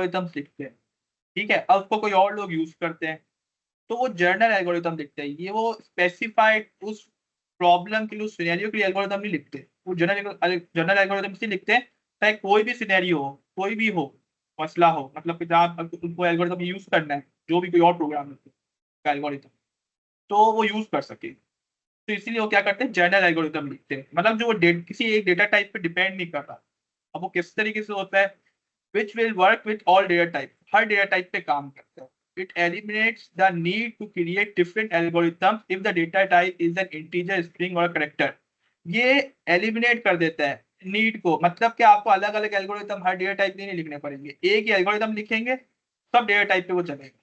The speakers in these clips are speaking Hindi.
एल्गोरिथम्स लिखते हैं, ठीक है, अब उसको कोई और लोग यूज करते हैं, तो वो जर्नल एल्गोरिथम लिखते हैं। ये वो स्पेसिफाइड उस प्रॉब्लम के लिए, उस सिनेरियो के लिए एल्गोरिथम नहीं लिखते, वो जनरल एल्गोरिथम से लिखते हैं, चाहे कोई भी सिनेरियो हो, कोई भी हो, मसला हो, मतलब कि जहाँ उनको एल्गोरिथम यूज करना है, जो भी कोई और प्रोग्राम का एल्गोरिथम, तो वो यूज कर सके। तो इसीलिए वो क्या करते हैं, जनरल एल्गोरिथम लिखते हैं, मतलब जो वो किसी एक डेटा टाइप पे डिपेंड नहीं कर रहा। अब वो किस तरीके से होता है, which will work with all data type, her data type पे काम करता है। It eliminates the need to create different algorithms if the data type is an integer, string or a character। ये एलिमिनेट कर देता है नीड को, मतलब कि आपको अलग अलग एल्गोरिथम हर डेटा टाइप के नहीं लिखने पड़ेंगे, एक ही एल्गोरिथम लिखेंगे, सब डेटा टाइप पे वो चलेगा।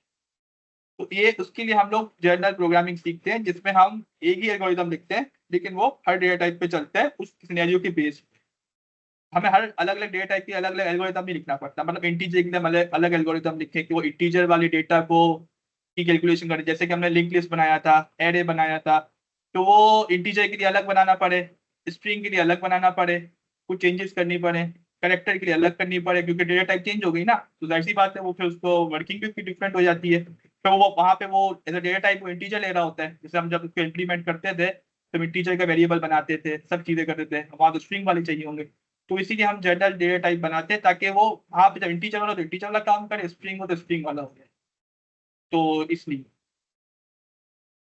तो ये उसके लिए हम लोग जर्नल प्रोग्रामिंग सीखते हैं, जिसमें हम एक ही एल्गोरिथम लिखते हैं, लेकिन वो हर डेटा टाइप पे चलता है उस सिनेरियो के बेस। हमें हर अलग अलग डेटा टाइप की अलग अलग एल्गोरिथम नहीं लिखना पड़ता, मतलब इंटीजर एकदम अलग अलग एल्गोरिथम लिखे कि वो इंटीजर वाली डेटा को की कैलकुलेशन करे, जैसे कि हमने लिंक लिस्ट बनाया था, एरे बनाया था, तो वो इंटीजर के लिए अलग बनाना पड़े, स्ट्रिंग के लिए अलग बनाना पड़े, कुछ चेंजेस करनी पड़े, करेक्टर के लिए अलग करनी पड़े, क्योंकि डेटा टाइप चेंज हो गई ना, तो जाहिर सी बात है वो फिर उसको वर्किंग भी डिफरेंट हो जाती है। तो वो वहाँ पे वो एज डेटा टाइप वो इंटीजर ले रहा होता है, जैसे हम जब उसको इंप्लीमेंट करते थे तो इंटीजर का वेरिएबल बनाते थे, सब चीजें करते थे, वहाँ तो स्ट्रिंग वाले चाहिए होंगे। तो इसीलिए हम जनरल डेटा टाइप बनाते हैं, ताकि वो वहाँ पे जब इंटीजर वाला तो इंटीजर वाला काम करे, स्ट्रिंग हो तो स्ट्रिंग वाला हो जाए। तो इसलिए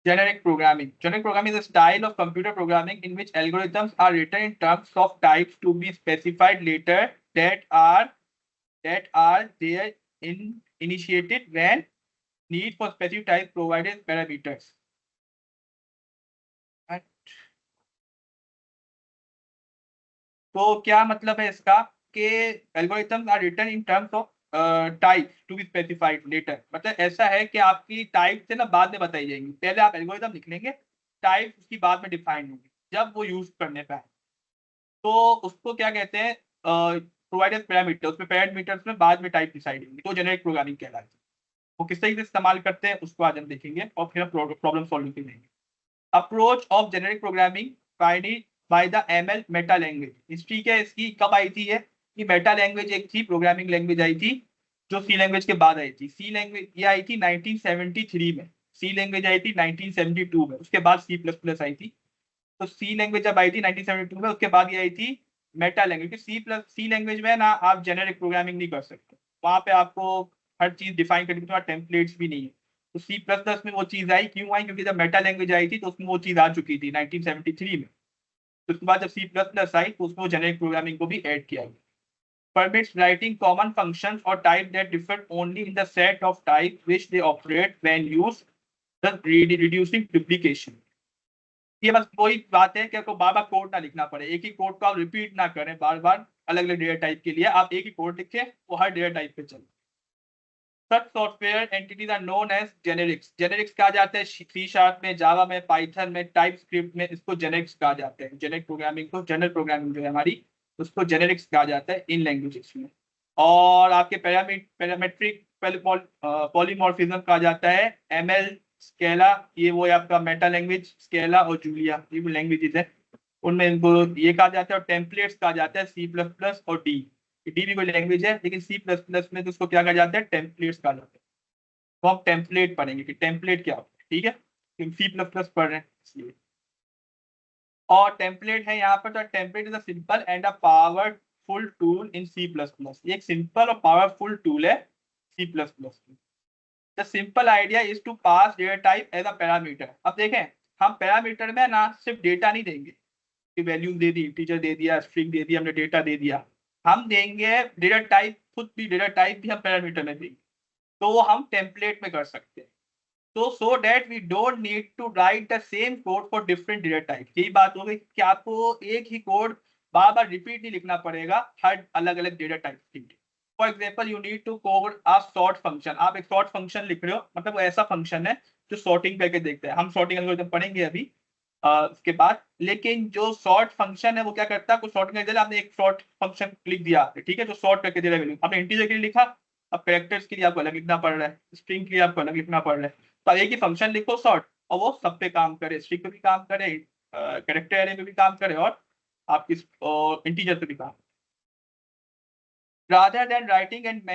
generic programming is a style of computer programming in which algorithms are written in terms of types to be specified later that are there in initiated when need for specific type provided parameters। तो क्या मतलब है इसका, कि algorithms are written in terms of type to be specified later, मतलब ऐसा है कि आपकी टाइप से ना बाद में बताई जाएंगी, पहले आप एल्गोरिथम लिख लेंगे, टाइप उसकी बाद में डिफाइन होगी जब वो यूज करने पे आए। तो उसको क्या कहते हैं, प्रोवाइडेड पैरामीटर, उसमें पैरामीटर्स में बाद में टाइप डिसाइड होंगी, तो जेनेरिक प्रोग्रामिंग कहलाती है। वो किस तरीके से इस्तेमाल करते हैं उसको आज हम देखेंगे, और फिर हम प्रॉब्लम सॉल्विंग करेंगे। Approach of generic programming by the ML Meta language. History क्या है इसकी, कब आई थी ये, कि मेटा लैंग्वेज एक थी, प्रोग्रामिंग लैंग्वेज आई थी, जो सी लैंग्वेज के बाद आई थी। सी लैंग्वेज ये आई थी 1973 में, सी लैंग्वेज आई थी 1972 में, उसके बाद सी प्लस प्लस आई थी। तो सी लैंग्वेज जब आई थी 1972 में, उसके बाद ये आई थी मेटा लैंग्वेज। सी लैंग्वेज में ना आप जेनेरिक प्रोग्रामिंग नहीं कर सकते, वहां पे आपको हर चीज डिफाइन करनी, तुम्हारा टेम्पलेट्स भी नहीं है। तो सी प्लस प्लस में वो चीज आई, क्यों आई, क्योंकि जब मेटा लैंग्वेज आई थी तो उसमें वो चीज आ चुकी थी 1973 में। तो उसके बाद जब सी प्लस प्लस आई तो उसमें वो जेनेरिक प्रोग्रामिंग को भी ऐड किया गया। Permits writing common functions or type that differ only in the set of type which they operate when used, thus reducing duplication। ये बस वही बात है कि आपको बार बार कोड ना लिखना पड़े, एक ही कोड को आप रिपीट ना करें बार बार, अलग अलग डेटा टाइप के लिए आप एक ही कोड लिखें, वो हर डेटा टाइप पे चले। Such software entities are known as generics। generics कहा जाता है सी शार्प में, जावा में, पाइथन में, टाइप स्क्रिप्ट में, इसको जेनेरिक्स कहा जाता है। जेनेरिक प्रोग्रामिंग को, जनरल प्रोग्रामिंग जो है हमारी, उसको जेनेरिक्स कहा जाता है इन लैंग्वेजेस में। और आपके पैरामेट्रिक पॉलीमॉर्फिज्म कहा जाता है एमएल, स्केला, ये वो है आपका मेटा लैंग्वेज, स्केला और जूलिया, ये वो लैंग्वेजेस है, उनमें इनको ये कहा जाता है। और टेम्पलेट्स कहा जाता है सी प्लस प्लस और डी। डी भी कोई लैंग्वेज है, लेकिन सी प्लस प्लस में तो उसको क्या कहा जाता है, टेम्पलेट्स कहा जाता है। तो हम टेम्पलेट पढ़ेंगे कि टेम्पलेट क्या होता है, ठीक है, हम सी प्लस प्लस पढ़ रहे हैं इसलिए। और टेम्पलेट है यहाँ पर, तो template is a simple and a powerful tool in C plus plus. ये एक सिंपल और पावरफुल टूल है सी प्लस प्लस में। The simple idea is to pass data type as a parameter. अब देखें, हम पैरामीटर में ना सिर्फ डेटा नहीं देंगे कि वैल्यू दे दी, टीचर दे दिया, स्ट्रिंग दे दिया, हमने डेटा दे दिया, हम देंगे डेटा टाइप, खुद भी डेटा टाइप भी हम पैरामीटर में देंगे, तो वो हम टेम्पलेट में कर सकते हैं। तो so that we don't need to write the same code for different data type. यही बात हो गई कि आपको एक ही कोड बार बार रिपीट नहीं लिखना पड़ेगा हर अलग अलग डेटा टाइप के लिए। For example you need to code a sort function, आप एक सॉर्ट फंक्शन लिख रहे हो, मतलब वो ऐसा फंक्शन है जो सॉर्टिंग करके देखते हैं, हम सॉर्टिंग एल्गोरिथम पढ़ेंगे अभी उसके बाद। लेकिन जो सॉर्ट फंक्शन है वो क्या करता है, कुछ सॉर्ट करके दे रहा है, आपने एक सॉर्ट फंक्शन लिख दिया, ठीक है, जो सॉर्ट करके दे रहा है वैल्यू, आपने इंटीजर के लिए लिखा, अब कैरेक्टर्स के लिए आपको अलग लिखना पड़ रहा है, स्ट्रिंग के लिए आपको अलग लिखना पड़ रहा है। तो एक ही फंक्शन लिखो सॉर्ट, और वो सब पे काम करे, स्ट्रिंग पे भी काम करे, कैरेक्टर एरे पे भी काम करे, और आपकी इंटीजर पे भी काम। rather than writing and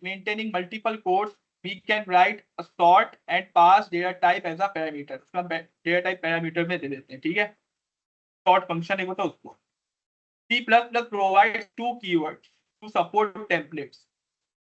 maintaining multiple codes, we can write a sort and pass data type as a parameter. उसका data type parameter में दे देते हैं, ठीक है। sort function एक होता है उसको। C++ provides two keywords to support templates.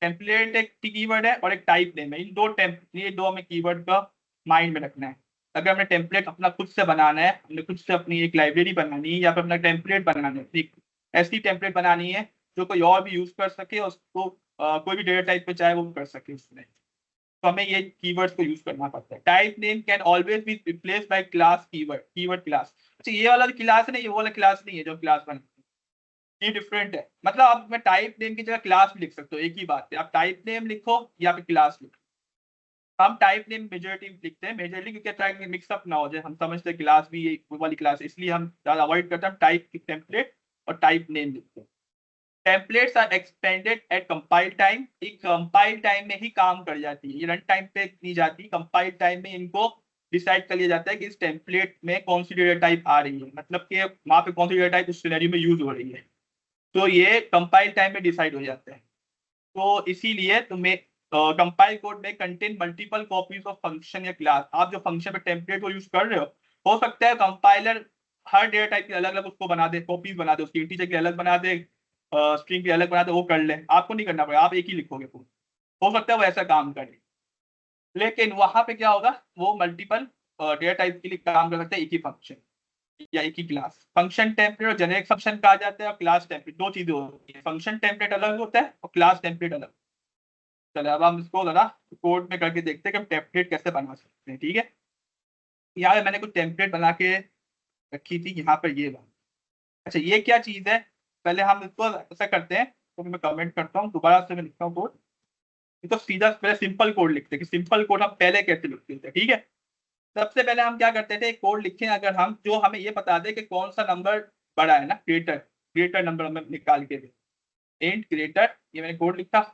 Template एक कीवर्ड है और एक टाइप नेम है। ये दो हमें कीवर्ड का माइंड में रखना है। अगर हमें टेम्पलेट अपना खुद से बनाना है, हमने खुद से अपनी एक लाइब्रेरी बनानी है या फिर अपना टेम्पलेट बनाना है, एक ऐसी टेम्पलेट बनानी है जो कोई और भी यूज कर सके और उसको कोई भी डेटा टाइप पे चाहे वो कर सके उसमें, तो हमें ये कीवर्ड्स को यूज करना पड़ता है। Type name can always be replace by class keyword class. अच्छा, ये वाला क्लास नहीं है, वो वाला क्लास नहीं है जो क्लास बना, ये डिफरेंट है। मतलब आप मैं टाइप नेम की जगह क्लास भी लिख सकते हो, एक ही बात है। आप टाइप नेम लिखो या फिर क्लास लिखो। हम टाइप नेम मेजोरिटी लिखते हैं, मेजरली क्योंकि ताकि मिक्सअप ना हो जाए। हम समझते हैं क्लास भी वो वाली क्लास, इसलिए हम ज्यादा अवॉइड करते हैं टाइप की टेम्पलेट और टाइप नेम लिखते हैं। Templates are expanded at compile time. एक कंपाइल टाइम में ही काम कर जाती है, ये रन टाइम पे नहीं जाती। कंपाइल टाइम में इनको डिसाइड कर लिया जाता है कि इस टेम्पलेट में कौन सी डेटा टाइप आ रही है, मतलब कि वहां पे कौन सी डेटा टाइप उस सिनेरियो में यूज हो रही है, तो ये कंपाइल टाइम में डिसाइड हो जाता है। तो इसीलिए तुम्हें कंपाइल कोड में contain multiple copies of function या क्लास। आप जो फंक्शन पे टेम्पलेट को यूज कर रहे हो सकता है कंपाइलर हर डेटा टाइप की अलग अलग उसको बना दे, कॉपीज बना दे, उसकी इंटीजर की अलग बना दे, स्ट्रिंग की अलग बना दे, वो कर ले। आपको नहीं करना पड़ेगा, आप एक ही लिखोगे कोड। हो सकता है वो ऐसा काम करे, लेकिन वहां पे क्या होगा, वो मल्टीपल डेटा टाइप के लिए काम कर सकते हैं एक ही फंक्शन या एक ही क्लास। फंक्शन टेम्पलेट और जेनेरिक फंक्शन कहा जाता है, और क्लास टेम्पलेट, दो चीजें होती है। फंक्शन टेम्पलेट अलग होता है और क्लास टेम्पलेट अलग। चलो अब हम इसको जरा कोड में करके देखते हैं कि हम टेम्पलेट कैसे बना सकते हैं, ठीक है। यहाँ पे मैंने कुछ टेम्पलेट बना के रखी थी, यहाँ पर ये बात। अच्छा, ये क्या चीज है, पहले हम इसको ऐसा करते हैं, तो मैं कमेंट करता हूँ दोबारा से, मैं लिखता हूँ कोड। ये तो सीधा पहले सिंपल कोड लिखते हैं कि सिंपल कोड हम पहले कैसे लिखते थे, ठीक है। सबसे पहले हम क्या करते थे, कोड लिखें अगर हम, जो हमें ये बता दे कि कौन सा नंबर बड़ा है ना, ग्रेटर ग्रेटर नंबर हमें निकाल के दे। इंट ग्रेटर, ये मैंने कोड लिखा,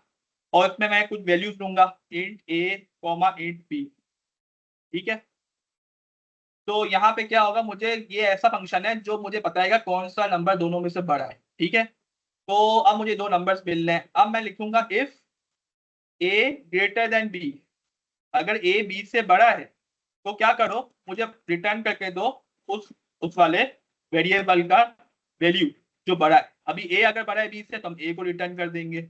और इसमें मैं कुछ वैल्यूज दूंगा, इंट ए कॉमा इंट बी, ठीक है। तो यहाँ पे क्या होगा, मुझे ये ऐसा फंक्शन है जो मुझे बताएगा कौन सा नंबर दोनों में से बड़ा है, ठीक है। तो अब मुझे दो नंबर्स मिलने हैं, अब मैं लिखूंगा if A greater than B. अगर ए बी से बड़ा है तो क्या करो, मुझे रिटर्न करके दो उस वाले वेरिएबल का वैल्यू जो बड़ा है। अभी ए अगर बड़ा है बी से तो हम ए को रिटर्न कर देंगे,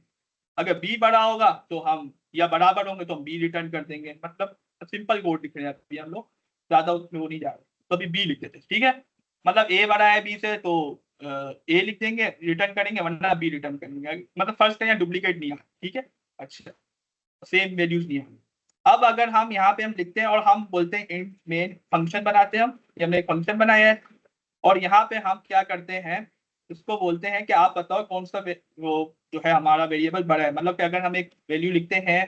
अगर बी बड़ा होगा तो हम, या बराबर होंगे तो हम बी रिटर्न कर देंगे। मतलब सिंपल कोड लिख रहे हैं अभी हम लोग, ज्यादा उसमें वो नहीं जा रहे, तो अभी बी लिख देते हैं, ठीक है। मतलब ए बड़ा है बी से तो ए लिख देंगे, रिटर्न करेंगे, वरना बी रिटर्न करेंगे। मतलब फर्स्ट का यहाँ डुप्लीकेट नहीं आया, ठीक है। अच्छा, सेम वैल्यूज नहीं आए। अब अगर हम यहाँ पे हम लिखते हैं और हम बोलते हैं इंट मेन, फंक्शन बनाते हैं हम, ये हमने एक फंक्शन बनाया है, और यहाँ पे हम क्या करते हैं, इसको बोलते हैं कि आप बताओ कौन सा वो जो है हमारा वेरिएबल बड़ा है। मतलब कि अगर हम एक वैल्यू लिखते हैं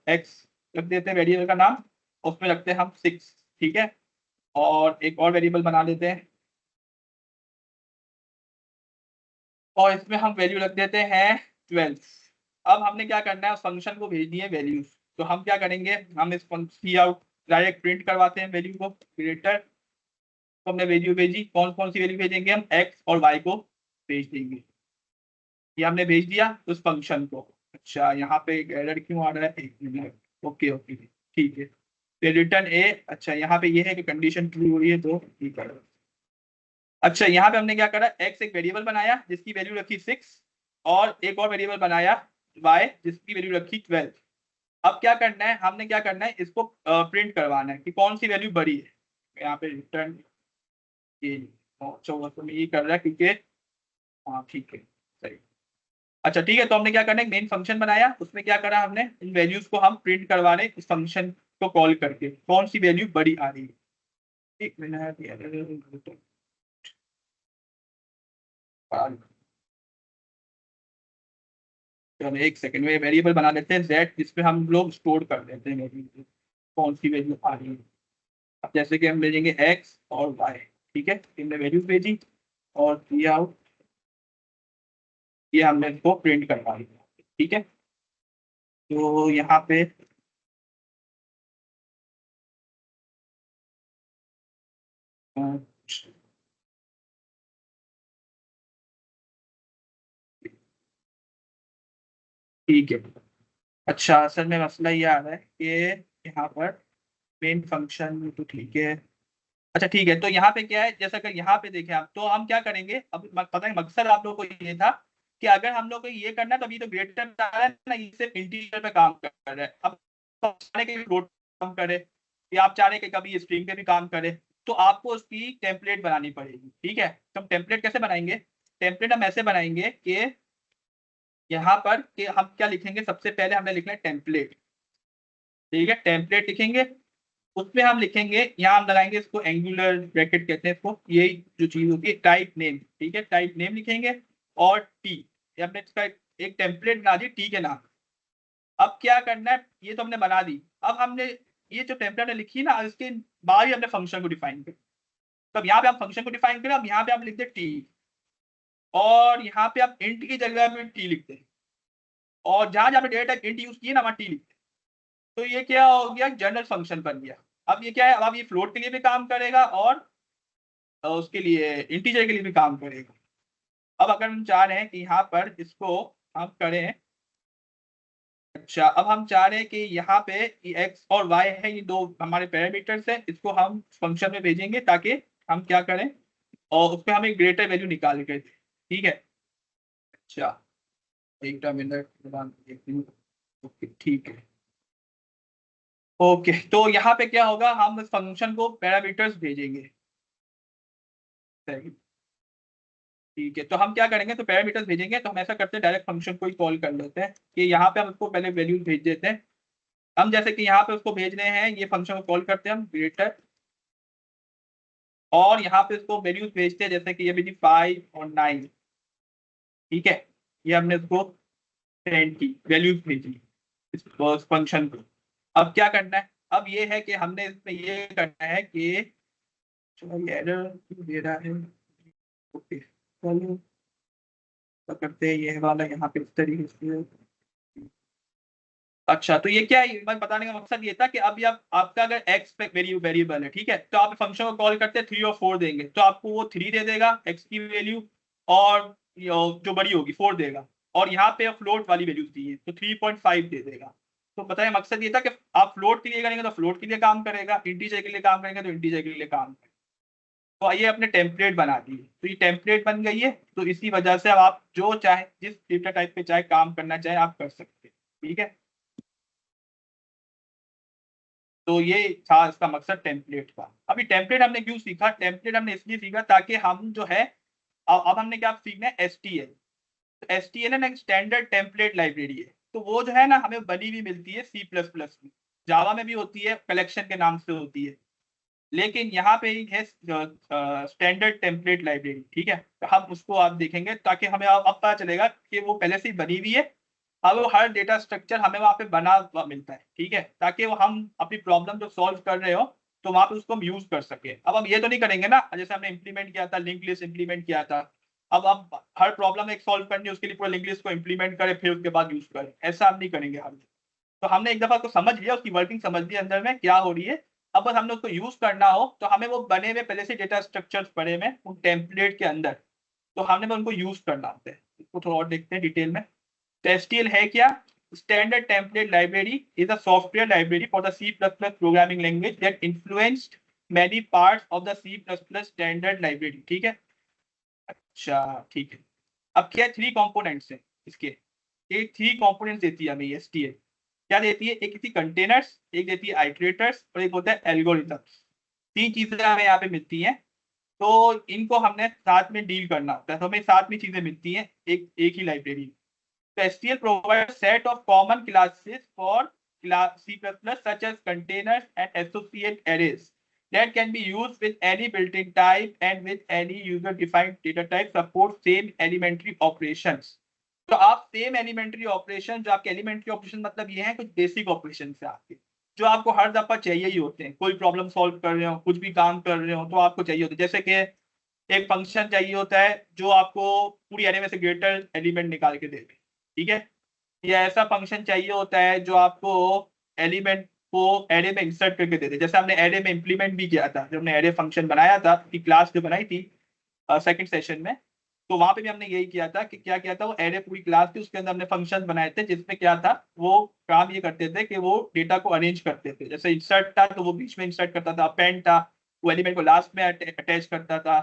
एक्स, रख देते हैं वेरिएबल का नाम, उसमें रखते हैं हम 6, ठीक है। और एक और वेरिएबल बना लेते हैं, और इसमें हम वैल्यू रख देते हैं 12। अब हमने क्या करना है, उस फंक्शन को भेजनी है वैल्यूज। तो हम क्या करेंगे, हम इस सी आउट डायरेक्ट प्रिंट करवाते हैं वैल्यू को, क्रिएटर। तो हमने वैल्यू भेजी, कौन कौन सी वैल्यू भेजेंगे, हम एक्स और वाई को भेज देंगे। ये हमने भेज दिया उस फंक्शन को। अच्छा, यहाँ पे एक एरर क्यों आ रहा है, एक मिनट। ओके ओके, ठीक है। तो रिटर्न ए, अच्छा यहाँ पे ये है कि कंडीशन ट्रू हुई है तो ठीक है। अच्छा, यहाँ पे हमने क्या करा, एक्स एक वेरिएबल बनाया जिसकी वैल्यू रखी 6, और एक और वेरिएबल बनाया वाई जिसकी वैल्यू रखी 12। अब क्या करना है, हमने क्या करना है, इसको प्रिंट करवाना है कि कौन सी वैल्यू बड़ी है। यहाँ पे रिटर्न ये 14 में ये कर रहा है क्योंकि, हाँ ठीक है, सही। अच्छा ठीक है, तो हमने क्या करना है, मेन फंक्शन बनाया, उसमें क्या करा हमने, इन वैल्यूज को हम प्रिंट करवाने इस फंक्शन को कॉल करके कौन सी वैल्यू बड़ी आ रही है। एक मिनट, चलो एक सेकंड में वेरिएबल बना लेते हैं z, जिसपे हम लोग स्टोर कर देते हैं वैल्यू, कौन सी वैल्यू आ रही है। अब जैसे कि हम भेजेंगे x और y, ठीक है, हमने वैल्यूज भेजी और दिया आउट, ये हमने इसको प्रिंट करवा दिया, ठीक है। तो यहाँ पे अ, ठीक है। अच्छा, असल में मसला ये आ रहा है कि यहाँ पर मेन फंक्शन तो ठीक है। अच्छा ठीक है, तो यहाँ पे क्या है, जैसा कि यहाँ पे देखें आप, तो हम क्या करेंगे अब, पता है मकसद आप लोगों को ये था कि अगर हम लोग को ये करना है तो अभी तो ग्रेटर आ रहा है ना, ये सिर्फ इंटीजर पे काम कर रहा है। अब तो आप चाह रहे कि फ्लोट काम करे, या आप चाह रहे कि कभी स्ट्रिंग पे भी काम करे, तो आपको उसकी टेम्पलेट बनानी पड़ेगी। ठीक है, तो हम टेम्पलेट कैसे बनाएंगे? टेम्पलेट हम ऐसे बनाएंगे कि यहाँ पर कि हम क्या लिखेंगे, सबसे पहले हमने लिखना है टेम्पलेट। ठीक है, टेम्पलेट लिखेंगे, उसमें हम लिखेंगे, यहाँ हम लगाएंगे इसको एंगुलर ब्रैकेट कहते हैं इसको, ये जो चीज होती है टाइप नेम। ठीक है, टाइप नेम लिखेंगे और टी, ये हमने इसका एक टेम्पलेट बना दी टी के नाम। अब क्या करना है, ये तो हमने बना दी। अब हमने ये जो टेम्पलेट लिखी ना, इसके बाद ही हमने फंक्शन को डिफाइन किया। तब यहाँ पे हम फंक्शन को डिफाइन करें, अब यहाँ पे आप लिखते टी, और यहाँ पे आप इंट की जगह में टी लिखते हैं, और जहां जहां पे डेटा टाइप इंट यूज किए ना वहां टी लिखते हैं। तो ये क्या हो गया, जनरल फंक्शन बन गया। अब ये क्या है, अब ये फ्लोट के लिए भी काम करेगा और उसके लिए इंटीजर के लिए भी काम करेगा। अब अगर हम चाह रहे हैं कि यहाँ पर इसको हम करें, अच्छा अब हम चाह रहे हैं कि यहाँ पे एक्स और वाई है, ये दो हमारे पैरामीटर्स है, इसको हम फंक्शन में भेजेंगे ताकि हम क्या करें, और उस पर हम एक ग्रेटर वैल्यू निकाल के दें। ठीक है, अच्छा एक मिनट, ओके ठीक है। ओके, तो यहाँ पे क्या होगा, हम इस फंक्शन को पैरामीटर्स भेजेंगे। सही, ठीक है, तो हम क्या करेंगे, तो पैरामीटर्स भेजेंगे, तो हम ऐसा करते हैं डायरेक्ट फंक्शन को ही कॉल कर लेते हैं कि यहाँ पे हम उसको पहले वैल्यूज भेज देते हैं। हम जैसे कि यहाँ पे उसको भेज रहे हैं, ये फंक्शन को कॉल करते हैं हम ग्रेटर, और यहाँ पे उसको वैल्यूज भेजते हैं, जैसे कि ये भेजी 5 और 9। ठीक है, ये हमने उसको 10 की वैल्यूज भेजी इस फंक्शन को। अब क्या करना है, अब ये है कि हमने इसमें ये करना है कि चलो ये एरर दे रहा है। ओके चलो, तो करते हैं ये वाला यहाँ पे इस तरीके से। अच्छा, तो ये क्या है, मैं बताने का मकसद ये था कि अभी आप आपका अगर एक्स पे वेरिएबल है, ठीक है, तो आप फंक्शन को कॉल करते हैं 3 और 4 देंगे, तो आपको वो 3 दे देगा एक्स की वैल्यू, और जो बड़ी होगी 4 देगा, और यहाँ पे फ्लोट वाली वैल्यू दी है तो 3.5 दे देगा। तो बताए मकसद ये था कि आप फ्लोट के लिए करेंगे तो फ्लोट के लिए काम करेगा, इंटीजर के लिए काम करेंगे तो इंटीजर के लिए काम करेगा। तो ये अपने टेम्पलेट बना दी है, तो ये टेम्पलेट बन गई है, तो इसी वजह से अब आप जो चाहे जिस डेटा टाइप पे चाहे काम करना चाहे आप कर सकते हैं। ठीक है, तो ये था इसका मकसद टेम्पलेट का। अभी टेम्पलेट हमने क्यों सीखा, टेम्पलेट हमने इसलिए सीखा ताकि हम जो है, अब हमने क्या सीखना है, एसटीएल। तो एसटीएल है ना, स्टैंडर्ड टेम्पलेट लाइब्रेरी है, तो वो जो है ना हमें बनी हुई मिलती है C++ में, जावा में भी होती है, कलेक्शन के नाम से होती है, लेकिन यहाँ पे एक है स्टैंडर्ड टेम्पलेट लाइब्रेरी। ठीक है, तो हम उसको आप देखेंगे ताकि हमें अब पता चलेगा कि वो पहले से ही बनी हुई है। अब वो हर डेटा स्ट्रक्चर हमें वहाँ पे बना हुआ मिलता है, ठीक है, ताकि वो हम अपनी प्रॉब्लम जो सॉल्व कर रहे हो तो वहाँ पे उसको हम यूज कर सके। अब हम ये तो नहीं करेंगे ना, जैसे हमने इंप्लीमेंट किया था, लिंक लिस्ट इंप्लीमेंट किया था, अब हम हर प्रॉब्लम एक सॉल्व करनी है उसके लिए पूरा लिंक लिस्ट को इंप्लीमेंट करें फिर उसके बाद यूज करें, ऐसा हम नहीं करेंगे हम। तो हमने एक दफा उसको समझ लिया, उसकी वर्किंग समझ ली अंदर में क्या हो रही है, अब बस हमने उसको यूज करना हो तो हमें वो बने हुए पहले से डेटा स्ट्रक्चर्स पड़े हुए उन टेम्पलेट के अंदर, तो हमने बस उनको यूज करना होता है। इसको थोड़ा और देखते हैं डिटेल में। तो एसटीएल है क्या, standard template library is a software library for the C++ programming language that influenced many parts of the C++ standard library. ठीक है, अच्छा ठीक है। अब क्या 3 कंपोनेंट्स हैं इसके, ये 3 कंपोनेंट्स देती है हमें एसटीएल। क्या देती है, एक देती है कंटेनर्स, एक देती है आइटरेटर्स, और एक होता है एल्गोरिथम्स। 3 चीजें हमें यहाँ पे मिलती हैं, तो इनको हमने साथ में डील करना होता है, तो हमें साथ में चीजें मिलती हैं एक ही लाइब्रेरी में। तो STL provide set of common classes for C++ such as containers and associate arrays that can be used with any built-in type and with any user-defined data type support same elementary operations। तो आप सेम एलिमेंट्री ऑपरेशन, जो आपके एलिमेंट्री ऑपरेशन मतलब ये है कुछ बेसिक ऑपरेशन से आपके, जो आपको हर दफा चाहिए ही होते हैं, कोई प्रॉब्लम सॉल्व कर रहे हो, कुछ भी काम कर रहे हो तो आपको चाहिए होते हैं। जैसे कि एक फंक्शन चाहिए होता है जो आपको पूरी एरे में से ग्रेटर एलिमेंट निकाल के दे दे, ठीक है, या ऐसा फंक्शन चाहिए होता है जो आपको एलिमेंट को एरे में इंसर्ट करके दे दे, जैसे हमने एरे में इंप्लीमेंट भी किया था, जब हमने एरे फंक्शन बनाया था, क्लास जो बनाई थी सेकंड सेशन में, तो वहां पे भी हमने यही किया था कि क्या किया था, वो एरे पूरी क्लास थी, उसके अंदर हमने फंक्शन बनाए थे जिसमें क्या था, वो काम ये करते थे कि वो डेटा को अरेंज करते थे। जैसे इंसर्ट था तो वो बीच में इंसर्ट करता था, अपेंड था वो एलिमेंट को लास्ट में अटैच करता था,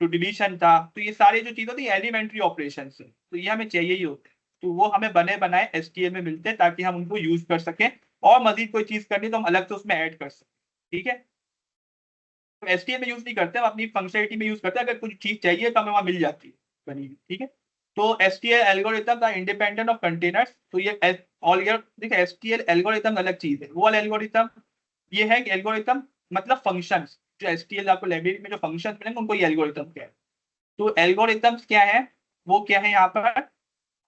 तो डिलीशन था। तो ये सारी जो चीजें थी एलिमेंट्री ऑपरेशन है, तो ये हमें चाहिए ही होते हैं। तो वो हमें बने बनाए एसटीएल में मिलते हैं ताकि हम उनको यूज कर सकें, और मजीद कोई चीज करनी तो हम अलग से उसमें ऐड कर सकें। ठीक है, तो एसटीएल में यूज नहीं करते, हम अपनी फंक्शनलिटी में यूज करते हैं। अगर कुछ चीज चाहिए तो हमें वहां मिल जाती है बनी हुई। ठीक है, तो STL algorithm the independent of containers. तो ये ऑल ईयर देखिए, एसटीएल एल्गोरिथम अलग चीज है। वो वाला एल्गोरिथम ये है कि एल्गोरिथम मतलब फंक्शंस, जो एसटीएल आपको लाइब्रेरी में जो फंक्शंस मिलेंगे उनको ये एल्गोरिथम क्या है। तो एल्गोरिथम्स क्या है, वो क्या है यहाँ पर,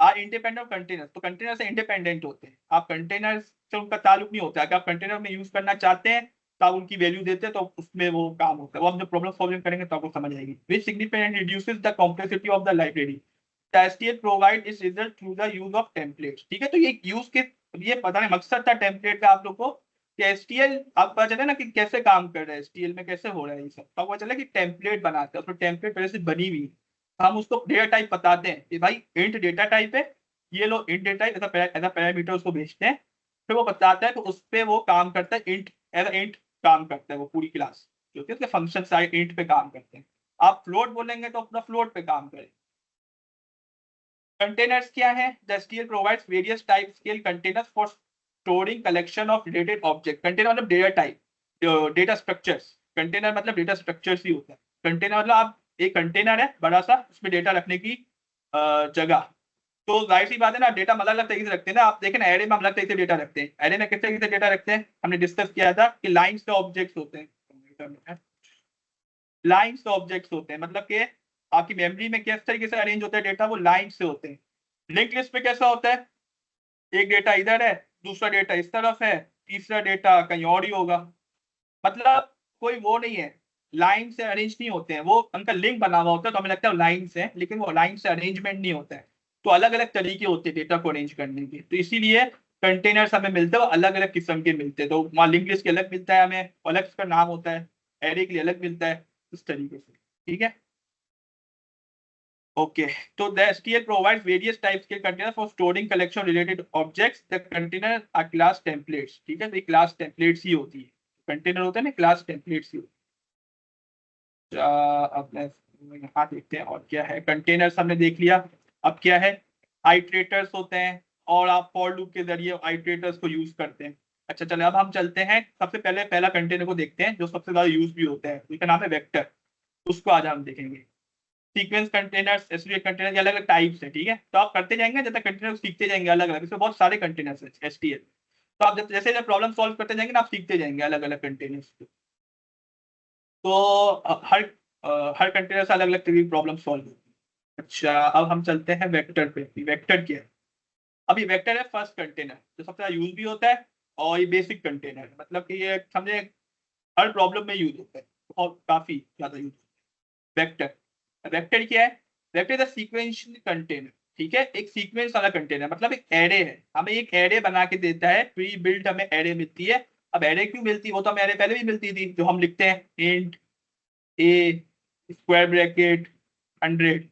आर इंडिपेंडेंट ऑफ कंटेनर्स। तो कंटेनर से इंडिपेंडेंट होते हैं, आप कंटेनर से उनका ताल्लुक नहीं होता है। अगर आप कंटेनर में यूज करना चाहते हैं तो आप उनकी वैल्यू देते हैं, तो उसमें वो काम होता है। वो हम जब प्रॉब्लम सॉल्विंग करेंगे तो आपको समझ आएगी। Which significantly reduces the complexity of the library. STL provide इस result through the use of templates. ठीक है, तो ये यूज के ये पता नहीं मकसद था टेम्पलेट का आप लोग को कि एसटीएल आप पता चले ना कि कैसे काम कर रहा है, एसटीएल में कैसे हो रहा है ये सब। तो आपको चला कि टेम्पलेट बनाते हैं, उसमें टेम्पलेट पहले से बनी हुई है। हम उसको डेटा टाइप बताते हैं कि भाई इंट डेटा टाइप है, ये लो int data type as parameter उसको भेजते हैं। फिर वो बताता है तो उस पर वो काम करता है, इंट एज इंट काम करता है वो पूरी क्लास, जो कि उसके फंक्शन साइड इंट पे काम करते हैं। आप फ्लोट बोलेंगे तो अपना फ्लोट पे काम करें। कंटेनर्स क्या है, the STL provides various type scale containers for storing collection of related object. Container मतलब data type, data structures. Container मतलब डेटा स्ट्रक्चर्स ही होता है। कंटेनर मतलब आप एक कंटेनर है बड़ा सा, उसमें डेटा रखने की जगह। तो जाहिर सी बात है ना, डेटा हम अलग अलग तरीके से रखते हैं ना। आप देखें ना, एरे में हम अलग तरीके से डेटा रखते हैं। एरे में किस तरीके से डेटा रखते हैं, हमने डिस्कस किया था कि लाइन से ऑब्जेक्ट्स होते हैं। लाइन से ऑब्जेक्ट्स होते हैं मतलब कि आपकी मेमोरी में किस तरीके से अरेंज होता है डेटा, वो लाइन से होते हैं। लिंक लिस्ट पे कैसा होता है, एक डेटा इधर है, दूसरा डेटा इस तरफ है, तीसरा डेटा कहीं और ही होगा। मतलब कोई वो नहीं है, लाइन से अरेंज नहीं होते हैं। वो उनका लिंक बना हुआ होता है तो हमें लगता है लाइन से, लेकिन वो लाइन से अरेंजमेंट नहीं होता है। तो अलग अलग तरीके होते हैं डेटा को अरेंज करने के। तो इसीलिए कंटेनर्स हमें मिलते हैं, वो अलग अलग किस्म के मिलते हैं। तो वहाँ लिंक लिस्ट के अलग मिलता है हमें, अलग उसका नाम होता है, एरे के लिए अलग मिलता है, इस तरीके से। ठीक है, okay, so the STL provides various types के containers for storing collection related objects. The container are class templates. ठीक है, तो ये class templates ही होती है। कंटेनर होता है ना, क्लास टेम्पलेट्स ही होती है। अब यहाँ देखते हैं और क्या है। कंटेनर्स हमने देख लिया। अब क्या है, आइट्रेटर्स होते हैं, और आप फॉर लूप के जरिए आइट्रेटर्स को यूज करते हैं। अच्छा चले, अब हम चलते हैं सबसे पहले पहला कंटेनर को देखते हैं जो सबसे ज्यादा यूज भी होता है, उसका नाम है वेक्टर। उसको आज हम देखेंगे। सीक्वेंस कंटेनर्स, एसक्यूएल कंटेनर के अलग अलग टाइप्स है। ठीक है, तो आप करते जाएंगे जब तक कंटेनर सीखते जाएंगे अलग अलग। इसमें बहुत सारे कंटेनर्स है एसटीएल। तो आप जैसे जब प्रॉब्लम सॉल्व करते जाएंगे ना, आप सीखते जाएंगे अलग अलग कंटेनर्स। तो हर कंटेनर से अलग अलग तरीके की प्रॉब्लम सॉल्व होती है। अच्छा, अब हम चलते हैं वेक्टर पे। वेक्टर क्या है, अभी वेक्टर है फर्स्ट कंटेनर जो सबसे ज्यादा यूज भी होता है, और ये बेसिक कंटेनर है, मतलब कि ये समझे हर प्रॉब्लम में यूज होता है और काफी ज्यादा यूज होता है। वेक्टर, वेक्टर क्या है, vector is a sequential container. ठीक है, एक सीक्वेंस वाला कंटेनर, मतलब एक एरे है। हमें एक एरे बना के देता है, प्री बिल्ट हमें एरे मिलती है। अब एरे क्यों मिलती है, वो तो हमें एरे पहले भी मिलती थी, जो हम लिखते हैं इंट ए स्क्वायर ब्रैकेट 100।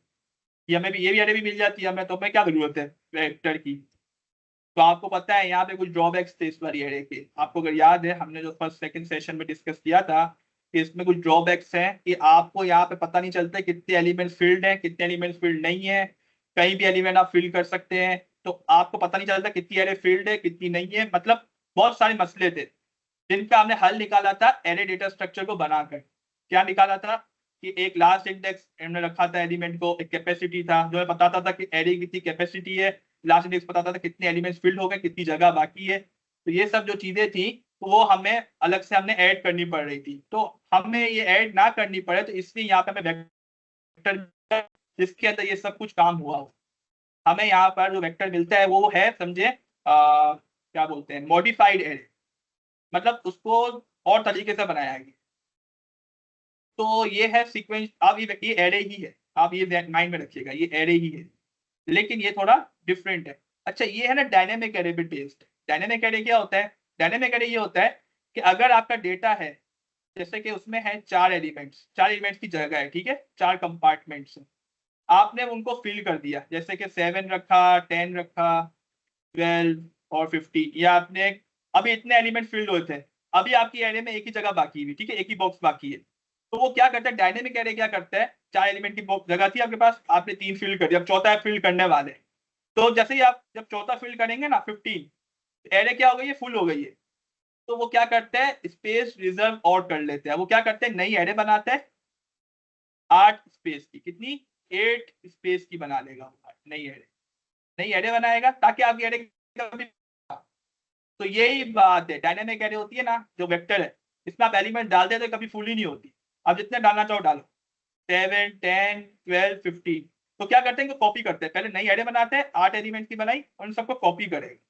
ये हमें भी, ये भी एरे भी मिल जाती है हमें, तो हमें क्या जरूरत है वेक्टर की। तो आपको पता है यहाँ पे कुछ ड्रॉबैक्स थे इस वाली एरे के। आपको अगर याद है, हमने जो फर्स्ट सेकंड सेशन में डिस्कस किया था कि इसमें कुछ ड्रॉबैक्स हैं कि आपको यहाँ पे पता नहीं चलता कितने एलिमेंट्स फील्ड हैं, कितने एलिमेंट्स फील्ड नहीं है। कहीं भी एलिमेंट आप फिल कर सकते हैं, तो आपको पता नहीं चलता कितनी एरे फील्ड है कितनी नहीं है। मतलब बहुत सारे मसले थे जिनका हमने हल निकाला था एरे डेटा स्ट्रक्चर को बनाकर। क्या निकाला था कि एक लास्ट इंडेक्स हमने रखा था एलिमेंट को, एक कैपेसिटी था जो हमें बताता था कि एरे कितनी कैपेसिटी है, लास्ट इंडेक्स बताता था कितने एलिमेंट्स फिल्ड हो गए, कितनी जगह बाकी है। तो ये सब जो चीजें थी, तो वो हमें अलग से हमने ऐड करनी पड़ रही थी। तो हमें ये ऐड ना करनी पड़े, तो इसलिए यहाँ पे हमें वेक्टर, जिसके अंदर ये सब कुछ काम हुआ हो, हमें यहाँ पर जो वेक्टर मिलता है वो है, समझे क्या बोलते हैं, मॉडिफाइड एरे। मतलब उसको और तरीके से बनाया गया। तो ये है सीक्वेंस। अब ये एरे ही है, आप ये माइंड में रखिएगा, ये एरे ही है, लेकिन ये थोड़ा डिफरेंट है। अच्छा, ये है ना डायनेमिक एरे पे बेस्ड। डायनेमिक एरे क्या होता है, डायनेमिक एरे ये होता है कि अगर आपका डेटा है, जैसे कि उसमें है 4 एलिमेंट्स, 4 एलिमेंट्स की जगह है, ठीक है, 4 कंपार्टमेंट्स। आपने उनको फिल कर दिया, जैसे कि 7 रखा, 10 रखा, 12 और 50, या आपने अभी इतने एलिमेंट फिल्ड हुए थे, अभी आपकी एरे में एक ही जगह बाकी हुई, ठीक है, एक ही बॉक्स बाकी है। तो वो क्या करता है, डायनेमिक एरे क्या करता है, 4 एलिमेंट की बॉक्स जगह थी आपके पास, आपने 3 फिल कर दिया, अब चौथा फिल करने वाले। तो जैसे ही आप जब चौथा फिल करेंगे ना 15, एरे क्या हो गई है, फुल हो गई है। तो वो क्या करते हैं, स्पेस रिजर्व और कर लेते हैं। वो क्या करते हैं, नई एरे बनाते हैं 8 स्पेस की, कितनी, 8 स्पेस की बना लेगा नई एरे बनाएगा, ताकि आपकी एरे कभी। तो यही बात है, डायनेमिक एरे होती है ना जो वेक्टर है, इसमें आप एलिमेंट डाल दे तो कभी फुल ही नहीं होती। आप जितने डालना चाहो डालो, 7, 10, 12, 15। तो क्या करते हैं, कॉपी करते हैं, पहले नई एरे बनाते हैं, 8 एलिमेंट की बनाई और इन सबको कॉपी करेगा,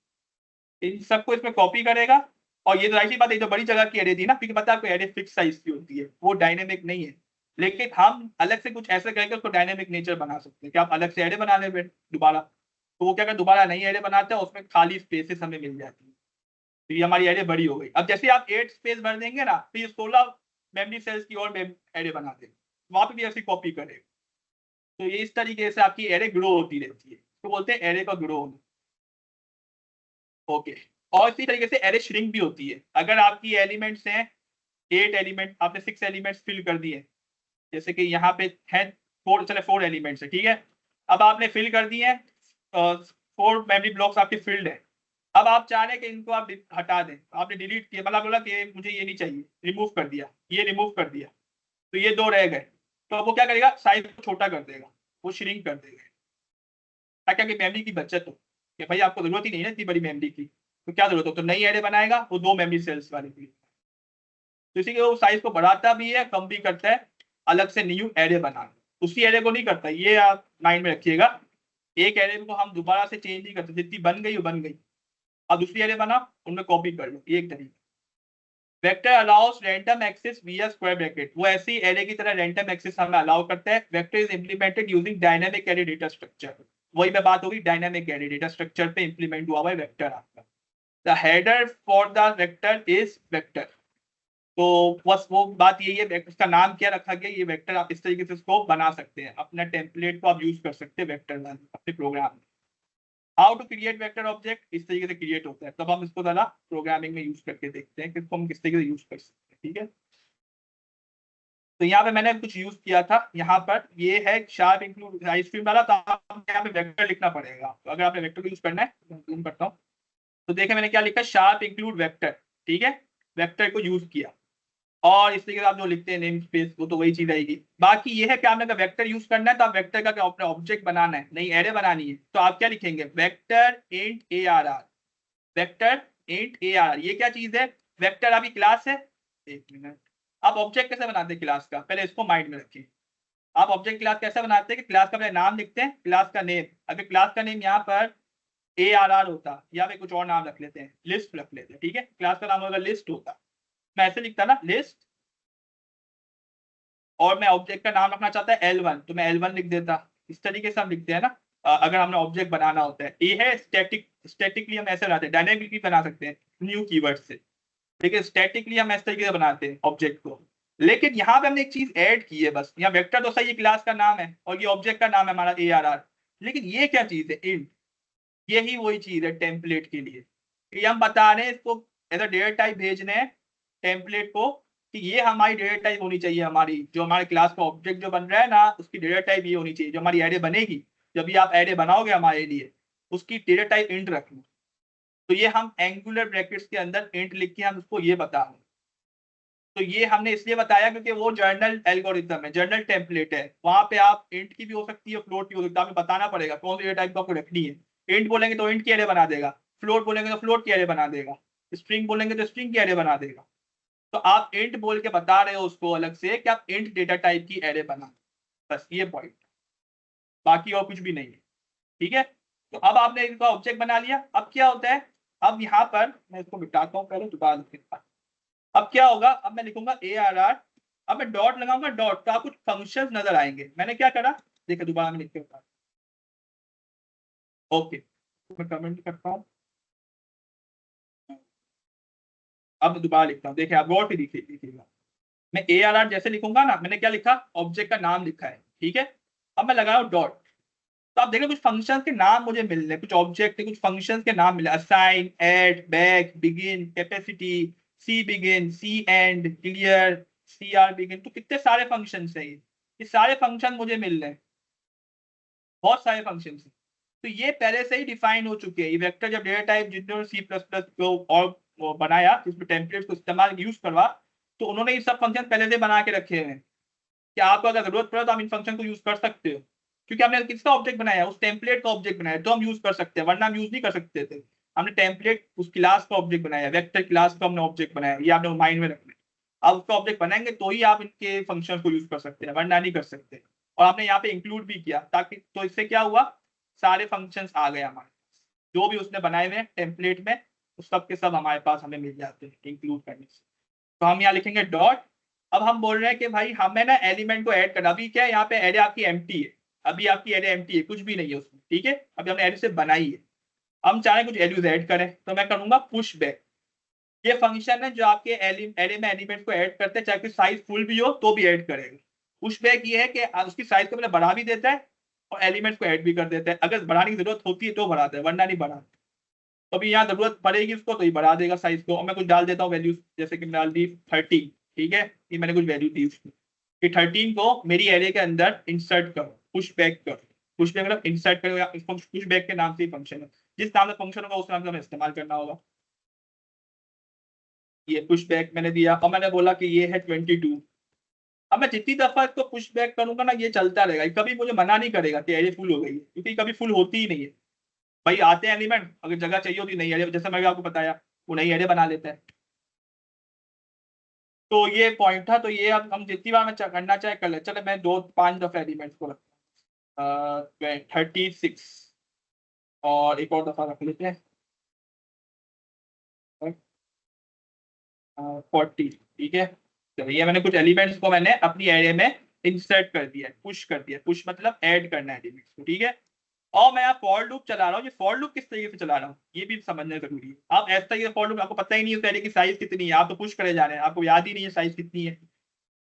इन सबको इसमें कॉपी करेगा। और ये तो ऐसी बात है, जो बड़ी जगह की एरे थी ना, क्योंकि पता है आपको एरे फिक्स साइज की होती है, वो डायनेमिक नहीं है। लेकिन हम अलग से कुछ ऐसे करके उसको डायनेमिक नेचर बना सकते हैं कि आप अलग से एरे बना ले दोबारा। तो वो क्या कर, दोबारा नई एरे बनाते हैं, उसमें खाली स्पेसेस हमें मिल जाती है। तो ये हमारी एरे बड़ी हो गई। अब जैसे आप 8 स्पेस भर देंगे ना, तो ये 16 मेमोरी सेल्स की और एरे बना देंगे, वहां पे भी ऐसी कॉपी करेगा। तो ये इस तरीके से आपकी एरे ग्रो होती रहती है, तो बोलते हैं एरे का ग्रो होना। ओके। और इसी तरीके से एरे श्रिंक भी होती है। अगर आपकी एलिमेंट्स हैं 8 एलिमेंट, आपने 6 एलिमेंट्स फिल कर दिए, जैसे कि यहाँ पे है 4, चले 4 एलिमेंट्स है, ठीक है। अब आपने फिल कर दिए हैं, 4 मेमोरी ब्लॉक्स आपके फिल्ड है। अब आप चाह रहे हैं कि इनको आप हटा दें, आपने डिलीट किया, मतलब बोला कि मुझे ये नहीं चाहिए, रिमूव कर दिया, ये रिमूव कर दिया, तो ये 2 रह गए। तो अब वो क्या करेगा, साइज को छोटा कर देगा, वो श्रिंक कर देगा, ताकि आपकी मेमोरी की बचत हो, कि भाई आपको जरूरत ही नहीं है इतनी बड़ी मेमोरी की, तो क्या जरूरत हो, तो नई एरे बनाएगा वो 2 मेमोरी सेल्स वाली की। तो इसी के वो साइज को बढ़ाता भी है, कम भी करता है, अलग से न्यू एरे बनाना, उसी एरे को नहीं करता, ये आप माइंड में रखिएगा। एक एरे को हम दोबारा से चेंज नहीं करते, जितनी बन गई वो बन गई, अब दूसरी एरे बना, उनमें कॉपी कर लो, ये एक तरीका। वेक्टर अलाउस रैंडम एक्सेस विया स्क्वायर ब्रैकेट, वो ऐसी एरे की तरह रैंडम एक्सेस हमें अलाउ करता है। Vector is implemented using dynamic array data structure, वही मैं बात होगी, डायनामिक एरे डेटा स्ट्रक्चर पे इंप्लीमेंट हुआ हुआ है वेक्टर आपका। The header for the vector is vector. तो बस वो बात यही है, इसका नाम क्या रखा गया, ये वेक्टर आप इस तरीके से इसको बना सकते हैं, अपना टेम्पलेट को आप यूज कर सकते हैं वेक्टर में अपने प्रोग्राम में। How to create vector object, इस तरीके से क्रिएट होता है, तब हम इसको जरा प्रोग्रामिंग में यूज करके देखते हैं कि इसको हम किस तरीके से यूज कर सकते हैं, ठीक है। तो यहाँ पे मैंने कुछ यूज किया था, यहाँ पर ये है शार्प इंक्लूड आइसक्रीम वाला, तो आपको यहाँ पे वेक्टर लिखना पड़ेगा। तो अगर आपने वेक्टर को यूज करना है, जूम करता हूँ, तो देखें मैंने क्या लिखा, शार्प इंक्लूड वेक्टर, ठीक है। वेक्टर को यूज किया, और इस तरीके से आप जो लिखते हैं नेम स्पेस, वो तो वही चीज आएगी। बाकी ये है कि आपने अगर वेक्टर यूज करना है, तो आप वेक्टर का अपना ऑब्जेक्ट बनाना है, नई एरे बनानी है, तो आप क्या लिखेंगे, vector int ARR, vector int ARR। ये क्या चीज है, वेक्टर आपकी क्लास है। एक मिनट, आप ऑब्जेक्ट कैसे बनाते हैं क्लास का, पहले इसको माइंड में रखिए। आप ऑब्जेक्ट क्लास कैसे बनाते हैं कि क्लास का पहले नाम लिखते हैं, क्लास का नेम, अगर क्लास का नेम यहाँ पर ARR होता, या फिर कुछ और नाम रख लेते हैं, लिस्ट रख लेते हैं, ठीक है, क्लास का नाम अगर लिस्ट होता, मैं ऐसे लिखता ना लिस्ट, और मैं ऑब्जेक्ट का नाम रखना चाहता है L1, तो मैं L1 लिख देता। इस तरीके से हम लिखते हैं ना, अगर हमने ऑब्जेक्ट बनाना होता है। ये है स्टैटिक, स्टैटिकली हम ऐसे बनाते हैं, डायनेमिकली बना सकते हैं न्यू कीवर्ड से, लेकिन स्टैटिकली हम इस तरीके से बनाते हैं ऑब्जेक्ट को। लेकिन यहाँ पे हमने एक चीज ऐड की है, बस यहाँ वेक्टर तो सही है, क्लास का नाम है, और ये ऑब्जेक्ट का नाम है हमारा ARR, लेकिन ये क्या चीज है, इंट। यही वही चीज है टेम्पलेट के लिए, ये हम बता रहे हैं इसको एज अ डेटा टाइप भेजने हैं टेम्पलेट को, कि ये हमारी डेटा टाइप होनी चाहिए, हमारी जो हमारे क्लास का ऑब्जेक्ट जो बन रहा है ना, उसकी डेटा टाइप ये होनी चाहिए, जो हमारी एरे बनेगी, जब भी आप एरे बनाओगे हमारे लिए, उसकी डेटा टाइप इंट रखना। तो ये हम एंगुलर ब्रैकेट्स के अंदर इंट लिख के हम उसको ये बता रहे हैं। तो ये हमने इसलिए बताया क्योंकि वो जर्नल एल्गोरिथम है, जर्नल टेम्पलेट है, वहां पे आप इंट की भी हो सकती है, फ्लोट की हो सकती है, आपको बताना पड़ेगा कौन सी डेटा टाइप आपको रखनी है। इंट बोलेंगे तो इंट की एरे बना देगा, फ्लोट बोलेंगे तो फ्लोट की एरे बना देगा, स्ट्रिंग बोलेंगे तो स्ट्रिंग की एरे बना देगा। तो आप इंट बोल के बता रहे हो उसको अलग से कि आप इंट डेटा टाइप की एरे बना, बस ये पॉइंट, बाकी और कुछ भी नहीं है, ठीक है। तो अब आपने इनका ऑब्जेक्ट बना लिया, अब क्या होता है, अब यहाँ पर मैं इसको मिटाता हूँ पहले, दोबारा लिखता। अब क्या होगा, अब मैं लिखूंगा ARR, अब मैं डॉट लगाऊंगा, डॉट, तो आपको कुछ फंक्शंस नजर आएंगे। मैंने क्या करा, देखिए दोबारा में लिख के बता, ओके, मैं कमेंट करता हूँ, अब दोबारा लिखता हूँ, देखिए आप गौर से लिखिएगा। मैं ARR जैसे लिखूंगा ना, मैंने क्या लिखा, ऑब्जेक्ट का नाम लिखा है, ठीक है। अब मैं लगा रहा हूँ डॉट, तो आप देख रहे हो कुछ फंक्शन के नाम मुझे मिल रहे हैं, कुछ ऑब्जेक्ट है, कुछ फंक्शन के नाम मिले, assign, add, back, begin, capacity, C begin, C end, clear, C R begin. तो कितने सारे फंक्शन है ये सारे फंक्शन मुझे मिल रहे हैं, बहुत सारे फंक्शन हैं। तो ये पहले से ही डिफाइन हो चुके हैं। ये वेक्टर जब डेटा टाइप जिन्होंने सी प्लस प्लस को और वो बनाया, जिसमें टेम्पलेट को इस्तेमाल यूज करवा, तो उन्होंने ये सब फंक्शन पहले से बना के रखे हैं कि आपको अगर जरूरत पड़े तो आप इन फंक्शन को यूज कर सकते हो, क्योंकि हमने किसका ऑब्जेक्ट बनाया, उस टेम्पलेट का ऑब्जेक्ट बनाया, तो हम यूज कर सकते हैं, वरना हम यूज नहीं कर सकते थे। हमने टेम्पलेट उस क्लास का ऑब्जेक्ट बनाया, वेक्टर क्लास का हमने ऑब्जेक्ट बनाया, ये आपने माइंड में रखना है। आप उसका ऑब्जेक्ट बनाएंगे तो ही आप इनके फंक्शन को यूज कर सकते हैं, वरना नहीं कर सकते। और आपने यहाँ पे इंक्लूड भी किया ताकि, तो इससे क्या हुआ, सारे फंक्शंस आ गए हमारे पास, जो भी उसने बनाए हुए टेम्पलेट में, उस सब के सब हमारे पास हमें मिल जाते हैं इंक्लूड करने से। तो हम यहाँ लिखेंगे डॉट। अब हम बोल रहे हैं कि भाई हमें ना एलिमेंट को ऐड करना, अभी क्या है यहाँ पे एरे आपकी एम्प्टी है, अभी आपकी एरे एम्प्टी है, कुछ भी नहीं है उसमें, ठीक है, अभी हमने एरे से बनाई है। हम चाह रहे हैं कुछ एल्यूज ऐड करें, तो मैं करूंगा पुश बैक। ये फंक्शन है जो आपके एरे में एलिमेंट को ऐड करते हैं, चाहे साइज फुल भी हो तो भी ऐड करेगा। पुश बैक ये है कि उसकी साइज को मतलब बढ़ा भी देता है और एलिमेंट को ऐड भी कर देता है, अगर बढ़ाने की जरूरत होती है तो बढ़ाता है, वरना नहीं बढ़ाता। तो अभी यहाँ जरूरत पड़ेगी उसको तो ये बढ़ा देगा साइज को। और मैं कुछ डाल देता हूँ वैल्यूज, जैसे कि मैं डाल दी 13, ठीक है, ये मैंने कुछ वैल्यू दी उसको कि 13 को मेरी एरे के अंदर इंसर्ट करो, पुश बैक करो। पुश बैक मतलब इंसर्ट करो, या इसको पुश बैक के नाम से ही फंक्शन है, जिस नाम से फंक्शन होगा उस नाम से हमें इस्तेमाल करना होगा। ये पुश बैक मैंने दिया और मैंने बोला कि ये है 22। अब मैं जितनी दफा इसको पुश बैक करूंगा ना, ये चलता रहेगा, कभी मुझे मना नहीं करेगा कि एरे फुल हो गई है, क्योंकि कभी फुल होती ही नहीं है। भाई आते हैं एलिमेंट, अगर जगह चाहिए होती नई एरे, जैसे मैंने आपको बताया, वो नई एरे बना लेते हैं। तो ये पॉइंट था, तो ये अब हम जितनी बार मैं करना चाहे कर ले। चले मैं 2-5 दफा एलिमेंट्स को रखता हूँ, 36, और एक और दफा रख लेते हैं 40, ठीक है। तो ये मैंने कुछ एलिमेंट्स को मैंने अपनी एरे में इंसर्ट कर दिया है, पुश कर दिया है, पुश मतलब ऐड करना है एलिमेंट्स को, ठीक है। और मैं यहाँ फॉर लूप चला रहा हूँ। ये फॉर लूप किस तरीके से चला रहा हूँ ये भी समझना जरूरी है। आप ऐसा तरीके फॉर लूप, आपको पता ही नहीं है एरे की साइज कितनी है, आप तो पुश करे जा रहे हैं, आपको याद ही नहीं है साइज कितनी है।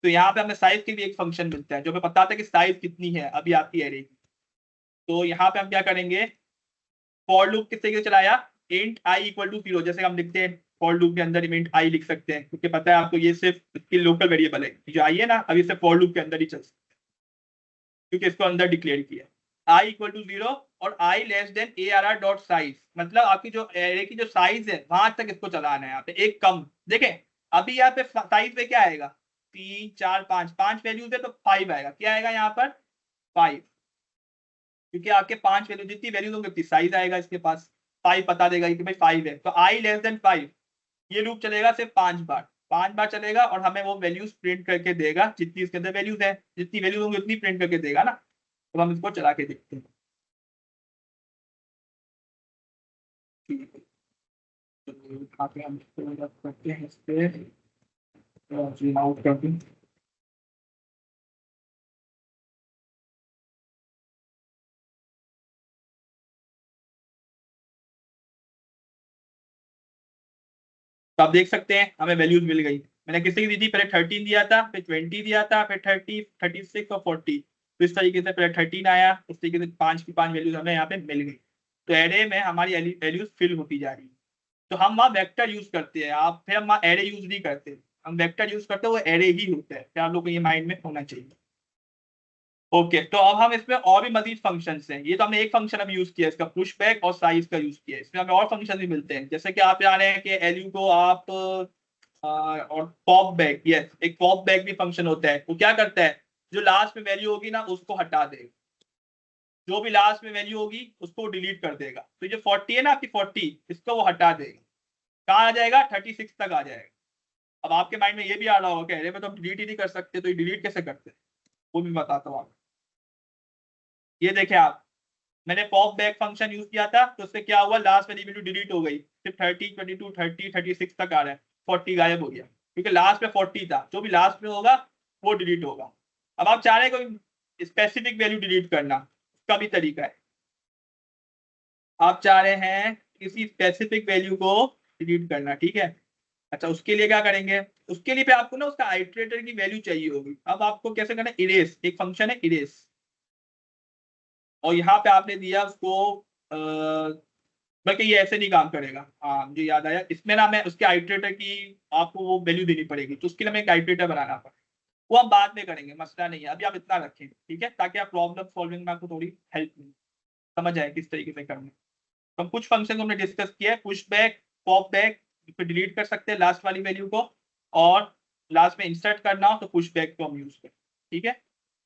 तो यहाँ पे हमें साइज के लिए एक फंक्शन मिलता है जो हमें बताता है कि साइज कितनी है अभी आपकी एरे की। तो यहाँ पे हम क्या करेंगे, फॉर लूप किस तरीके से चलाया, इंट आई इक्वल टू 0, जैसे हम लिखते हैं फॉर लूप के अंदर इंट आई लिख सकते हैं, क्योंकि पता है आपको ये सिर्फ इसकी लोकल वेरिएबल है, जो आई है ना, अभी सिर्फ फॉर लूप के अंदर ही चल सकता है, क्योंकि इसको अंदर डिक्लेयर किया आई इक्वल टू 0 और I less than A R R dot size, मतलब आपकी जो एरे की जो साइज है वहां तक इसको चलाना है। यहाँ पे एक कम देखें, अभी यहाँ पे साइज पे क्या आएगा, 3 4 5, 5 वैल्यूज है तो 5 आएगा, क्या आएगा यहाँ पर 5, क्योंकि आपके 5 वैल्यू, जितनी वैल्यूज होंगी उतनी साइज आएगा इसके पास। 5 बता देगा कि भाई 5 है, तो आई लेस देन 5, ये लूप चलेगा सिर्फ 5 बार, 5 बार चलेगा और हमें वो वैल्यूज प्रिंट करके देगा, जितनी इसके अंदर वैल्यूज है, जितनी वैल्यूज होंगी उतनी प्रिंट करके देगा ना। तो हम इसको चला के देखते हैं। तो यहाँ पे हम इसको करते हैं, इस पे जूम आउट कर दूं। तो आप देख सकते हैं हमें वैल्यूज मिल गई। मैंने किसी की दी थी, पहले 13 दिया था, फिर 20 दिया था, फिर 30, 36 और 40। तो इस तरीके से पहले 13 आया, उस तरीके से 5 की 5 वैल्यूज हमें यहाँ पे मिल गई। तो एरे में हमारी वैल्यूज फिल होती जा रही है। तो हम वहाँ वेक्टर यूज करते हैं, आप फिर हम वहाँ एरे यूज नहीं करते, हम वेक्टर यूज करते हैं, वो एरे ही होता है, फिर आप लोग को ये माइंड में होना चाहिए। ओके, तो अब हम इसमें और भी मजीद फंक्शंस हैं। ये तो हमने एक फंक्शन अब यूज किया इसका, पुश बैक और साइज का यूज किया, इसमें हमें और फंक्शन भी मिलते हैं, जैसे कि आप जान रहे हैं कि एलयू को आप और पॉप बैक, यस, एक पॉप बैक भी फंक्शन होता है। वो क्या करता है, जो लास्ट में वैल्यू होगी ना उसको हटा देगा, जो भी लास्ट में वैल्यू होगी उसको डिलीट कर देगा। तो जो 40 है ना आपकी 40, इसको वो हटा देगा, कहाँ आ जाएगा 36 तक आ जाएगा। अब आपके माइंड में ये भी आ रहा होगा कि अरे मैं तो डिलीट ही नहीं कर सकते, तो ये डिलीट कैसे करते हैं, वो भी बताता हूँ आपको। ये देखें आप, मैंने पॉप बैक फंक्शन यूज किया था, तो उससे क्या हुआ, लास्ट में वैल्यू डिलीट हो गई, सिर्फ 30, 22, 30, 36 तक आ रहा है, 40 गायब हो गया, क्योंकि लास्ट में 40 था, जो भी लास्ट में होगा वो डिलीट होगा। अब आप चाह रहे हैं कोई स्पेसिफिक वैल्यू डिलीट करना, उसका भी तरीका है। आप चाह रहे हैं किसी स्पेसिफिक वैल्यू को डिलीट करना, ठीक है। अच्छा, उसके लिए क्या करेंगे, उसके लिए पे आपको ना उसका आइटरेटर की वैल्यू चाहिए होगी। अब आपको कैसे करना है, इरेज, एक फंक्शन है इरेज, और यहाँ पे आपने दिया उसको बल्कि ये ऐसे नहीं काम करेगा। हाँ मुझे याद आया, इसमें ना मैं उसके आइटरेटर की आपको वो वैल्यू देनी पड़ेगी, तो उसके लिए हमें एक आइटरेटर बनाना पड़ेगा। वो हम बाद में करेंगे, मसला नहीं है, अभी आप इतना रखें ठीक है, ताकि आप प्रॉब्लम सॉल्विंग में आपको थोड़ी हेल्प मिले, समझ आए किस तरीके से करना है। तो हम कुछ फंक्शन हमने डिस्कस किया है, पुश बैक, पॉप बैक, फिर डिलीट कर सकते हैं लास्ट वाली वैल्यू को, और लास्ट में इंसर्ट करना हो तो पुश बैक को हम यूज करें, ठीक है,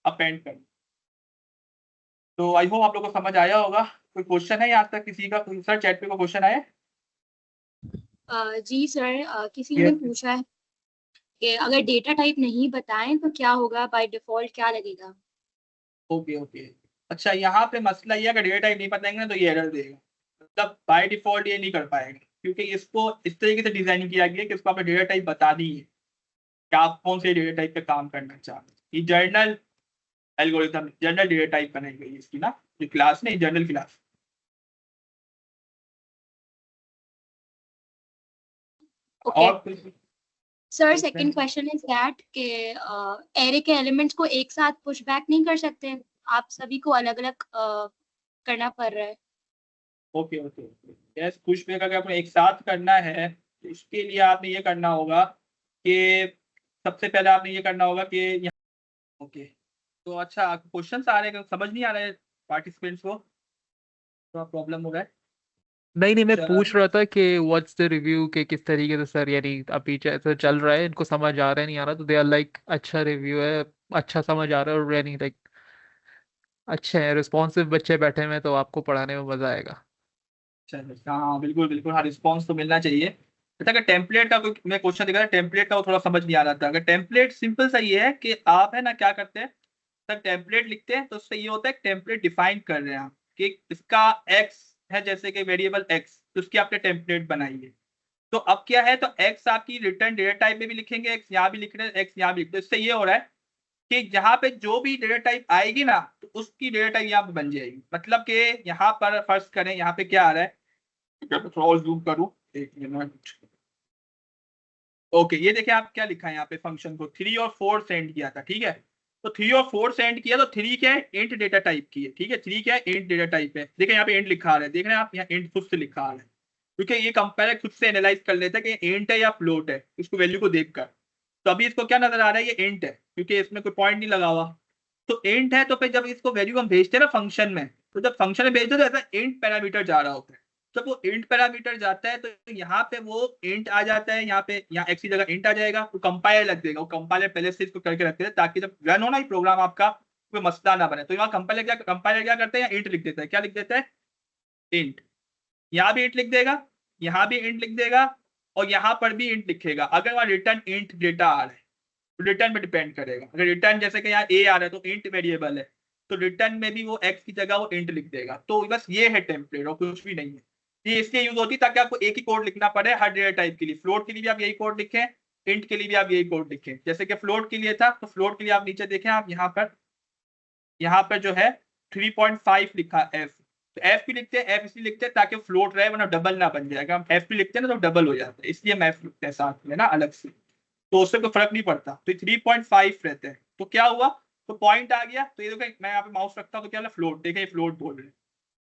अपेंड करना। तो आई होप आप लोग को समझ आया होगा। कोई क्वेश्चन है यहाँ तक किसी का? कोई सर चैट पे कोई क्वेश्चन आया? जी सर, किसी ने पूछा है कि अगर डेटा टाइप नहीं बताएं तो क्या होगा, बाय डिफॉल्ट क्या लगेगा। Okay okay. अच्छा यहाँ पे मसला ये है, अगर डेटा टाइप नहीं बताएंगे ना तो ये एरर देगा, मतलब बाय डिफॉल्ट ये नहीं कर पाएगा, क्योंकि इसको इस तरीके से डिजाइन किया गया है कि इसको आपने डेटा टाइप बता दी है कि आप कौन से डेटा टाइप पे काम करना चाहते हैं। ये journal algorithm, journal data type बनाई गई है इसकी ना, जो क्लास नहीं, जर्नल क्लास। ओके और कुछ sir, question? Second question is that कि एरे के एलिमेंट्स को एक साथ पुश बैक नहीं कर सकते, आप सभी को अलग अलग करना पड़ रहा है। Okay okay okay, yes, push back अगर आपको एक साथ करना है तो इसके लिए आपने ये करना होगा कि सबसे पहले आपने ये करना होगा कि, ओके, तो अच्छा क्वेश्चन आ रहे हैं, समझ नहीं आ रहा है पार्टिसिपेंट्स को, थोड़ा प्रॉब्लम हो रहा है। नहीं नहीं, मैं चलो, पूछ रहा था कि व्हाट्स द रिव्यू, के किस तरीके से सर, यानी अभी ऐसा चल रहा है, इनको समझ आ रहा है नहीं आ रहा, तो दे आर लाइक अच्छा रिव्यू है, अच्छा समझ आ रहा है, और यानी लाइक अच्छे हैं, रिस्पॉन्सिव बच्चे बैठे हुए हैं, तो आपको पढ़ाने में मजा आएगा। चलो, हाँ बिल्कुल बिल्कुल, हाँ रिस्पॉन्स तो मिलना चाहिए। अच्छा, अगर टेम्पलेट का कोई मैं क्वेश्चन दिखा था, टेम्पलेट का वो थोड़ा समझ नहीं आ रहा था। अगर टेम्पलेट सिंपल सा ये है कि आप है ना क्या करते हैं, सर टेम्पलेट लिखते हैं तो उससे ये होता है टेम्पलेट डिफाइन कर रहे हैं आप कि इसका एक्स है, जैसे कि वेरिएबल एक्स, तो उसकी आपने टेम्पलेट बनाई है। तो अब क्या है, तो एक्स आपकी रिटर्न डेटा टाइप में भी लिखेंगे, एक्स यहाँ भी लिख रहे हैं, एक्स यहाँ भी लिख रहे हैं। इससे ये हो रहा है कि जहां पे जो भी डेटा टाइप आएगी ना, तो उसकी डेटा टाइप यहाँ पे बन जाएगी। मतलब कि यहाँ पर फर्ज करें, यहाँ पे क्या आ रहा है, मैं थोड़ा और जूम करूं, एक मिनट। ओके, ये देखिए आप क्या लिखा है यहाँ पे, फंक्शन को 3 और 4 सेंड किया था, ठीक है। तो 3 और 4 सेंड किया, तो 3 क्या है, इंट डेटा टाइप की है, ठीक है, 3 क्या है, इंट डेटा टाइप है। देखिए यहाँ पे इंट लिखा आ रहा है, देख रहे हैं आप, यहाँ इंट खुद से लिखा आ रहा है, क्योंकि ये कंपाइलर खुद से एनालाइज कर लेता है कि इंट है या फ्लोट है, उसको वैल्यू को देखकर। तो अभी इसको क्या नजर आ रहा है, ये इंट है, क्योंकि इसमें कोई पॉइंट नहीं लगा हुआ। तो इंट है, तो फिर जब इसको वैल्यू हम भेजते हैं ना फंक्शन में, तो जब फंक्शन में भेजते हैं तो ऐसा इंट पैरामीटर जा रहा होता है। जब वो इंट पैरामीटर जाता है तो यहाँ पे वो इंट आ जाता है, यहाँ पे, यहाँ एक्स की जगह इंट आ जाएगा, तो कंपाइलर लग देगा। वो कंपाइलर पहले से इसको करके रखते हैं ताकि जब रन हो ना ये प्रोग्राम आपका, कोई मसला ना बने। तो यहाँ कंपाइलर क्या करते हैं, इंट लिख देता है, क्या लिख देता है, इंट। यहाँ भी इंट लिख देगा, यहाँ भी इंट लिख देगा, और यहाँ पर भी इंट लिखेगा। अगर वहां रिटर्न इंट डेटा आ रहा है तो रिटर्न पे डिपेंड करेगा। अगर रिटर्न जैसे कि यहाँ ए आ रहा है तो इंट वेरिएबल है, तो रिटर्न में भी वो एक्स की जगह वो इंट लिख देगा। तो बस ये है टेम्पलेट, और कुछ भी नहीं है। ये इसलिए यूज होती है ताकि आपको एक ही कोड लिखना पड़े हर डेटा टाइप के लिए। फ्लोट के लिए भी आप यही कोड लिखें, इंट के लिए भी आप यही कोड लिखें। जैसे कि फ्लोट के लिए था, तो फ्लोट के लिए आप नीचे देखें, आप यहाँ पर जो है 3.5 लिखा एफ, तो एफ भी लिखते हैं, एफ इसलिए लिखते हैं ताकि फ्लोट रहे, वरना डबल ना बन जाएगा। हम एफ भी लिखते हैं ना तो डबल हो जाता है, इसलिए हम एफ लिखते हैं साथ में ना अलग से, तो उससे कोई फर्क नहीं पड़ता। तो 3.5 रहते हैं, तो क्या हुआ, तो पॉइंट आ गया। तो ये देखो, मैं यहाँ पे माउस रखता हूँ तो क्या फ्लोट, देखिए फ्लोट बोल रहे हैं।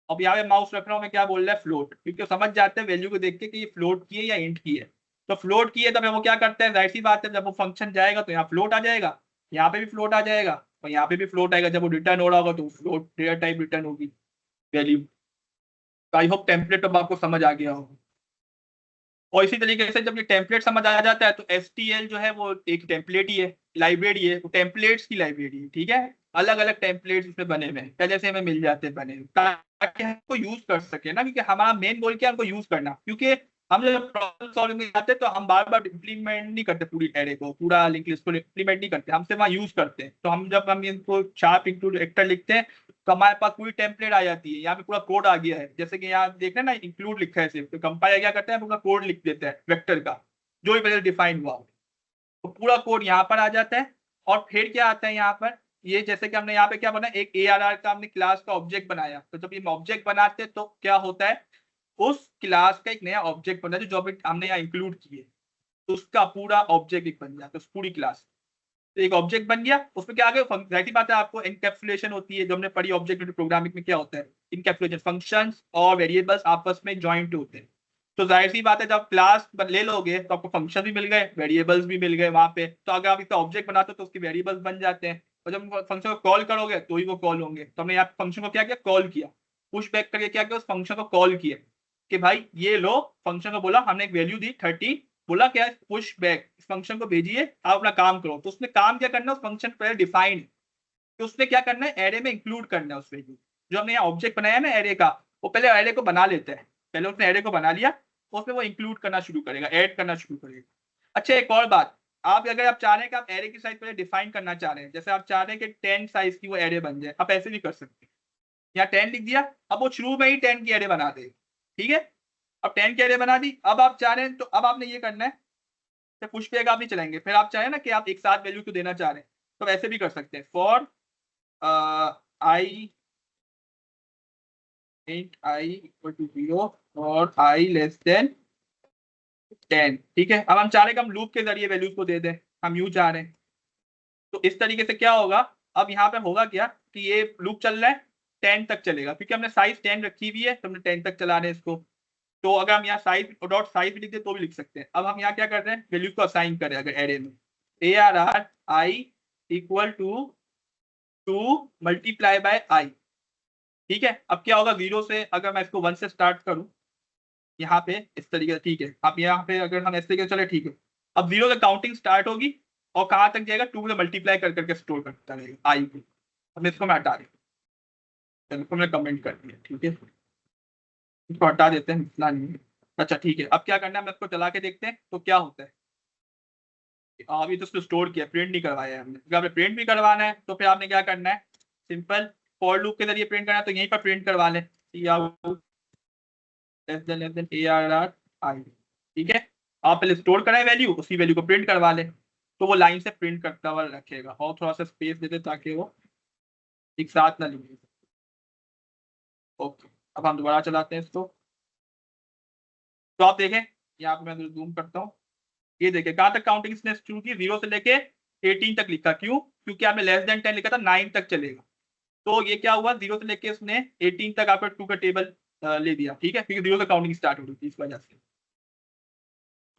अब यहाँ पे माउस रख रहा हूँ मैं, क्या बोल रहा है, फ्लोट, क्योंकि समझ जाते हैं वैल्यू को देख के कि ये फ्लोट की है या इंट की है। तो फ्लोट की है तो वो क्या करते हैं, जाहिर सी बात है, जब वो फंक्शन जाएगा तो यहाँ फ्लोट आ जाएगा, यहाँ पे भी फ्लोट आ जाएगा, और यहाँ पे भी फ्लोट आएगा। जब वो रिटर्न हो रहा होगा तो फ्लोट डेटा टाइप रिटर्न होगी, वैल्यू। तो आई होप टेम्पलेट अब आपको समझ आ गया होगा। और इसी तरीके से जब ये टेम्पलेट समझ आ जाता है तो एसटीएल जो है वो एक टेम्पलेट ही है, लाइब्रेरी है, वो टेम्पलेट्स की लाइब्रेरी है, ठीक है। अलग अलग टेम्पलेट्स इसमें बने हुए हैं, पहले से हमें मिल जाते हैं बने हुए, ताकि हमको यूज कर सके ना, क्योंकि हमारा मेन गोल क्या है, हमको यूज करना। क्योंकि हम जब प्रॉब्लम सॉल्विंग में जाते हैं तो हम बार बार इंप्लीमेंट नहीं करते पूरी एरे को, पूरा लिंक लिस्ट को इंप्लीमेंट नहीं करते, हम सिर्फ वहाँ यूज करते हैं। तो हम जब हम इनको शार्प इंक्लूड वेक्टर लिखते हैं तो हमारे पास पूरी टेम्पलेट आ जाती है, यहाँ पे पूरा कोड आ गया है। जैसे कि यहाँ देख रहे हैं ना, इंक्लूड लिखा है सिर्फ, तो कंपाइलर क्या करते हैं, पूरा कोड लिख देते हैं वेक्टर का, जो भी पहले डिफाइन हुआ हो। तो पूरा कोड यहाँ पर आ जाता है। और फिर क्या आता है यहाँ पर, ये जैसे कि हमने यहाँ पे क्या बनाया, एक ARR का हमने क्लास का ऑब्जेक्ट बनाया। तो जब ये ऑब्जेक्ट बनाते हैं तो क्या होता है, उस क्लास का एक नया ऑब्जेक्ट बना है, जो हमने यहाँ इंक्लूड किए, तो उसका पूरा ऑब्जेक्ट एक बन जाता है, उस पूरी क्लास। तो एक ऑब्जेक्ट बन गया, उसमें क्या आ गया, जाहिर सी बात है आपको इनकैप्सुलेशन होती है जो हमने पढ़ी ऑब्जेक्ट प्रोग्रामिंग में, क्या होता है इनकैप्सुलेशन, फंक्शंस और वेरिएबल्स आपस में जॉइंट होते हैं। तो जाहिर सी बात है जब क्लास ले लोगे तो आपको फंक्शन भी मिल गए, वेरिएबल्स भी मिल गए वहां पे, तो अगर आप इसका ऑब्जेक्ट बनाते हो तो उसके वेरिएबल्स बन जाते हैं, और जब फंक्शन को कॉल करोगे तो ही वो कॉल होंगे। तो हमने यहाँ फंक्शन को क्या किया, कॉल किया, पुश बैक करके क्या किया, उस फंक्शन को कॉल किया कि भाई ये लो, फंक्शन को बोला हमने एक वैल्यू दी 30, बोला क्या है पुश बैक, इस फंक्शन को भेजिए आप अपना काम करो। तो उसने काम क्या करना है, उस फंक्शन पहले डिफाइन, तो उसने क्या करना है एरे में इंक्लूड करना है उस वैल्यू, जो हमने यहाँ ऑब्जेक्ट बनाया ना एरे का, वो पहले एरे को बना लेते हैं, पहले उसने एरे को बना लिया, उसमें वो इंक्लूड करना शुरू करेगा, ऐड करना शुरू करेगा। अच्छा एक और बात, आप अगर आप चाह रहे हैं कि आप एरे की साइज पहले डिफाइन करना चाह रहे हैं, जैसे आप चाह रहे हैं कि 10 साइज की वो एरे बन जाए, आप ऐसे भी कर सकते हैं, यहाँ 10 लिख दिया, अब वो शुरू में ही 10 की एरे बना देगा, ठीक है। अब 10 की एरे बना दी, अब आप चाह रहे हैं तो अब आपने ये करना है, तो पुश बैक आप नहीं चलाएंगे, फिर आप चाहें ना कि आप एक साथ वैल्यू को देना चाह रहे हैं तो वैसे भी कर सकते हैं, for I int I equal to 0 और I लेस देन 10, ठीक है। अब हम चाह रहे हैं कि हम लूप के जरिए वैल्यूज को दे दें, हम यूं चाह रहे हैं, तो इस तरीके से क्या होगा, अब यहाँ पे होगा क्या कि ये लूप चल रहा है 10 तक चलेगा, क्योंकि हमने साइज 10 रखी हुई है तो हमने 10 तक चला रहे हैं इसको। तो अगर हम यहाँ साइज डॉट साइज भी लिख दे तो भी लिख सकते हैं। अब हम यहाँ क्या कर रहे हैं, वैल्यू को असाइन करें अगर एरे में, ARR I equal to multiply by I, ठीक है। अब क्या होगा, 0 से अगर मैं इसको 1 से स्टार्ट करूं यहाँ पे इस तरीके से, ठीक है। अब यहाँ पे अगर हम इस तरीके से चले, ठीक है, अब 0 से काउंटिंग स्टार्ट होगी और कहाँ तक जाएगा, 2 से मल्टीप्लाई कर करके स्टोर करता रहेगा आई को। अब इसको मैं हटा देता हूँ, मैंने कमेंट कर दिया, ठीक है, इसको हटा देते हैं, मसला नहीं है। अच्छा ठीक है, अब क्या करना है, हम इसको चला के देखते हैं तो क्या होता है। अभी तो उसको स्टोर किया, प्रिंट नहीं करवाया है हमने, अगर आपने प्रिंट भी करवाना है तो फिर आपने क्या करना है, सिंपल फॉर लूप के जरिए प्रिंट करना है तो यहीं पर प्रिंट करवा लें, लेस देन ARR I, ठीक है। आप पहले स्टोर कराए वैल्यू, उसी वैल्यू को प्रिंट करवा लें, तो वो लाइन से प्रिंट करता हुआ रखेगा, और थोड़ा सा स्पेस दे दे ताकि वो एक साथ ना लिखे। ओके, अब हम दोबारा चलाते हैं इसको, तो आप देखें यहाँ पे मैं जूम करता हूँ, ये देखिए कहाँ तक काउंटिंग इसने शुरू की, 0 से लेके 18 तक लिखा, क्यों, क्योंकि आपने लेस देन 10 लिखा था, 9 तक चलेगा। तो ये क्या हुआ, 0 से लेके उसने 18 तक आपका 2 का टेबल ले दिया, ठीक है, क्योंकि 0 से काउंटिंग स्टार्ट हो रही थी इस वजह से।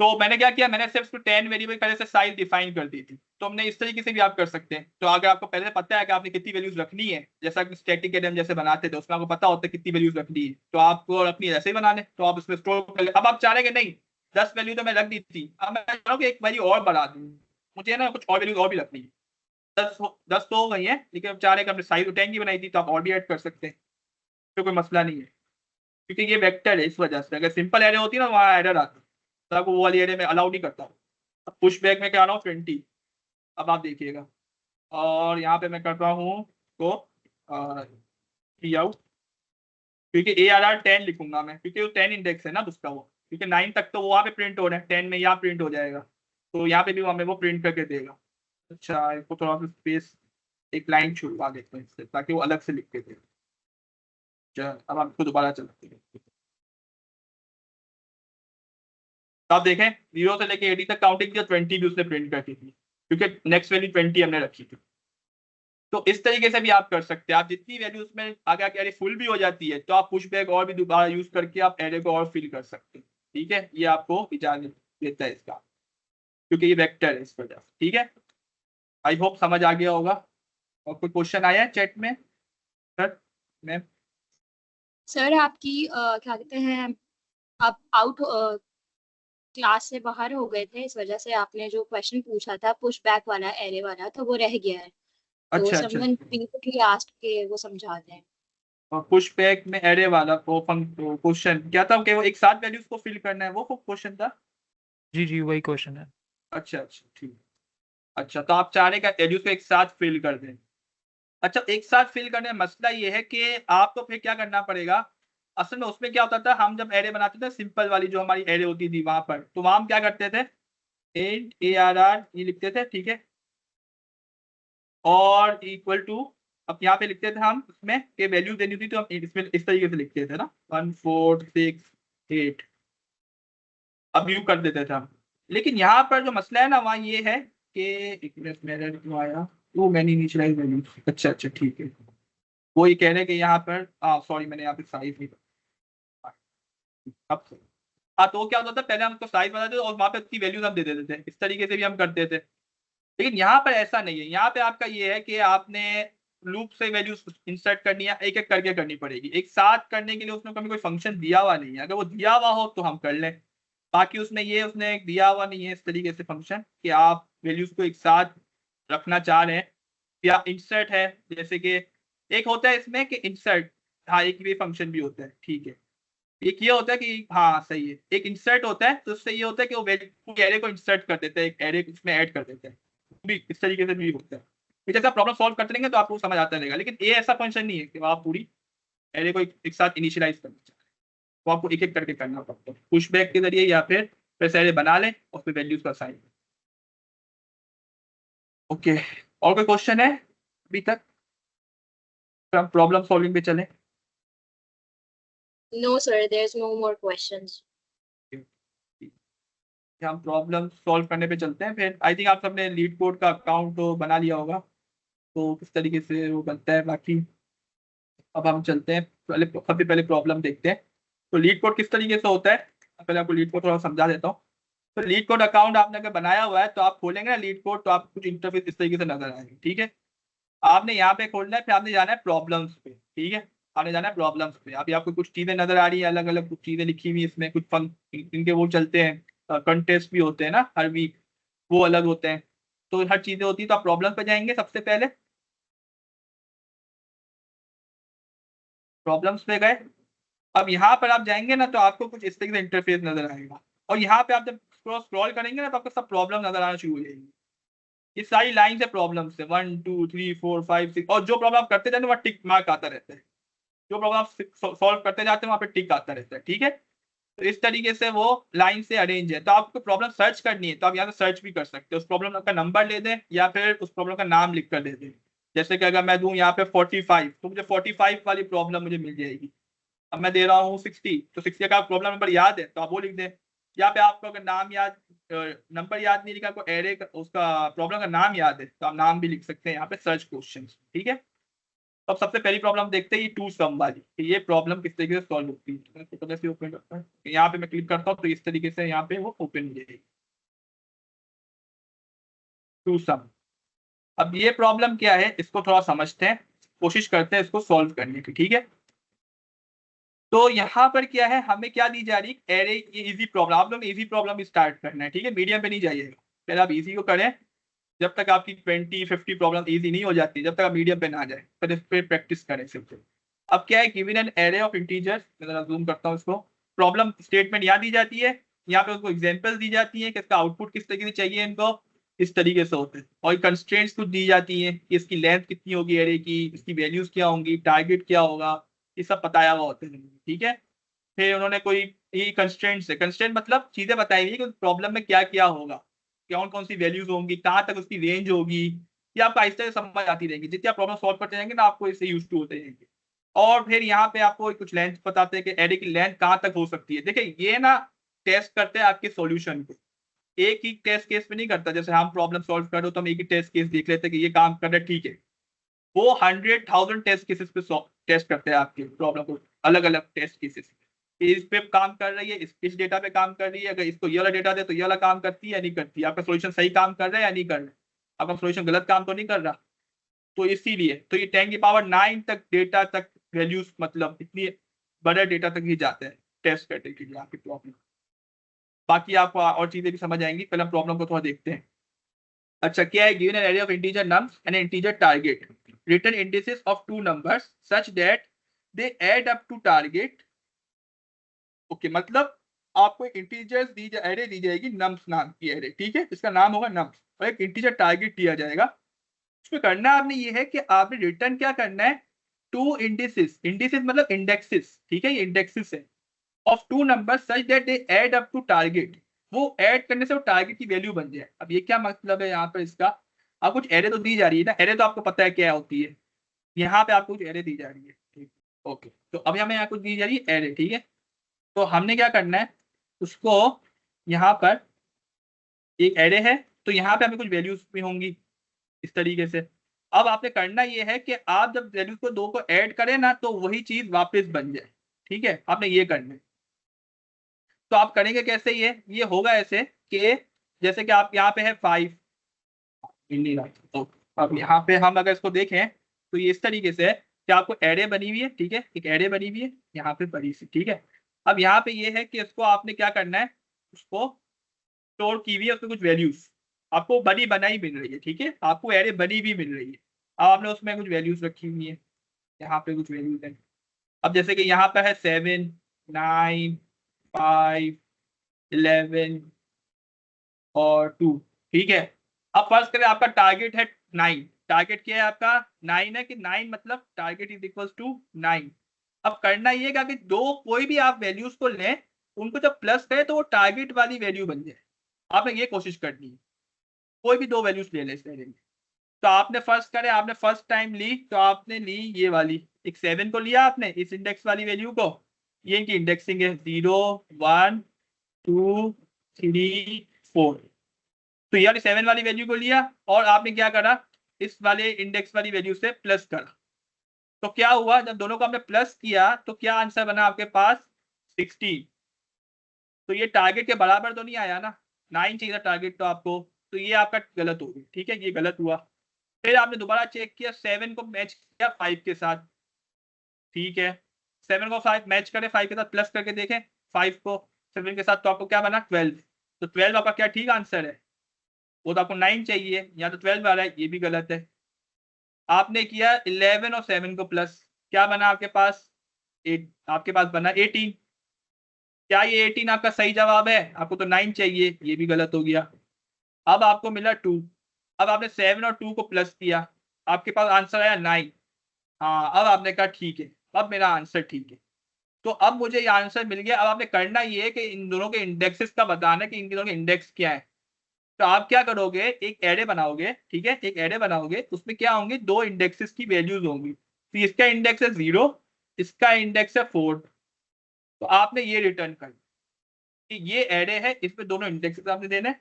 तो मैंने क्या किया, मैंने सिर्फ 10 वेरिएबल पहले से साइज डिफाइन कर दी थी, तो हमने इस तरीके से भी आप कर सकते हैं। तो अगर आपको पहले पता है कि आपने कितनी वैल्यूज रखनी है, जैसा कि स्टैटिक एरे हम जैसे बनाते थे उसमें आपको पता होता है कितनी वैल्यूज रखनी है, तो आपको अपनी ऐसे ही बना लें, तो आप उसमें स्टोर कर ले। अब आप चाह रहे हैं कि नहीं 10 वैल्यू तो मैं रख दी थी, अब मैं चाह रहा हूँ कि एक वैल्यू और बढ़ा दूँ, मुझे ना कुछ और वैल्यूज और भी रखनी है, 10 तो हो गई है, लेकिन अब चाह रहे हैं कि हमने साइज 10 की बनाई थी तो आप और भी ऐड कर सकते हैं, तो कोई मसला नहीं है, क्योंकि ये वेक्टर है इस वजह से। अगर सिंपल एरे होती ना वहाँ एरर आता, तो आपको वो वाली एरे में अलाउ नहीं करता। अब पुश बैक में क्या रहा हूँ 20, अब आप देखिएगा, और यहाँ पे मैं करता हूँ तो आउट, क्योंकि ARR 10 लिखूंगा मैं, क्योंकि वो 10 इंडेक्स है ना उसका, वो क्योंकि 9 तक तो वो वहाँ पे प्रिंट हो रहा है, 10 में यहाँ प्रिंट हो जाएगा, तो यहाँ पे भी हमें वो प्रिंट करके देगा। अच्छा इसको थोड़ा सा स्पेस, एक लाइन छुड़वा देते हैं इससे ताकि वो अलग से लिख के दे। चल अब हम इसको दोबारा चलाते हैं, तो आप देखें 0 से लेके 80 तक काउंटिंग किया, 20 भी उसने प्रिंट करके थी, क्योंकि नेक्स्ट वैल्यू 20 हमने रखी थी। तो इस तरीके से भी आप कर सकते हैं, आप जितनी वैल्यू उसमें आगे आगे एरे फुल भी हो जाती है तो आप पुश बैक और भी दोबारा यूज करके आप एरे को और फिल कर सकते हैं, ठीक है। ये आपको इजाजत देता है इसका, क्योंकि ये वेक्टर है इस वजह से, ठीक है। आई होप समझ आ गया होगा। और कोई क्वेश्चन आया है चैट में सर मैम? सर आपकी क्या कहते हैं, आप आउट क्लास से बाहर हो गए थे, इस वजह से आपने जो क्वेश्चन पूछा था पुश बैक वाला एरे वाला, तो वो रह गया है, तो अच्छा अच्छा, समवन बेसिकली आस्क्ड के वो समझा दें। और पुश बैक में एरे वाला वो क्वेश्चन क्या था कि वो एक साथ वैल्यूज को फिल करना है, वो क्वेश्चन था? जी वही क्वेश्चन है। अच्छा अच्छा ठीक, अच्छा तो आप चाह रहे हैं वैल्यूज को एक साथ फिल कर दें। अच्छा एक साथ फिल करने में मसला ये है कि आपको फिर क्या करना पड़ेगा, असल में उसमें क्या होता था, हम जब एरे बनाते थे सिंपल वाली जो हमारी एरे होती थी वहां पर, तो वहां हम क्या करते थे इंट ARR ये लिखते थे, ठीक है, और इक्वल टू, अब यहाँ पे लिखते थे हम इसमें के वैल्यू देनी थी तो हम इसमें इस तरीके से लिखते थे ना 1 4 6 8, अब यू कर देते थे हम। लेकिन यहाँ पर जो मसला है ना वहाँ ये है कि एक मिनट मेरा क्यों आया, वो मैंने इनिशियलाइज वैल्यू, अच्छा ठीक है, वो ये कह रहे हैं कि यहाँ पर सॉरी मैंने यहाँ पे साइज नहीं, अब हाँ तो क्या होता था, पहले हम उसको साइज बताते थे और वहाँ पे उसकी वैल्यूज हम दे देते थे, इस तरीके से भी हम करते थे। लेकिन यहाँ पर ऐसा नहीं है, यहाँ पे आपका ये है कि आपने लूप से वैल्यूज इंसर्ट करनी है, एक एक करके करनी पड़ेगी, एक साथ करने के लिए उसमें कभी कोई फंक्शन दिया हुआ नहीं है, अगर वो दिया हुआ हो तो हम कर लें, बाकी उसने दिया हुआ नहीं है इस तरीके से फंक्शन कि आप वैल्यूज को एक साथ रखना चाह रहे हैं, या इंसर्ट है, जैसे कि एक होता है इसमें कि इंसर्ट, हाँ एक भी फंक्शन भी होता है, ठीक है, एक ये होता है कि हाँ सही है, एक इंसर्ट होता है तो उससे ये होता है कि वो एरे को इंसर्ट कर देते हैं, एक एरे इसमें ऐड कर देते हैं, भी इस तरीके से भी होता है। फिर जैसे आप प्रॉब्लम सॉल्व करते रहेंगे तो आपको समझ आता रहेगा, लेकिन ये ऐसा फंक्शन नहीं है कि आप पूरी एरे को एक साथ इनिशियलाइज करना चाहते हैं, तो आपको एक एक करके करना पड़ता है, पुश बैक के जरिए या फिर प्रेस एरे बना लें और फिर वैल्यूज का साइन। ओके, और कोई क्वेश्चन है अभी तक, फिर हम प्रॉब्लम सॉल्विंग पे चलें। No, sir, there's no more questions. हम प्रॉब्लम सॉल्व करने पे चलते हैं। फिर आई थिंक आप सबने लीड कोड का अकाउंट तो बना लिया होगा, तो किस तरीके से वो बनता है बाकी, अब हम चलते हैं सबसे पहले प्रॉब्लम देखते हैं। तो लीड कोड किस तरीके से होता है, पहले आपको लीड कोड थोड़ा समझा देता हूँ। तो लीड कोड अकाउंट आपने अगर बनाया हुआ है तो आप खोलेंगे ना लीड कोड, तो आपको कुछ इंटरफेस इस तरीके से नजर आएगी, ठीक है। आपने यहाँ पे खोलना है, फिर आपने जाना है प्रॉब्लम्स पे, ठीक है, आपने जाना है प्रॉब्लम्स पे। अभी आपको कुछ चीजें नजर आ रही है, अलग अलग कुछ चीजें लिखी हुई इसमें, कुछ इनके वो चलते हैं, कंटेस्ट भी होते हैं ना हर वीक, वो अलग होते हैं, तो हर चीजें होती है। तो आप प्रॉब्लम पे जाएंगे सबसे पहले, प्रॉब्लम्स पे गए, अब यहाँ पर आप जाएंगे ना तो आपको कुछ इस तरीके से इंटरफेस नजर आएगा, और यहाँ पे आप जब स्क्रॉल करेंगे ना तो आपको सब प्रॉब्लम नजर आना शुरू हो जाएगी। ये सारी लाइन से प्रॉब्लम है, 1 2 3 4 5 6, और जो प्रॉब्लम आप करते जाते हैं वहाँ टिक मार्क आता रहता है, जो प्रॉब्लम आप सॉल्व करते जाते हैं वहाँ पे टिक आता रहता है, ठीक है। तो इस तरीके से वो लाइन से अरेंज है। तो आपको प्रॉब्लम सर्च करनी है तो आप यहाँ से सर्च भी कर सकते हैं, उस प्रॉब्लम का नंबर ले दें या फिर उस प्रॉब्लम का नाम लिख कर दे दें। जैसे कि अगर मैं दूं यहाँ पे 45, तो मुझे 45 वाली प्रॉब्लम मुझे मिल जाएगी। अब मैं दे रहा हूँ 60, तो 60 का प्रॉब्लम नंबर याद है तो आप वो लिख दें। यहाँ पे आपको अगर नाम याद, नंबर याद नहीं लिखा, आपको एरे उसका प्रॉब्लम का नाम याद है तो आप नाम भी लिख सकते हैं यहाँ पे सर्च क्वेश्चन, ठीक है। तो अब सबसे पहली प्रॉब्लम देखते हैं, ये टू सम वाली, कि ये प्रॉब्लम किस तरीके से सॉल्व होती है। तो ओपन करता हूँ, यहाँ पे मैं क्लिक करता हूँ तो इस तरीके से यहाँ पे वो ओपन हो जाएगी, टू सम। अब ये प्रॉब्लम क्या है इसको थोड़ा समझते हैं, कोशिश करते हैं इसको सॉल्व करने की, ठीक है। तो यहाँ पर क्या है, हमें क्या दी जा रही है, एरे, ये इजी प्रॉब्लम, आप लोग इजी प्रॉब्लम स्टार्ट करना है, ठीक है, मीडियम पे नहीं जाइएगा, पहले आप इजी को करें, जब तक आपकी 20-50 प्रॉब्लम इजी नहीं हो जाती, जब तक आप मीडियम पे ना जाए, फिर इस पे प्रैक्टिस करें सिर्फ। अब क्या है, given an array of integers, मैं जरा जूम करता हूँ इसको, प्रॉब्लम स्टेटमेंट यहाँ दी जाती है, यहाँ पे उसको एग्जांपल्स दी जाती है कि इसका आउटपुट किस तरीके से चाहिए इनको, इस तरीके से होते हैं, और कंस्ट्रेंट्स कुछ दी जाती हैं कि इसकी लेंथ कितनी होगी एरे की, इसकी वैल्यूज क्या होंगी, टारगेट क्या होगा, ये सब बताया हुआ होता है, ठीक है। फिर उन्होंने कोई ये कंस्ट्रेंट्स है, कंस्ट्रेंट मतलब चीजें बताई हुई कि प्रॉब्लम में क्या क्या होगा, कौन कौन सी वैल्यूज होंगी, कहाँ तक उसकी रेंज होगी, ये आपको आहिस्ते से समझ आती रहेगी, जितनी आप प्रॉब्लम सॉल्व करते जाएंगे ना आपको इससे यूज टू होते जाएंगे। और फिर यहाँ पे आपको कुछ लेंथ बताते हैं कि एरे की लेंथ कहाँ तक हो सकती है। देखिए ये ना टेस्ट करते हैं आपके सॉल्यूशन को, एक ही टेस्ट केस में नहीं करता, जैसे हम प्रॉब्लम सॉल्व कर रहे हो तो हम एक ही टेस्ट केस देख लेते हैं कि ये काम कर रहा है, ठीक है, वो 100,000 टेस्ट केसेस पे टेस्ट करते हैं आपके प्रॉब्लम को, अलग अलग टेस्ट केसेस, इस पे काम कर रही है, इस डेटा पे काम कर रही है, अगर इसको ये वाला डेटा दे तो ये वाला काम करती है या नहीं करती है, आपका सोल्यूशन सही काम कर रहा है या नहीं कर रहा है, आपका सोल्यूशन गलत काम तो नहीं कर रहा। तो इसीलिए तो ये 10⁹ तक डेटा तक वैल्यूज, मतलब इतनी बड़े डेटा तक ही जाते हैं टेस्ट करने के लिए आपकी प्रॉब्लम। बाकी आपको और चीजें भी समझ आएंगी, पहले हम प्रॉब्लम को थोड़ा देखते हैं। अच्छा क्या है, given an array of integer nums and integer target, return indices of two numbers such that they add up to target. Okay, मतलब आपको एक इंटीजर्स एरे दी जाएगी, नम्स नाम की एरे, ठीक है, इसका नाम होगा नम्स, और एक इंटीजर टारगेट दिया जाएगा। उसमें करना आपने ये है कि आपने रिटर्न क्या करना है, टू इंडिसेस, इंडिसेस मतलब इंडेक्सेस, ठीक है, ये इंडेक्सेस है, of two number such that they add up to target, वो ऐड करने से वो टारगेट की वैल्यू बन जाए। अब ये क्या मतलब है यहाँ पर इसका, आप कुछ एरे तो दी जा रही है ना, एरे तो आपको पता है क्या होती है, यहाँ पे आपको कुछ एरे दी जा रही है, ठीक, ओके, तो अभी हमें यहाँ कुछ दी जा रही है एरे, ठीक है। तो हमने क्या करना है, उसको यहाँ पर एक एरे है, तो यहाँ पे हमें कुछ वैल्यूज भी होंगी इस तरीके से। अब आपने करना ये है कि आप जब वैल्यूज को दो को ऐड करें ना तो वही चीज वापस बन जाए, ठीक है, आपने ये करना है। तो आप करेंगे कैसे, ये होगा ऐसे कि जैसे कि आप यहाँ पे है 5, तो अब यहाँ पे हम अगर इसको देखें तो ये इस तरीके से है कि आपको एरे बनी हुई है, ठीक है, एक एरे बनी हुई है यहाँ पे बड़ी सी, ठीक है। अब यहाँ पे ये है कि इसको आपने क्या करना है, उसको स्टोर की हुई है उसमें कुछ वैल्यूज आपको बनी बनाई मिल रही है, ठीक है, आपको एरे बनी भी मिल रही है। अब आपने उसमें कुछ वैल्यूज रखी हुई है, यहाँ पे कुछ वैल्यूज है। अब जैसे कि यहाँ पे है 7, 9, 5, 11 और 2, ठीक है। अब फर्स्ट करें आपका टारगेट है 9, टारगेट क्या है आपका 9 है कि 9 मतलब टारगेट इज इक्वल टू 9। अब करना ये है कि दो कोई भी आप वैल्यूज को लें उनको जब प्लस करें तो वो टारगेट वाली वैल्यू बन जाए, आपने ये कोशिश करनी है। कोई भी दो वैल्यूज ले लें इस में, तो आपने फर्स्ट करे, आपने फर्स्ट टाइम ली तो आपने ली ये वाली, एक 7 को लिया आपने इस इंडेक्स वाली वैल्यू को, ये इनकी इंडेक्सिंग है 0, 1, 2, 3, 4। तो ये वाली 7 वाली वैल्यू को लिया और आपने क्या करा, इस वाले इंडेक्स वाली वैल्यू से प्लस करा। तो क्या हुआ, जब दोनों को आपने प्लस किया तो क्या आंसर बना आपके पास 16। तो ये टारगेट के बराबर तो नहीं आया ना, 9 चाहिए था टारगेट तो आपको, तो ये आपका गलत हो गया, ठीक है, ये गलत हुआ। फिर आपने दोबारा चेक किया, 7 को मैच किया 5 के साथ, ठीक है, 7 को 5 मैच करें 5 के साथ प्लस करके देखें 5 को 7 के साथ, तो आपको क्या बना 12। तो 12 आपका क्या ठीक आंसर है, वो तो आपको 9 चाहिए, या तो 12 आ रहा है, ये भी गलत है। आपने किया 11 और 7 को प्लस, क्या बना आपके पास 8, आपके पास बना 18। क्या ये 18 आपका सही जवाब है, आपको तो 9 चाहिए, ये भी गलत हो गया। अब आपको मिला 2, अब आपने 7 और 2 को प्लस किया, आपके पास आंसर आया 9। हाँ, अब आपने कहा ठीक है, अब मेरा आंसर ठीक है, तो अब मुझे ये आंसर मिल गया। अब आपने करना ये है कि इन दोनों के इंडेक्सेस का बताना है कि इन दोनों के इंडेक्स क्या है। तो आप क्या करोगे, एक एरे बनाओगे, ठीक है, एक एरे बनाओगे, उसमें क्या होंगे, दो इंडेक्सेस की वैल्यूज होंगी। तो इसका इंडेक्स है 0, इसका इंडेक्स है 4। तो आपने ये रिटर्न कर कि ये एरे है, इसमें दोनों इंडेक्सेस आपने देने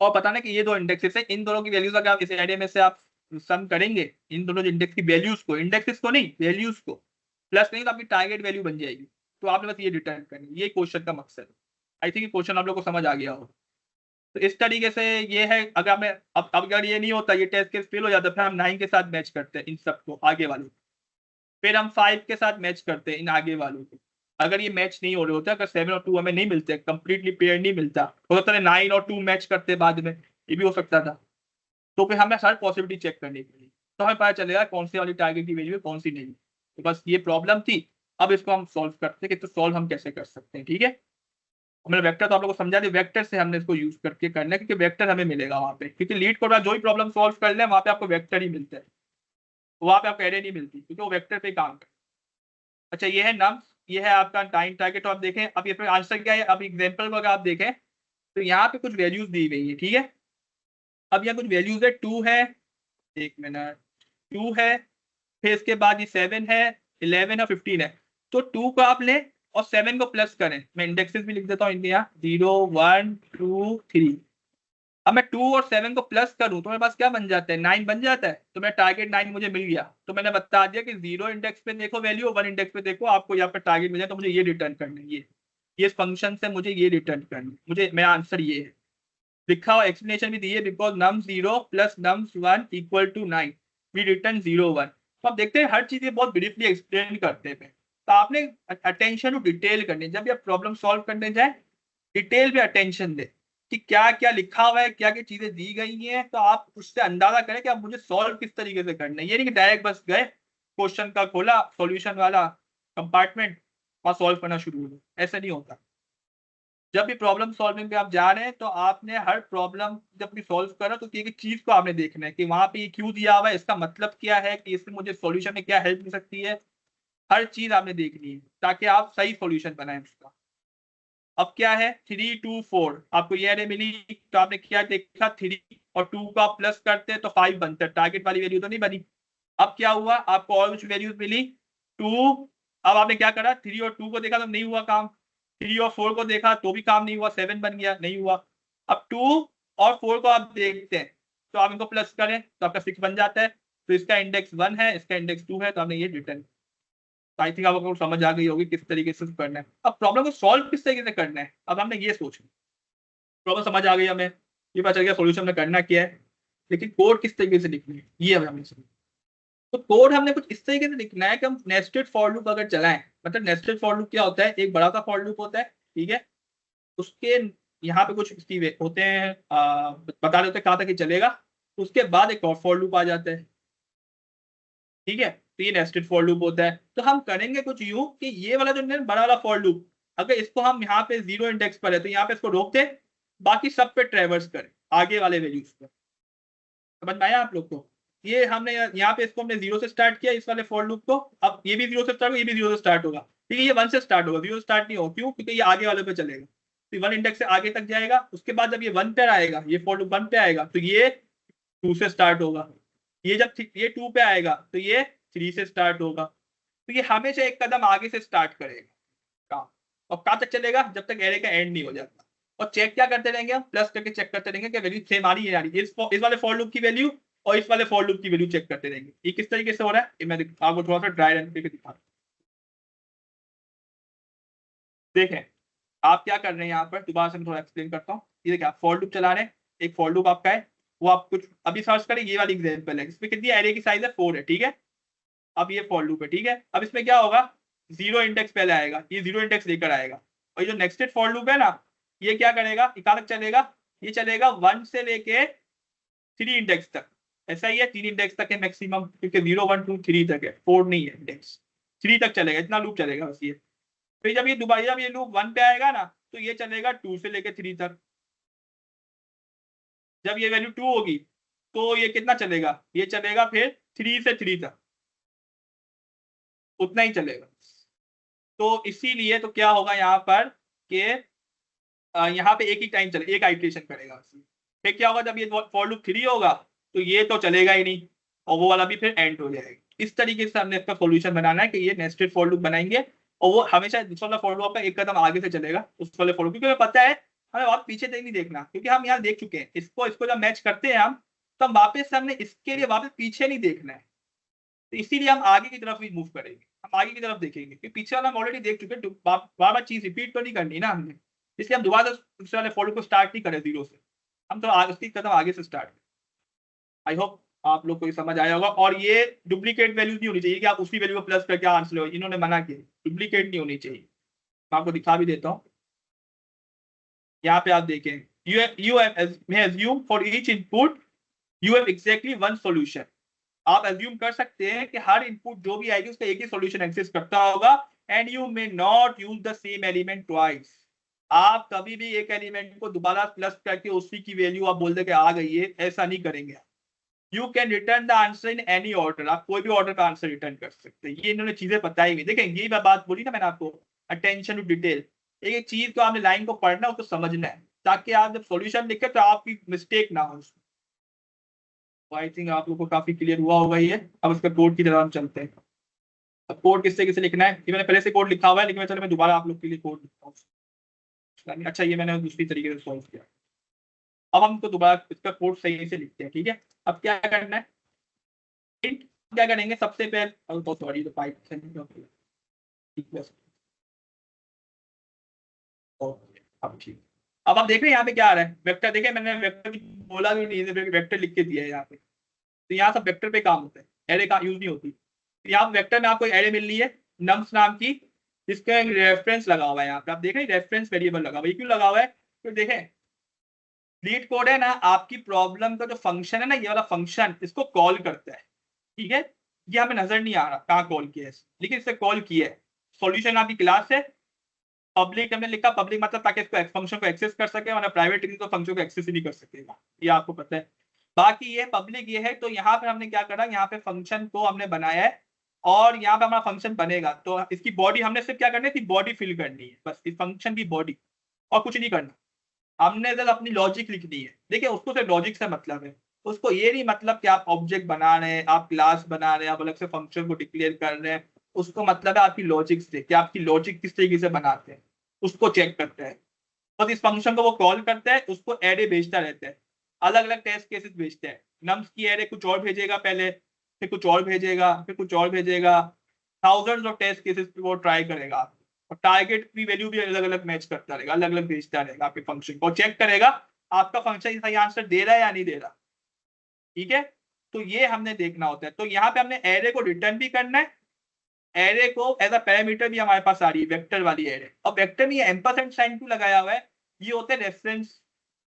और बताना कि ये दो इंडेक्सेस है, इन दोनों की वैल्यूज अगर आप इस एरे में से आप सम करेंगे, इन दोनों इंडेक्स की वैल्यूज को, इंडेक्सेस को नहीं वैल्यूज को प्लस नहीं तो आपकी टारगेट वैल्यू बन जाएगी। तो आपने बस ये रिटर्न करनी, ये क्वेश्चन का मकसद है। आई थिंक क्वेश्चन आप लोग को समझ आ गया हो। तो इस तरीके से ये है, अगर हमें अब अगर ये नहीं होता, ये टेस्ट केस फेल हो जाता, फिर हम 9 के साथ मैच करते हैं इन सबको आगे वालों, फिर हम 5 के साथ मैच करते हैं इन आगे वालों को। अगर ये मैच नहीं हो रहे होते, अगर 7 और 2 हमें नहीं मिलते, कंप्लीटली पेयर नहीं मिलता, हो सकता है 9 और 2 मैच करते बाद में, ये भी हो सकता था। तो फिर हमें हर पॉसिबिलिटी चेक करनी पड़ी, तो हमें पता चलेगा कौन सी वाली टारगेट की वैल्यू है कौन सी नहीं। तो बस ये प्रॉब्लम थी, अब इसको हम सॉल्व करते हैं कि तो सॉल्व हम कैसे कर सकते हैं, ठीक है। मैंने वेक्टर तो आप लोगों को समझा दिया, वेक्टर से हमने इसको यूज करके करना है, क्योंकि वेक्टर हमें मिलेगा वहां पे, क्योंकि लीड कोड में जो भी प्रॉब्लम सॉल्व कर ले वहां पे आपको वेक्टर ही मिलता है, वहां पे आपको एरे नहीं मिलती, क्योंकि वो वेक्टर पे काम करता है। अच्छा, ये है नम्स, ये है आपका टाइम टारगेट। तो आप देखें अब ये आंसर क्या है, अब एग्जाम्पल को अगर आप देखें तो यहाँ पे कुछ वैल्यूज दी गई है, ठीक है। अब यहाँ कुछ वैल्यूज है, 2 है, एक मिनट, 2 है, फिर इसके बाद ये 7 है, 11 और 15 है। तो 2 को आप लें और 7 को प्लस करें, मैं इंडेक्सेस भी लिख देता हूँ इनके यहाँ, 0, 1, 2, 3। अब मैं 2 और 7 को प्लस करूं तो मेरे पास क्या बन जाता है, 9 बन जाता है। तो मेरा टारगेट 9 मुझे मिल गया। तो मैंने बता दिया कि 0 इंडेक्स पे देखो वैल्यू, 1 इंडेक्स पे देखो, आपको यहाँ पे टारगेट मिल जाए, तो मुझे ये रिटर्न करना है, ये फंक्शन से मुझे ये रिटर्न करना है, मुझे मेरा आंसर ये है। लिखा हुआ एक्सप्लेनेशन भी दी है, because nums 0 plus nums 1 equal to 9, we return 0, 1। तो आप देखते हैं हर चीज ये बहुत ब्रीफली एक्सप्लेन करते हैं। तो आपने अटेंशन टू डिटेल करनी है, जब भी आप प्रॉब्लम सॉल्व करने जाए डिटेल पे अटेंशन दे कि क्या क्या लिखा हुआ है, क्या क्या चीजें दी गई हैं, तो आप उससे अंदाजा करें कि आप मुझे सॉल्व किस तरीके से करना है। ये नहीं कि डायरेक्ट बस गए, क्वेश्चन का खोला, सॉल्यूशन वाला कंपार्टमेंट और सॉल्व करना शुरू हो गया, ऐसा नहीं होता। जब भी प्रॉब्लम सॉल्विंग पे आप जा रहे हैं तो आपने हर प्रॉब्लम जब भी सॉल्व करा तो एक चीज को आपने देखना है कि वहां पे ये क्यों दिया हुआ है, इसका मतलब क्या है, कि इससे मुझे सॉल्यूशन में क्या हेल्प मिल सकती है। हर चीज आपने देखनी है ताकि आप सही सॉल्यूशन बनाएं उसका। अब क्या है 3, 2, 4, आपको ये एरे मिली, तो आपने क्या देखा 3 और 2 का प्लस करते हैं तो 5 बनता है, टारगेट वाली वैल्यू तो नहीं बनी। अब क्या हुआ, आपको और कुछ वैल्यूज मिली 2। अब आपने क्या करा, 3 और 2 को देखा तो नहीं हुआ काम, 3 और 4 को देखा तो भी काम नहीं हुआ, 7 बन गया, नहीं हुआ। अब 2 और 4 को आप देखते हैं तो आप इनको प्लस करें तो आपका 6 बन जाता है। तो इसका इंडेक्स 1 है, इसका इंडेक्स 2 है, तो आपने ये रिटर्न। आई थिंक आपको समझ आ गई होगी किस तरीके से करना है। अब प्रॉब्लम को सॉल्व किस तरीके से करना है, अब हमने ये सोचना। प्रॉब्लम समझ आ गई हमें, ये पता चल गया सोल्यूशन में करना क्या है, लेकिन कोड किस तरीके से लिखनी है ये हमें समझ। तो कोड हमने कुछ इस तरीके से लिखना है कि हम नेस्टेड फॉर लूप अगर चलाएं, मतलब नेस्टेड फॉर लूप क्या होता है, एक बड़ा सा फॉर लूप होता है, ठीक है, उसके यहाँ पे कुछ होते हैं, बता देते हैं कहाँ तक ये चलेगा, उसके बाद एक और फॉर लूप आ जाता है, ठीक है। तो ये नेस्टेड फॉर लूप होता है। तो हम करेंगे कुछ यूं कि ये वाला जो बड़ा वाला फॉर लूप, अगर इसको हम यहाँ पे 0 इंडेक्स पर है तो यहाँ पे इसको रोक दे, बाकी सब पे ट्रेवर्स करें आगे वाले वैल्यूज पर। समझ में आया आप लोग को? ये हमने यहाँ पे इसको हमने 0 से स्टार्ट किया इस वाले फॉर लूप को, अब ये भी 0 से स्टार्ट होगा, ये भी 0 से स्टार्ट होगा, ठीक है। ये 1 से स्टार्ट होगा, 0 स्टार्ट नहीं होगा, क्यों? क्योंकि ये आगे वाले पे चलेगा, तो 1 इंडेक्स से आगे तक जाएगा। उसके बाद जब ये 1 पे आएगा, ये फॉर लूप 1 पे आएगा तो ये 2 से स्टार्ट होगा, ये जब ये 2 पे आएगा तो ये 3 से स्टार्ट होगा। तो ये हमेशा एक कदम आगे से स्टार्ट करेगा काम, और कहाँ तक चलेगा, जब तक एरे का एंड नहीं हो जाता। और चेक क्या करते रहेंगे हम, प्लस करके चेक करते रहेंगे कि वैल्यू सेम आ रही है आ रही है, इस वाले फॉर लूप की वैल्यू और इस वाले फॉर लूप की वैल्यू चेक करते रहेंगे। ये किस तरीके से हो रहा है, मैं आपको थोड़ा सा ड्राई रन करके दिखा रहा हूं। देखें आप क्या कर रहे हैं यहाँ पर, दोबारा से मैं थोड़ा एक्सप्लेन करता हूँ। ये देखिए आप फॉर लूप चला रहे हैं, एक फॉर लूप आपका है, वो आप कुछ अभी सर्च करें, ये वाली एग्जांपल है, इसमें कितनी एरे की साइज है 4 है, ठीक है। अब ये फॉर लूप है, ठीक है। अब इसमें क्या होगा, 0 इंडेक्स पहले आएगा, ये 0 इंडेक्स लेकर आएगा, और ये जो नेक्स्टेड फॉर लूप है ना, ये क्या करेगा, कहाँ तक चलेगा, ये चलेगा 1 से लेके 3 इंडेक्स तक। ऐसा ही है, 3 इंडेक्स तक है मैक्सिमम, क्योंकि 0 1 2 3 तक है, 4 नहीं है इंडेक्स, 3 तक चलेगा, इतना लूप चलेगा बस ये। फिर जब ये दोबारा जब ये लूप 1 पे आएगा ना, तो ये चलेगा 2 से लेके 3 तक। जब ये वैल्यू 2 होगी तो ये कितना चलेगा, ये चलेगा फिर 3 से 3 तक, उतना ही चलेगा। तो इसीलिए तो क्या होगा यहाँ पर कि यहाँ पे एक ही टाइम चले, एक आइट्रेशन करेगा। फिर क्या होगा, जब ये फॉर लूप 3 होगा तो ये तो चलेगा ही नहीं, और वो वाला भी फिर एंड हो जाएगा। इस तरीके से हमने इसका सॉल्यूशन बनाना है कि ये नेस्टेड फॉर लूप बनाएंगे, और वो हमेशा दूसरा वाला फॉर लूप आपका एक कदम आगे से चलेगा उस वाले फॉर लूप, क्योंकि हमें पता है हमें बहुत पीछे तक नहीं देखना, क्योंकि हम यहाँ देख चुके हैं इसको जब मैच करते हैं हम, तो हम वापस हमने इसके लिए वापस पीछे नहीं देखना है। तो इसीलिए हम आगे की तरफ ही मूव करेंगे, हम आगे की तरफ देखेंगे, क्योंकि पीछे वाला हम ऑलरेडी देख चुके हैं, बार बार चीज रिपीट तो नहीं करनी ना हमने, इसलिए हम दोबारा दूसरे वाले फॉलो को स्टार्ट नहीं करें 0 से, हम तो उसकी कदम आगे से स्टार्ट करें। आई होप आप लोग को ये समझ आया होगा। और ये डुप्लीकेट वैल्यू नहीं होनी चाहिए कि आप उसी वैल्यू को प्लस करके आंसर लो, इन्होंने मना किया, डुप्लीकेट नहीं होनी चाहिए। मैं आपको दिखा भी देता हूँ, यहाँ पे आप देखें, you may assume for each input you have exactly one solution। आप एज्यूम कर सकते हैं कि हर इनपुट जो भी आएगी उसका एक ही सॉल्यूशन एक्सिस्ट करता होगा। And you may not use the same element twice. आप कभी भी एक एलिमेंट को दोबारा प्लस करके उसी की वैल्यू आप बोल दे के आ गई है, ऐसा नहीं करेंगे। You can return the answer in any order, आप कोई भी ऑर्डर का आंसर रिटर्न कर सकते हैं। ये इन्होंने चीजें बताई हुई, देखें ये बात बोली ना मैंने आपको, अटेंशन टू डिटेल। एक चीज को आपने लाइन को पढ़ना उसको समझना है, ताकि आप जब सॉल्यूशन लिखे तो आपकी मिस्टेक ना हो। आई थिंक आप लोगों को काफी क्लियर हुआ होगा ये। अब इसका कोड की तरह हम चलते हैं। अब कोड किस तरीके से लिखना है, ये मैंने पहले से कोड लिखा हुआ है, लेकिन चलो मैं दोबारा आप लोग के लिए कोड लिखता हूँ। अच्छा ये मैंने दूसरी तरीके से सॉल्व किया। अब हम तो दोबारा इसका कोड सही से लिखते हैं, ठीक है। अब क्या करना है, क्या करेंगे सबसे पहले, तो सॉरी तो पाइथन अब ठीक। अब आप देख रहे हैं यहाँ पे क्या आ रहा है, वेक्टर। देखें मैंने वेक्टर बोला भी नहीं, वेक्टर लिख के दिया है यहाँ पे। तो यहाँ सब वेक्टर पे काम होता है, एरे का यूज नहीं होती। यहाँ वेक्टर में आपको एरे मिल रही है नम्स नाम की, जिसका रेफरेंस लगा हुआ है यहाँ पे। आप देख रहे हैं रेफरेंस वेरिएबल लगा हुआ है, क्यों लगा हुआ है, तो देखें लीड कोड है ना, आपकी प्रॉब्लम का जो फंक्शन है ना, ये वाला फंक्शन इसको कॉल करता है, ठीक है। ये हमें नजर नहीं आ रहा कहाँ कॉल किया है, लेकिन इससे कॉल किया है। सॉल्यूशन आपकी क्लास है, पब्लिक हमने लिखा, पब्लिक मतलब ताकि इसको फंक्शन को एक्सेस कर सके, वरना प्राइवेट तो फंक्शन को एक्सेस ही नहीं कर सकेगा, ये आपको पता है। बाकी ये पब्लिक ये है, तो यहाँ पे हमने क्या करा, यहाँ पे फंक्शन को हमने बनाया है, और यहाँ पे हमारा फंक्शन बनेगा। तो इसकी बॉडी हमने सिर्फ क्या करनी थी, बॉडी फिल करनी है बस, इस फंक्शन की बॉडी, और कुछ नहीं करना। हमने जब अपनी लॉजिक लिखनी है, देखिए उसको सिर्फ लॉजिक से मतलब है, उसको ये नहीं मतलब कि आप ऑब्जेक्ट बना रहे हैं, आप क्लास बना रहे हैं, आप अलग से फंक्शन को डिक्लेयर कर रहे हैं। उसको मतलब है आपकी लॉजिक से, कि आपकी लॉजिक किस तरीके से बनाते हैं उसको चेक करते हैं। बस इस फंक्शन को वो कॉल करता है, उसको एरे भेजता रहता है। अलग अलग टेस्ट केसेस भेजते हैं। नम्स की एरे कुछ और भेजेगा पहले, फिर कुछ और भेजेगा, फिर कुछ और भेजेगा, थाउजेंड्स ऑफ टेस्ट केसेस पे वो ट्राई करेगा, और टारगेट की वैल्यू भी अलग अलग मैच करता रहेगा, अलग अलग भेजता रहेगा आपके फंक्शन को, चेक करेगा आपका फंक्शन सही आंसर दे रहा है या नहीं दे रहा। ठीक है, तो ये हमने देखना होता है। तो यहाँ पे हमने एरे को रिटर्न भी करना है, एरे को एज अ पैरामीटर भी हमारे पास आ रही है, वेक्टर वाली एरे। और वेक्टर में एम्परसेंड साइन क्यों लगाया हुआ है, ये होते हैं रेफरेंस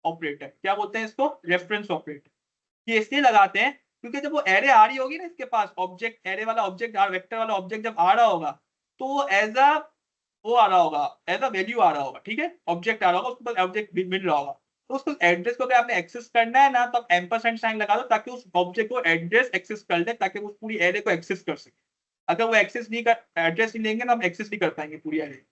ऑपरेटर। क्या बोलते हैं इसको, रेफरेंस ऑपरेटर। ये इसलिए लगाते हैं क्योंकि जब वो एरे आ रही होगी ना इसके पास, ऑब्जेक्ट एरे वाला ऑब्जेक्ट, वेक्टर वाला ऑब्जेक्ट जब आ रहा होगा, तो वो एज अ वो आ रहा होगा, एज अ वैल्यू आ रहा होगा। ठीक है, ऑब्जेक्ट आ रहा होगा, उसके पास ऑब्जेक्ट मिल रहा होगा, तो उसको एड्रेस को अगर आपने एक्सेस करना है ना, तो आप एम्परसेंड साइन लगा दो ताकि उस ऑब्जेक्ट को एड्रेस एक्सेस कर दे, ताकि वो पूरी एरे को एक्सेस कर सके। अगर वो एक्सेस नहीं कर, एड्रेस नहीं लेंगे ना, हम एक्सेस नहीं कर पाएंगे पूरी एरे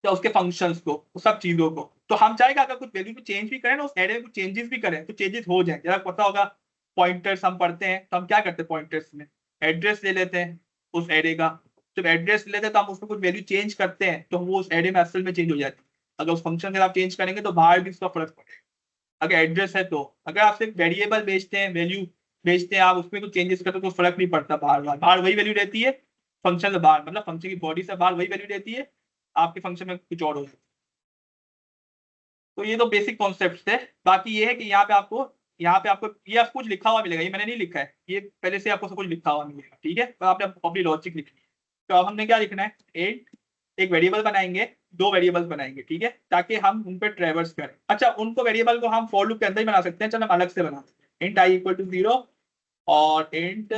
या उसके फंक्शंस को, उस सब चीजों को। तो हम चाहेगा अगर कुछ वैल्यू में चेंज भी करें ना, उस एरे में कुछ चेंजेस भी करें, तो चेंजेस हो जाए। जरा पता होगा पॉइंटर्स हम पढ़ते हैं, तो हम क्या करते हैं, पॉइंटर्स में एड्रेस ले लेते हैं उस एरे का। जब एड्रेस ले लेते हैं तो हम उसमें कुछ वैल्यू चेंज करते हैं, तो वो उस एरे में असल में चेंज हो जाती है। अगर उस फंक्शन से आप चेंज करेंगे तो बाहर भी उसका फर्क पड़ेगा। अगर एड्रेस है तो, अगर आप सिर्फ वेरिएबल बेचते हैं, वैल्यू बेचते हैं, आप उसमें कुछ चेंजेस करते हो तो फर्क नहीं पड़ता, बाहर वही वैल्यू रहती है। फंक्शन से बाहर मतलब फंक्शन की बॉडी से बाहर वही वैल्यू रहती है, आपके फंक्शन में कुछ और हो जाता है। तो ये तो बेसिक कॉन्सेप्ट थे। बाकी ये है कि यहाँ पे आपको ये आप कुछ लिखा हुआ मिलेगा, ये मैंने नहीं लिखा है, ये पहले से आपको सब कुछ लिखा हुआ मिलेगा। ठीक है, तो आपने अपनी लॉजिक लिखनी है। तो अब हमने क्या लिखना है, एक वेरिएबल बनाएंगे, दो वेरिएबल्स बनाएंगे, ठीक है, ताकि हम उन पे ट्रेवर्स करें। अच्छा, उनको वेरिएबल को हम फॉर लूप के अंदर ही बना सकते हैं, चलो हम अलग से बना सकते हैं, इंट आई इक्वल टू 0 और इंट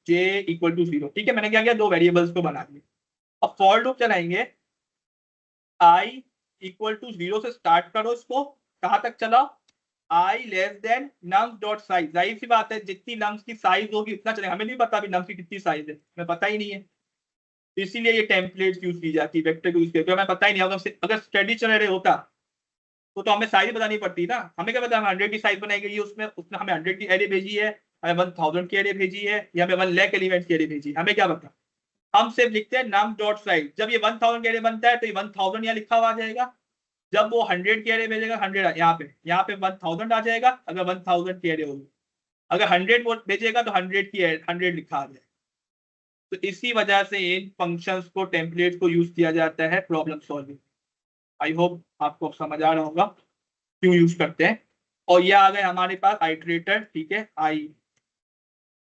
जे इक्वल टू 0। ठीक है, मैंने क्या किया, दो वेरिएबल्स को बना दिया। अब फॉर लूप चलाएंगे, आई इक्वल टू 0 से स्टार्ट करो, इसको कहां तक चलाओ, I less than nums dot size. जाहिर सी बात है, जितनी नम्स की साइज होगी उतना चलेगा। हमें नहीं पता अभी नम्स की कितनी साइज है, हमें पता ही नहीं है, इसीलिए ये टेम्पलेट्स यूज की जाती है, वेक्टर यूज करके। हमें पता ही नहीं, अगर स्टडी चल रहे होता तो हमें साइज बतानी पड़ती ना। हमें क्या पता, हम 100 की साइज बनाई गई है, उसमें उसने हमें 100 की एरे भेजी है, हमें 1000 की एरे भेजी है, या हमें 1 लाख एलिमेंट्स की एरे भेजी है, हमें क्या पता। हम सिर्फ लिखते हैं नम डॉट साइज। जब ये 1000 की एरे बनता है तो ये 1000 यहाँ लिखा हुआ आ जाएगा। जब वो 100 की एरे भेजेगा, 100 यहाँ पे 1000 आ जाएगा, अगर 1000 की एरे होगी। अगर 100 वो भेजेगा तो 100 की 100 लिखा आ जाएगा। तो इसी वजह से इन फंक्शंस को, टेम्पलेट को यूज किया जाता है प्रॉब्लम सॉल्विंग। आई होप आपको समझ आ रहा होगा क्यों यूज करते हैं। और ये आ गए हमारे पास आइटरेटर। ठीक है, आई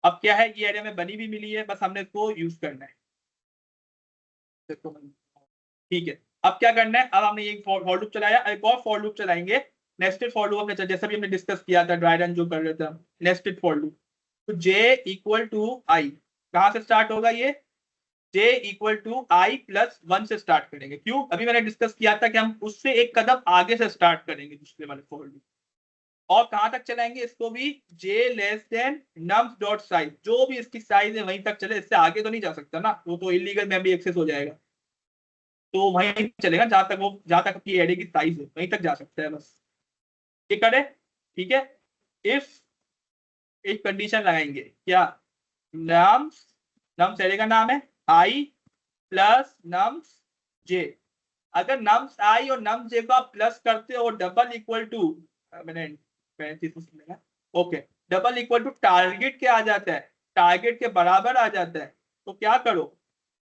अब क्या है, ये एरे में बनी भी मिली है, बस हमने इसको यूज करना है। ठीक है, अब क्या करना है, अब हमने एक फॉर लूप चलाया, एक और फॉर लूप चलाएंगे, नेस्टेड फॉर लूप। हमने जैसा भी हमने डिस्कस किया था, ड्राई रन जो कर रहे थे, नेस्टेड फॉर लूप। तो जे इक्वल टू आई कहां से स्टार्ट होगा, ये J equal to I plus 1 से स्टार्ट करेंगे। क्यों, अभी मैंने डिस्कस किया था कि हम उससे एक कदम आगे से स्टार्ट करेंगे दूसरे वाले फॉर लूप। और कहां तक चलाएंगे इसको भी, J less than nums dot size, जो भी इसकी साइज है वहीं तक चले, इससे आगे तो नहीं जा सकता ना, वो तो इलीगल मेमोरी एक्सेस हो जाएगा। तो वहीं चलेगा जहां तक आपकी एरे की साइज है वहीं तक जा सकता है, बस ये करे। ठीक है, इफ एक कंडीशन लगाएंगे, क्या, नम्स नम्स एरे का नाम है आई प्लस नम्स जे। अगर नम्स आई और नम्स जे को आप प्लस करते हो डबल इक्वल टू, मैंने okay, double equal to target के आ जाता है, टारगेट के बराबर आ जाता है, तो क्या करो,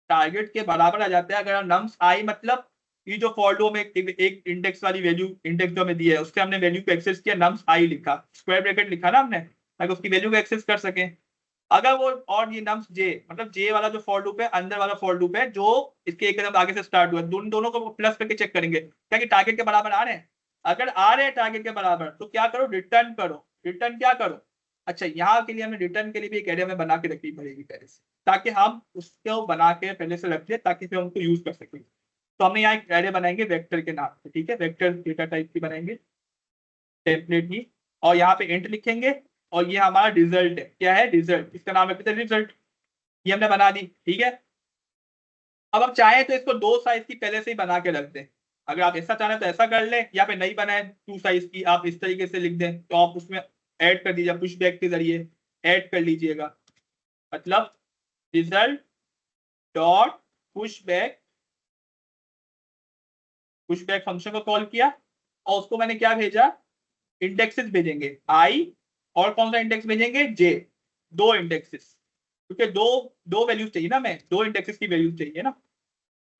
टारगेट के बराबर आ जाता है। अगर नम्स आई मतलब ये जो फॉर लूप में एक इंडेक्स वाली वैल्यू, इंडेक्स जो हमें दी है उससे हमने वैल्यू को एक्सेस किया, नम्स आई लिखा, स्क्वायर ब्रैकेट लिखा ना हमने, ताकि उसकी वैल्यू को एक्सेस कर सके। अगर वो, और ये नम्स जे मतलब जे वाला जो फॉर लूप है, अंदर वाला फॉर लूप है जो इसके एक कदम आगे से स्टार्ट हुआ है, दोनों को प्लस करके चेक करेंगे क्या कि टारगेट के बराबर आ रहे हैं। अगर आ रहे हैं टारगेट के बराबर तो क्या करो, रिटर्न करो। रिटर्न क्या करो, अच्छा यहाँ के लिए हमें रिटर्न के लिए भी एक एरे में बना के रखनी पड़ेगी पहले से, ताकि हम उसको बना के पहले से रख लें, ताकि फिर हम उसको यूज कर सकें। तो हमने यहाँ एक एरे बनाएंगे वेक्टर के नाम से, ठीक है, वेक्टर डेटा टाइप की बनाएंगे, टेम्पलेट की, और यहाँ पे इंट लिखेंगे, और ये हमारा रिजल्ट है, क्या है, रिजल्ट, इसका नाम है रिजल्ट, ये हमने बना दी। ठीक है, अब आप चाहें तो इसको 2 साइज की पहले से ही बना के रख दें। अगर आप ऐसा चाहें तो ऐसा कर लें, या फिर नहीं बनाए 2 साइज की, आप इस तरीके से लिख दें, तो आप उसमें ऐड कर दीजिए, पुश बैक के जरिए ऐड कर लीजिएगा। मतलब result dot push back function को कॉल किया, और उसको मैंने क्या भेजा, इंडेक्सेस भेजेंगे आई और कौन सा इंडेक्स भेजेंगे जे, 2 इंडेक्सेस, क्योंकि दो वैल्यूज चाहिए ना, मैं 2 इंडेक्सेस की वैल्यूज चाहिए ना,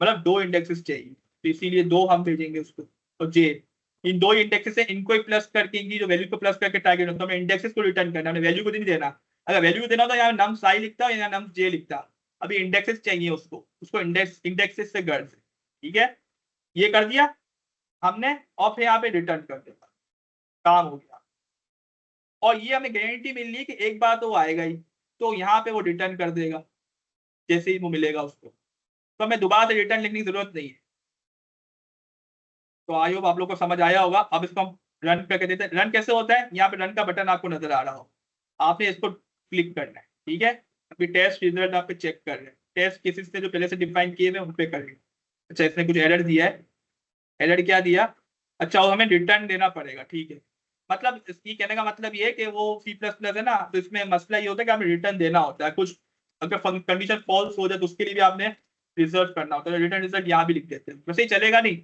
मतलब 2 इंडेक्सेस चाहिए, तो इसीलिए 2 हम भेजेंगे उसको। और जे, इन 2 इंडेक्सेस से इनको ही प्लस करके, इनकी जो वैल्यू को प्लस करके टारगेट होता है, हमें इंडेक्सेस को रिटर्न करना है, हमें वैल्यू को नहीं देना। अगर वैल्यू को देना होता यहाँ नम्स आई लिखता या नम्स जे लिखता, अभी इंडेक्सेस चाहिए उसको इंडेक्सेस से गर्ज, ठीक है, ये कर दिया हमने, और फिर यहाँ पे रिटर्न कर देगा, काम हो गया। और ये हमें गारंटी मिल रही कि एक बार तो वो आएगा ही, तो यहाँ पे वो रिटर्न कर देगा जैसे ही वो मिलेगा उसको, तो हमें दोबारा से रिटर्न लिखने की जरूरत नहीं है। तो आई होप आप लोग को समझ आया होगा। अब इसको हम रन करके देते हैं। रन कैसे होता है, यहाँ पे रन का बटन आपको नजर आ रहा हो, आपने इसको क्लिक करना है, ठीक है। अभी टेस्ट रिजल्ट आप पे चेक कर रहे हैं, टेस्ट केसेस से जो पहले से डिफाइन किए हुए उन पे कर रहे हैं। अच्छा, इसने कुछ एरर दिया है, एरर क्या दिया, अच्छा वो हमें रिटर्न देना पड़ेगा, ठीक है। मतलब इसकी कहने का मतलब ये है कि वो C++ है ना, तो इसमें मसला ये होता है कि हमें रिटर्न देना होता है कुछ, अगर कंडीशन फॉल्स हो जाए तो उसके लिए भी आपने रिजल्ट करना होता है, रिटर्न रिजल्ट यहाँ भी लिख देते हैं, वैसे ही चलेगा नहीं,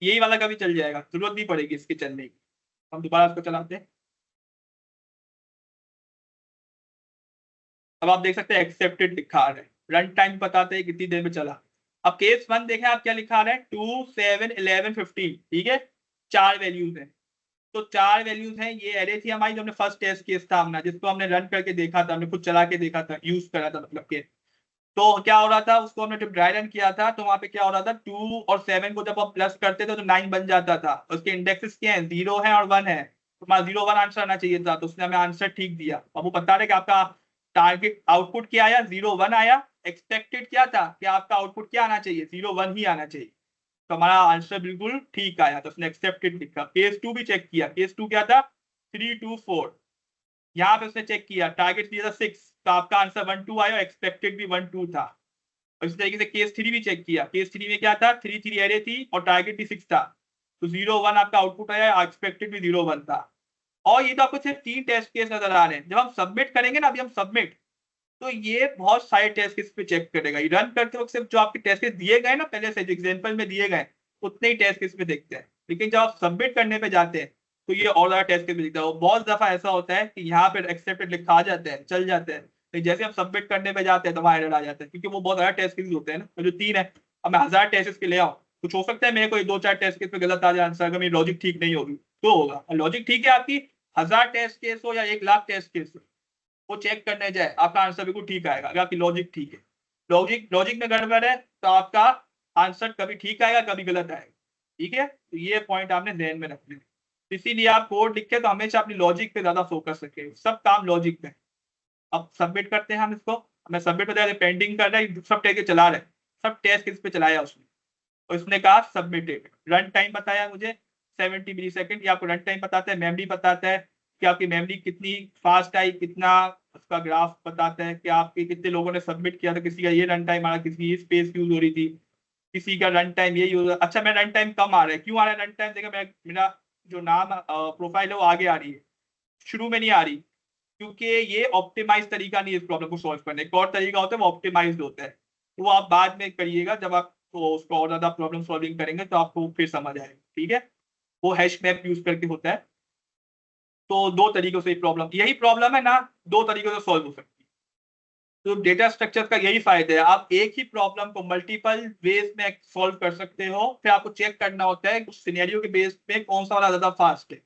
यही वाला कभी चल जाएगा, जरूरत नहीं पड़ेगी इसके चलने की। हम दोबारा इसको चलाते हैं। अब आप देख सकते हैं एक्सेप्टेड लिखा आ रहा है, रन टाइम बताते हैं कितनी देर में चला। अब केस 1 देखें आप क्या लिखा आ रहा है, 2, 7, 11, 15, ठीक है, 4 वैल्यूज हैं। तो 4 वैल्यूज हैं, ये एरे थी हमारी जो हमने फर्स्ट टेस्ट केस था अपना, जिसको हमने रन करके देखा था, हमने खुद चला के देखा था, यूज करा था मतलब के। तो क्या हो रहा था, उसको हमने जब ड्राई रन किया था तो वहां पे क्या हो रहा था, 2 और 7 को जब आप प्लस करते थे तो 9 बन जाता था। उसके इंडेक्सेस क्या है, 0 है और 1 है, तो हमारा 0, 1 आंसर आना चाहिए था, तो उसने हमें आंसर ठीक दिया। अब वो बता रहे कि आपका टारगेट आउटपुट क्या आया, 0, 1 आया। एक्सपेक्टेड क्या था कि आपका आउटपुट क्या आना चाहिए, 0, 1 ही आना चाहिए, तो हमारा आंसर बिल्कुल ठीक आया, तो उसने एक्सेप्टेड लिखा। केस 2 भी चेक किया, केस 2 क्या था, 3, 2, 4, यहाँ पे उसने चेक किया, टारगेट दिया था 6, तो आपका आंसर 1, 2 आया, एक्सपेक्टेड भी 1, 2 था। और इस तरीके से केस 3 भी चेक किया, केस 3 में क्या था, 3, 3 एरे थी और टारगेट भी 6 था, तो 0, 1 आपका आउटपुट आया, एक्सपेक्टेड भी 0, 1 था। और ये तो आपको सिर्फ 3 टेस्ट केस नजर आ रहे हैं। जब हम सबमिट करेंगे ना, अभी हम सबमिट, तो ये बहुत सारे टेस्ट केस पे चेक करेगा। ये रन करते वक्त सिर्फ जो आपके टेस्ट केस दिए गए ना पहले से, जो एग्जांपल में दिए गए, उतने ही टेस्ट केस पे देखते हैं। लेकिन जब आप सबमिट करने पे जाते हैं तो ये और ज्यादा टेस्ट केस पे दिखता है। बहुत दफा ऐसा होता है कि यहाँ पे एक्सेप्टेड लिखा आ जाते हैं, चल जाते हैं, लेकिन जैसे हम सबमिट करने पे जाते हैं तो वहाँ एरर आ जाता है, क्योंकि वो बहुत ज्यादा टेस्ट केस होते हैं ना। तो जो 3 है, अब मैं 1000 टेस्ट के ले आऊँ, कुछ हो सकता है मेरे को 2-4 टेस्ट केस पे गलत आ जाए आंसर, अगर मेरी लॉजिक ठीक नहीं होगी तो होगा। लॉजिक ठीक है आपकी, 1000 टेस्ट केस हो या 1,00,000 टेस्ट केस हो, वो चेक करने जाए आपका आंसर बिल्कुल ठीक आएगा, अगर आपकी लॉजिक ठीक है। लॉजिक में गड़बड़ है तो आपका आंसर कभी ठीक आएगा, कभी गलत आएगा, ठीक है। तो ये पॉइंट आपने ध्यान में रखना है, इसीलिए आप कोड लिखे तो हमेशा अपनी लॉजिक पे ज्यादा फोकस रखें, सब काम लॉजिक पे। अब सबमिट करते हैं हम इसको, मैं सबमिट बताया पेंडिंग कर रहा है, सब टेस्ट चला रहे, सब टेस्ट किस पे चलाया उसने, और उसने कहा सबमिटेड। रन टाइम बताया मुझे 70 मिली सेकेंड, ये आपको रन टाइम बताता है, मेमोरी बताता है कि आपकी मेमोरी कितनी फास्ट आई, कितना उसका ग्राफ बताता है कि आपके कितने लोगों ने सबमिट किया था, किसी का ये रन टाइम आ रहा, किसी की स्पेस यूज हो रही थी, किसी का रन टाइम ये यूज। अच्छा, मैं रन टाइम कम आ रहा है, क्यों आ रहा है रन टाइम, देखा मैं मेरा जो नाम प्रोफाइल है वो आगे आ रही है, शुरू में नहीं आ रही, क्योंकि ये ऑप्टिमाइज तरीका नहीं है इस प्रॉब्लम को सॉल्व करने। एक और तरीका होता है वो ऑप्टिमाइज्ड होता है, तो वो आप बाद में करिएगा, जब आप तो उसको और ज्यादा प्रॉब्लम सॉल्विंग करेंगे तो आपको फिर समझ आएगा, ठीक है। वो हैश मैप यूज करके होता है। तो 2 तरीकों से प्रॉब्लम, यही प्रॉब्लम है ना, 2 तरीकों से सॉल्व हो सकती है। तो डेटा स्ट्रक्चर का यही फायदा है, आप एक ही प्रॉब्लम को मल्टीपल वेज में सॉल्व कर सकते हो, फिर आपको चेक करना होता है उस सिनेरियो के बेस पे कौन सा वाला ज्यादा फास्ट है,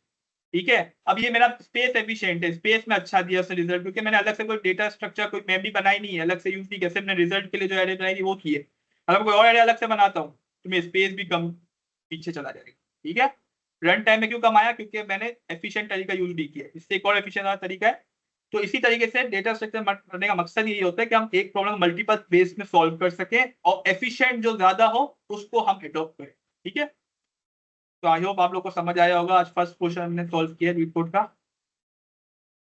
ठीक है। अब ये मेरा स्पेस एफिशिएंट है, स्पेस में अच्छा दिया उसने रिजल्ट, क्योंकि मैंने अलग से कोई डेटा स्ट्रक्चर कोई मेमोरी बनाई नहीं है, अलग से यूज नहीं किया, सिर्फ मैंने रिजल्ट के लिए जो एरे बनाई थी वो की है। अगर कोई और एरे अलग से बनाता हूँ तो मेरी स्पेस भी कम पीछे चला जाएगा, ठीक है। रन टाइम में क्यों कम आया, क्योंकि मैंने एफिशिएंट तरीका यूज नहीं किया, इससे एक और एफिशिएंट वाला तरीका है। तो इसी तरीके से डेटा स्ट्रक्चर करने का मकसद यही होता है कि हम एक प्रॉब्लम मल्टीपल बेस में सॉल्व कर सकें, और एफिशिएंट जो ज्यादा हो उसको हम एडॉप्ट करें, ठीक है। तो आई होप आप लोग को समझ आया होगा। आज फर्स्ट क्वेश्चन हमने सॉल्व किया रिपोर्ट का।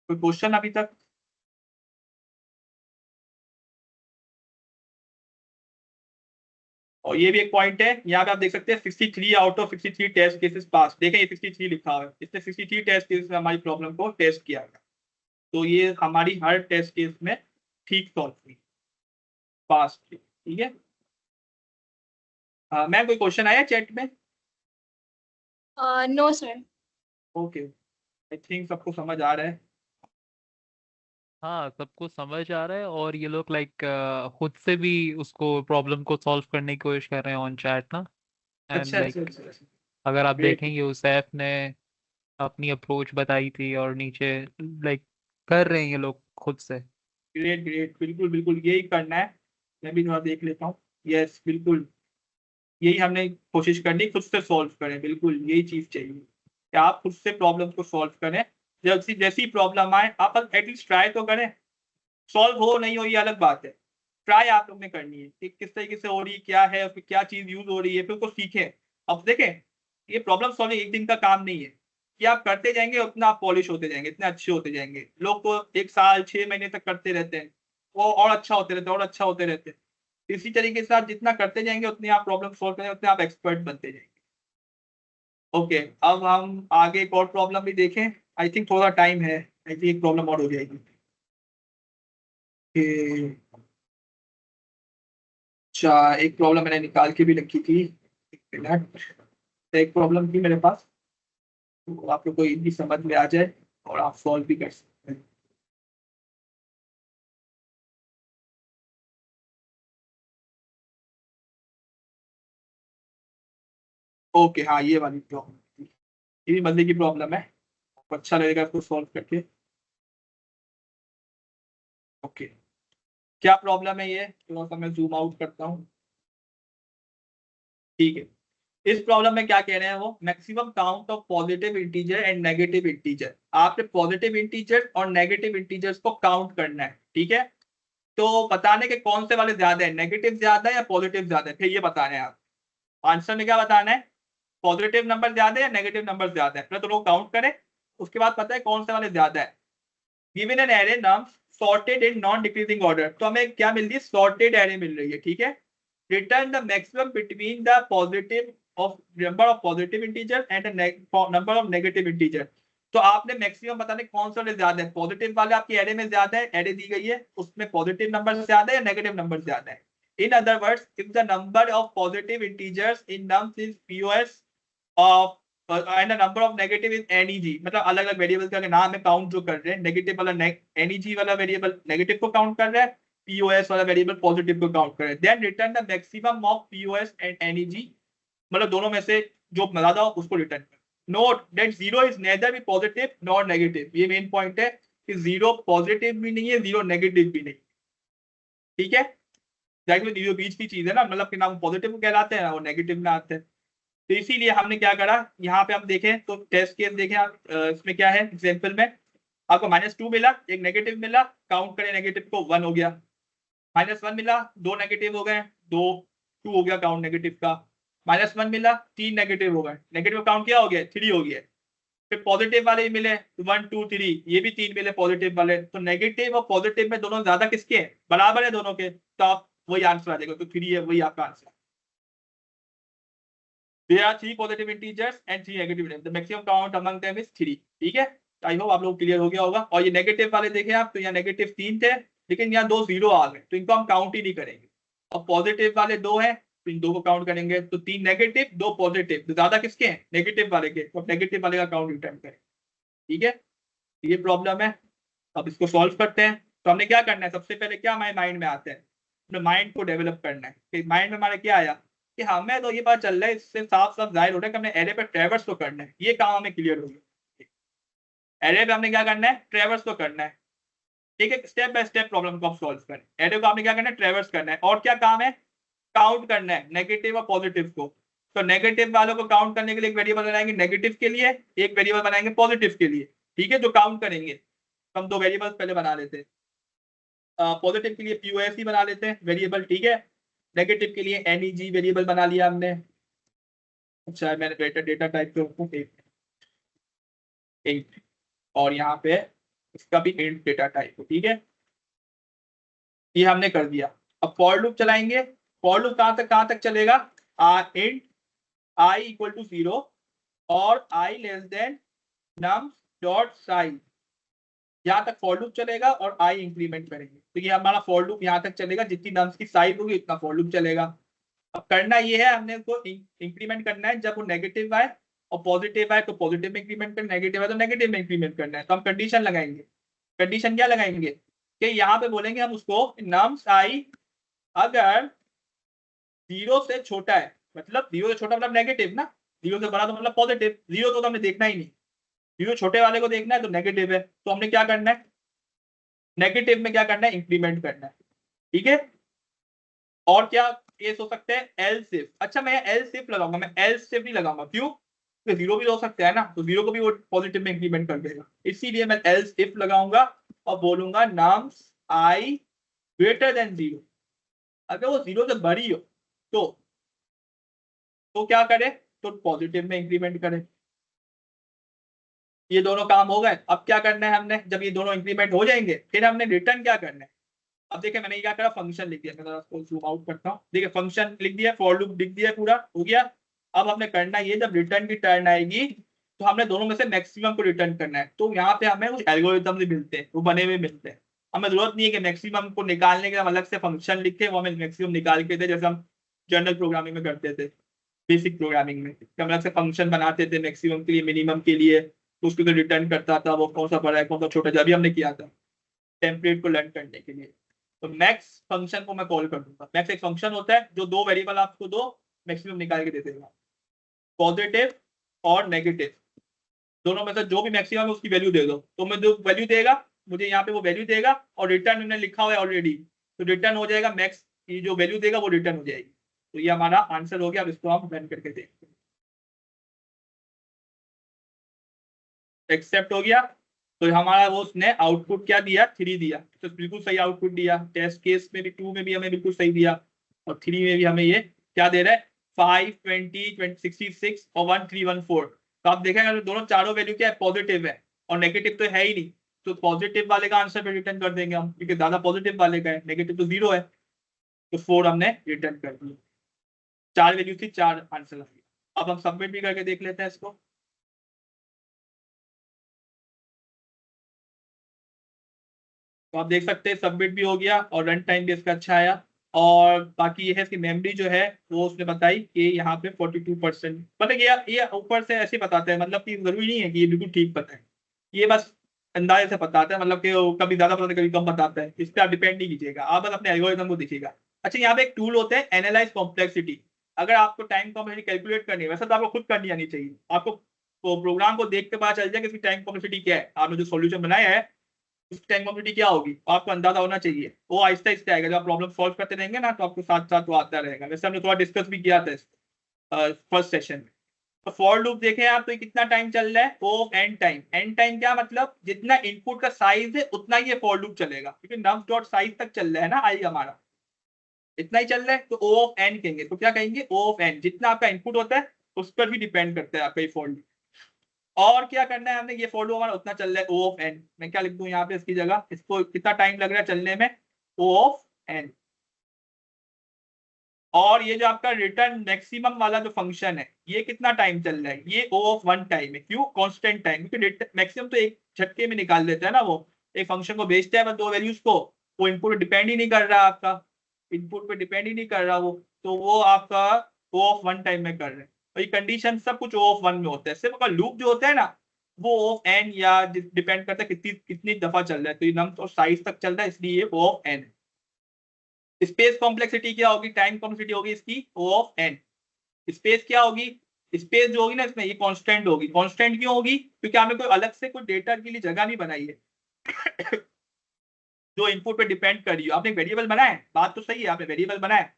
कोई क्वेश्चन अभी तक? और ये भी एक पॉइंट है, यहाँ पे आप देख सकते हैं 63 out of 63 test cases pass, देखें ये 63 लिखा हुआ है, इसने 63 टेस्ट केसेस में हमारी प्रॉब्लम को टेस्ट किया है, तो ये हमारी हर टेस्ट केस में ठीक सॉल्व हुई, पास थी, ठीक है। मैं कोई क्वेश्चन आया चैट में? No sir. Okay. I think सबको समझ आ रहा है। हाँ, सबको समझ आ रहा है और ये लोग लाइक खुद से भी उसको प्रॉब्लम को सॉल्व करने की कोशिश कर रहे हैं ऑन चैट ना। एंड अच्छा अच्छा लाइक अच्छा अच्छा। अगर आप ग्रेट देखेंगे उसैफ ने अपनी अप्रोच बताई थी और नीचे लाइक कर रहे हैं ये लोग खुद से। ग्रेट ग्रेट, बिल्कुल बिल्कुल यही करना है। मैं भी थोड़ा देख लेता हूँ। यस बिल्कुल, यही हमने कोशिश करनी, खुद से सॉल्व करें, बिल्कुल यही चीज चाहिए कि आप खुद से प्रॉब्लम को सॉल्व करें। जैसी जैसी प्रॉब्लम आए आप एटलीस्ट ट्राई तो करें। सॉल्व हो नहीं हो ये अलग बात है, ट्राई आप लोग ने करनी है कि किस तरीके से हो रही है, क्या है, फिर क्या चीज यूज हो रही है, फिर उसको सीखें। अब देखें, ये प्रॉब्लम सॉल्विंग एक दिन का काम नहीं है कि आप करते जाएंगे उतना आप पॉलिश होते जाएंगे, इतने अच्छे होते जाएंगे। लोग तो 1 साल 6 महीने तक करते रहते हैं, वो और अच्छा होते रहते हैं और अच्छा होते रहते हैं। इसी तरीके से आप जितना करते जाएंगे उतने आप प्रॉब्लम सॉल्व करेंगे, उतने आप एक्सपर्ट बनते जाएंगे। ओके, अब हम आगे एक और प्रॉब्लम भी देखें। आई थिंक थोड़ा टाइम है, आई थिंक एक प्रॉब्लम और हो जाएगी कि अच्छा, एक प्रॉब्लम मैंने निकाल के भी रखी थी। एक मिनट, एक प्रॉब्लम थी मेरे पास, तो आप लोग को इजी समझ में आ जाए और आप सॉल्व भी कर सकते हैं। ओके हाँ, ये वाली प्रॉब्लम थी, ये भी मजे की प्रॉब्लम है, आपको अच्छा लगेगा इसको सॉल्व करके। ओके, क्या प्रॉब्लम है ये, थोड़ा सा मैं जूम आउट करता हूँ। ठीक है, इस प्रॉब्लम में क्या कह रहे हैं वो, maximum count of positive integer and negative integer. आपने पॉजिटिव इंटीजर और नेगेटिव इंटीजर्स को काउंट करना है, ठीक है। तो बताने के कौन से वाले ज्यादा है, नेगेटिव ज्यादा है या पॉजिटिव ज्यादा है, फिर ये बताना है आप। आंसर में क्या बताना है, पॉजिटिव नंबर ज्यादा है या नेगेटिव नंबर ज्यादा है, पहले तो लोग काउंट करें, उसके बाद पता है कौन से वाले ज्यादा है। गिवन एन एरे नाम sorted in non decreasing order, तो हमें क्या मिल रही है, सॉर्टेड एरे मिल रही है, ठीक है। Return the maximum between the positive of number of positive integer and number of negative integer. तो आपने मैक्सिमम बताने कौन से वाले ज्यादा है, पॉजिटिव वाले आपकी एरे में ज्यादा है, एरे दी गई है उसमें पॉजिटिव नंबर ज्यादा है या नेगेटिव नंबर ज्यादा है। In other words, if the number of positive integers in nums is POS of and number of negative is NEG, मतलब अलग अलग वेरिएबल का नाम है काउंट जो कर रहे हैं, नेगेटिव वाला एनईजी वाला वेरिएबल नेगेटिव को काउंट कर रहा है, पीओएस वाला वेरिएबल पॉजिटिव को काउंट कर रहा है, then return the maximum of POS and NEG, मतलब दोनों में से जो ज्यादा हो उसको रिटर्न कर। Note that zero is nether B positive nor negative, ये मेन पॉइंट है कि जीरो पॉजिटिव भी नहीं है, जीरो नेगेटिव भी नहीं, ठीक है। जीरो बीच की चीज है ना, मतलब कि ना वो पॉजिटिव कहलाते हैं ना वो नेगेटिव में आते हैं। तो इसीलिए हमने क्या करा, यहाँ पे हम देखें तो टेस्ट केस देखें आप, इसमें क्या है एग्जाम्पल में, आपको -2 मिला, एक नेगेटिव मिला, काउंट करें नेगेटिव को 1 हो गया। -1 मिला, 2 नेगेटिव हो गए, 2 हो गया काउंट नेगेटिव का। -1 मिला, 3 नेगेटिव हो गए, नेगेटिव काउंट क्या हो गया, 3 हो गया। फिर पॉजिटिव वाले मिले 1 2 3, ये भी 3 मिले पॉजिटिव वाले, तो नेगेटिव और पॉजिटिव में दोनों ज्यादा किसके हैं, बराबर है दोनों के, तो आप वही आंसर आ जाएगा, तो 3 है, वही आपका answer. There are 3 positive integers and 3 negative integers. The maximum count among them is 3. ठीक है, आई होप आप लोग क्लियर हो गया होगा। और ये नेगेटिव वाले देखें आप, तो यहाँ नेगेटिव 3 थे, लेकिन यहाँ 2 जीरो आ गए, तो इनको हम काउंट ही नहीं करेंगे। और पॉजिटिव वाले 2 हैं, तो इन 2 को काउंट करेंगे, तो 3 नेगेटिव 2 पॉजिटिव, तो ज्यादा किसके हैं, नेगेटिव वाले के, तो नेगेटिव वाले का काउंट रिटर्न करें, ठीक है। ये प्रॉब्लम है, अब इसको सॉल्व करते हैं। तो हमने क्या करना है, सबसे पहले क्या हमारे माइंड में आता है, अपने माइंड को डेवलप करना है। कि माइंड में हमारे क्या आया कि हमें तो ये पता चल रहा है, इससे साफ साफ जाहिर हो रहा है कि हमने एरे पे ट्रेवर्स तो करना है, ये काम हमें क्लियर हो गया। एरे पे हमने क्या करना है, ट्रेवर्स तो करना है, ठीक है। स्टेप बाय स्टेप प्रॉब्लम को आप सॉल्व करें। एरे को आपने क्या करना है, ट्रेवर्स करना है, और क्या काम है, काउंट करना है नेगेटिव और पॉजिटिव को। तो नेगेटिव वालों को काउंट करने के लिए एक वेरिएबल बनाएंगे नेगेटिव के लिए, एक वेरिएबल बनाएंगे पॉजिटिव के लिए, ठीक है, जो काउंट करेंगे। हम 2 वेरिएबल्स पहले बना लेते हैं। पॉजिटिव के लिए पीओएस ही बना लेते हैं वेरिएबल, ठीक है। नेगेटिव के लिए एनईजी वेरिएबल बना लिया हमने। अच्छा, मैंने डेटा टाइप पे 8 और यहाँ पे इसका भी 8 डेटा टाइप, ठीक है। ये हमने कर दिया। अब फॉर लूप चलाएंगे। फॉर लूप कहाँ तक चलेगा, इंट आई इक्वल टू 0 और I less than nums dot size, यहाँ तक फॉर लूप चलेगा और आई इंक्रीमेंट करेंगे, तो ये हमारा फॉर लूप यहाँ तक चलेगा, जितनी नम्स की साइज होगी उतना फॉर लूप चलेगा। अब करना ये है, हमने उसको इंक्रीमेंट करना है, जब वो नेगेटिव आए और पॉजिटिव है तो पॉजिटिव में इंक्रीमेंट करना, नेगेटिव है तो नेगेटिव में इंक्रीमेंट करना है। तो हम कंडीशन लगाएंगे। कंडीशन क्या लगाएंगे कि यहाँ पे बोलेंगे हम उसको नम्स आई अगर 0 से छोटा है, मतलब 0 से छोटा मतलब नेगेटिव ना, 0 से बड़ा तो मतलब पॉजिटिव, 0 तो हमने देखना ही नहीं, 0 छोटे वाले को देखना है तो नेगेटिव है, तो हमने क्या करना है, नेगेटिव में क्या करना है, इंक्रीमेंट करना है। ठीक है। और क्या केस हो सकते हैं, एल सिफ। अच्छा मैं एल सिफ लगाऊंगा, मैं एल सिफ नहीं लगाऊंगा, क्यों, तो 0 भी हो सकता है ना, तो 0 को भी वो पॉजिटिव में इंक्रीमेंट कर देगा, इसीलिए मैं एल सिफ लगाऊंगा और बोलूंगा नम्स आई ग्रेटर देन 0। अगर वो 0 से बड़ी हो तो क्या करे, तो पॉजिटिव में इंक्रीमेंट करे। ये दोनों काम हो गए। अब क्या करना है हमने, जब ये दोनों इंक्रीमेंट हो जाएंगे फिर हमने रिटर्न क्या करना है। अब देखिए मैंने क्या करा, फंक्शन लिख दिया, मैं इसको जूम आउट करता हूँ, देखिए फंक्शन लिख दिया, फॉर लूप लिख दिया, पूरा हो गया। अब हमने करना ये, जब रिटर्न की टर्न आएगी तो हमने दोनों में से मैक्सिमम को रिटर्न करना है। तो यहाँ पे हमें कुछ एल्गोरिथम भी मिलते हैं, वो बने हुए मिलते हैं। हमें जरूरत नहीं है कि मैक्सिमम को निकालने के लिए हम अलग से फंक्शन लिखे, वो हमें मैक्सिमम निकाल के दे, जैसे हम जनरल प्रोग्रामिंग में करते थे, बेसिक प्रोग्रामिंग में हम अलग से फंक्शन बनाते थे मैक्सिमम के लिए, मिनिमम के लिए, तो उसको तो रिटर्न करता था वो कौन सा बड़ा है कौन सा छोटा, जब भी हमने किया था टेम्पलेट को लर्न करने के लिए। तो मैक्स फंक्शन को मैं कॉल कर दूंगा। मैक्स एक फंक्शन होता है जो 2 वेरिएबल आपको दो मैक्सिमम निकाल के दे देगा, पॉजिटिव और नेगेटिव, दोनों में से जो भी मैक्सिमम है उसकी वैल्यू दे दो, तो मैं जो वैल्यू देगा मुझे यहाँ पे वो वैल्यू देगा, और रिटर्न मैंने लिखा हुआ है ऑलरेडी, तो रिटर्न हो जाएगा मैक्स की जो वैल्यू देगा वो रिटर्न हो जाएगी। तो ये हमारा आंसर हो गया। अब इसको हम रन करके देखते हैं। एक्सेप्ट हो गया, तो हमारा वो उसने आउटपुट क्या दिया, 3 दिया, तो बिल्कुल सही आउटपुट दिया। टेस्ट केस में भी 2 में भी हमें बिल्कुल सही दिया, और 3 में भी हमें ये क्या दे रहा है, 5, 20, 66 और 1314। तो आप देखेंगे तो दोनों चारों वैल्यू क्या है, पॉजिटिव है, और नेगेटिव तो है ही नहीं, तो पॉजिटिव वाले का आंसर पे रिटर्न कर देंगे हम, क्योंकि ज्यादा पॉजिटिव वाले का है, नेगेटिव तो 0 है, तो 4 हमने रिटर्न कर दिया। 4 वैल्यू थी, 4 आंसर आ गया। अब हम सबमिट भी करके देख लेते हैं इसको। तो आप देख सकते हैं सबमिट भी हो गया और रन टाइम भी इसका अच्छा आया। और बाकी ये है इसकी मेमोरी जो है वो उसने बताई कि यहाँ पे 42%, मतलब ये ऊपर से ऐसे बताते हैं, मतलब कि जरूरी नहीं है कि ये बिल्कुल ठीक बताए, ये बस अंदाजे से बताता है, मतलब कि वो कभी ज्यादा बताता है कभी कम बताता है, इस पर आप डिपेंड नहीं कीजिएगा, आप बस अपने एल्गोरिथम को देखिएगा। अच्छा यहाँ पे एक टूल होता है एनालाइज कॉम्प्लेक्सिटी। अगर आपको टाइम कॉम्प्लेक्सिटी कैलकुलेट करनी है, वैसे तो आपको खुद करनी आनी चाहिए, आपको प्रोग्राम को देख के पता चल जाए कि इसकी टाइम कॉम्प्लेक्सिटी क्या है, आपने जो सोल्यूशन बनाया है उसकी टाइम कॉम्प्लेक्सिटी क्या होगी, आपको अंदाजा होना चाहिए। वो आहिस्ता आहिस्ता आएगा, जब आप प्रॉब्लम सॉल्व करते रहेंगे ना तो आपको साथ साथ वो आता रहेगा। वैसे हमने थोड़ा डिस्कस भी किया था फर्स्ट सेशन में। तो फॉर लूप देखें आप, तो कितना टाइम चल रहा है, O of N time. N time क्या मतलब, जितना इनपुट का साइज है उतना ही ये फॉर लूप चलेगा, क्योंकि नम्स डॉट साइज तक चल रहा है ना आई हमारा, इतना ही चल रहा है, तो ओ ऑफ एन कहेंगे। तो क्या कहेंगे, ओ ऑफ एन, जितना आपका इनपुट होता है उस पर भी डिपेंड करता है आपका ये फॉर लूप। और क्या करना है हमने, ये फॉर लूप हमारा उतना चल रहा है ओ ऑफ एन, मैं क्या लिख दूं यहाँ पे इसकी जगह, इसको कितना टाइम लग रहा है चलने में, ओ ऑफ एन। और ये जो आपका रिटर्न मैक्सिमम वाला जो फंक्शन है ये कितना टाइम चल रहा है, ये ओ ऑफ 1 टाइम है, क्यों, कांस्टेंट टाइम, क्योंकि मैक्सिमम तो एक झटके में निकाल देता है ना, वो एक फंक्शन को भेजता है बस 2 वैल्यूज को, वो इनपुट पे डिपेंड ही नहीं कर रहा, आपका इनपुट पे डिपेंड ही नहीं कर रहा वो, तो वो आपका ओ ऑफ 1 टाइम में कर रहे हैं। और ये कंडीशन सब कुछ ओ ऑफ 1 में होता है, सिर्फ आपका लूप जो होता है ना वो ओ ऑफ एन या डिपेंड करता है कितनी कितनी दफा चल रहा है, तो ये नम्स और साइज तक चल रहा है, इसलिए ये ओ ऑफ एन है। स्पेस कॉम्प्लेक्सिटी क्या होगी, टाइम कॉम्प्लेक्सिटी होगी इसकी ओ ऑफ एन। स्पेस क्या होगी, स्पेस जो होगी ना इसमें ये कांस्टेंट होगी। कांस्टेंट क्यों होगी, क्योंकि हमने कोई अलग से कोई डेटा के लिए जगह नहीं बनाई है जो इनपुट पे डिपेंड कर रही हो। आपने वेरिएबल बनाया है, बात तो सही है, आपने वेरिएबल बनाया है,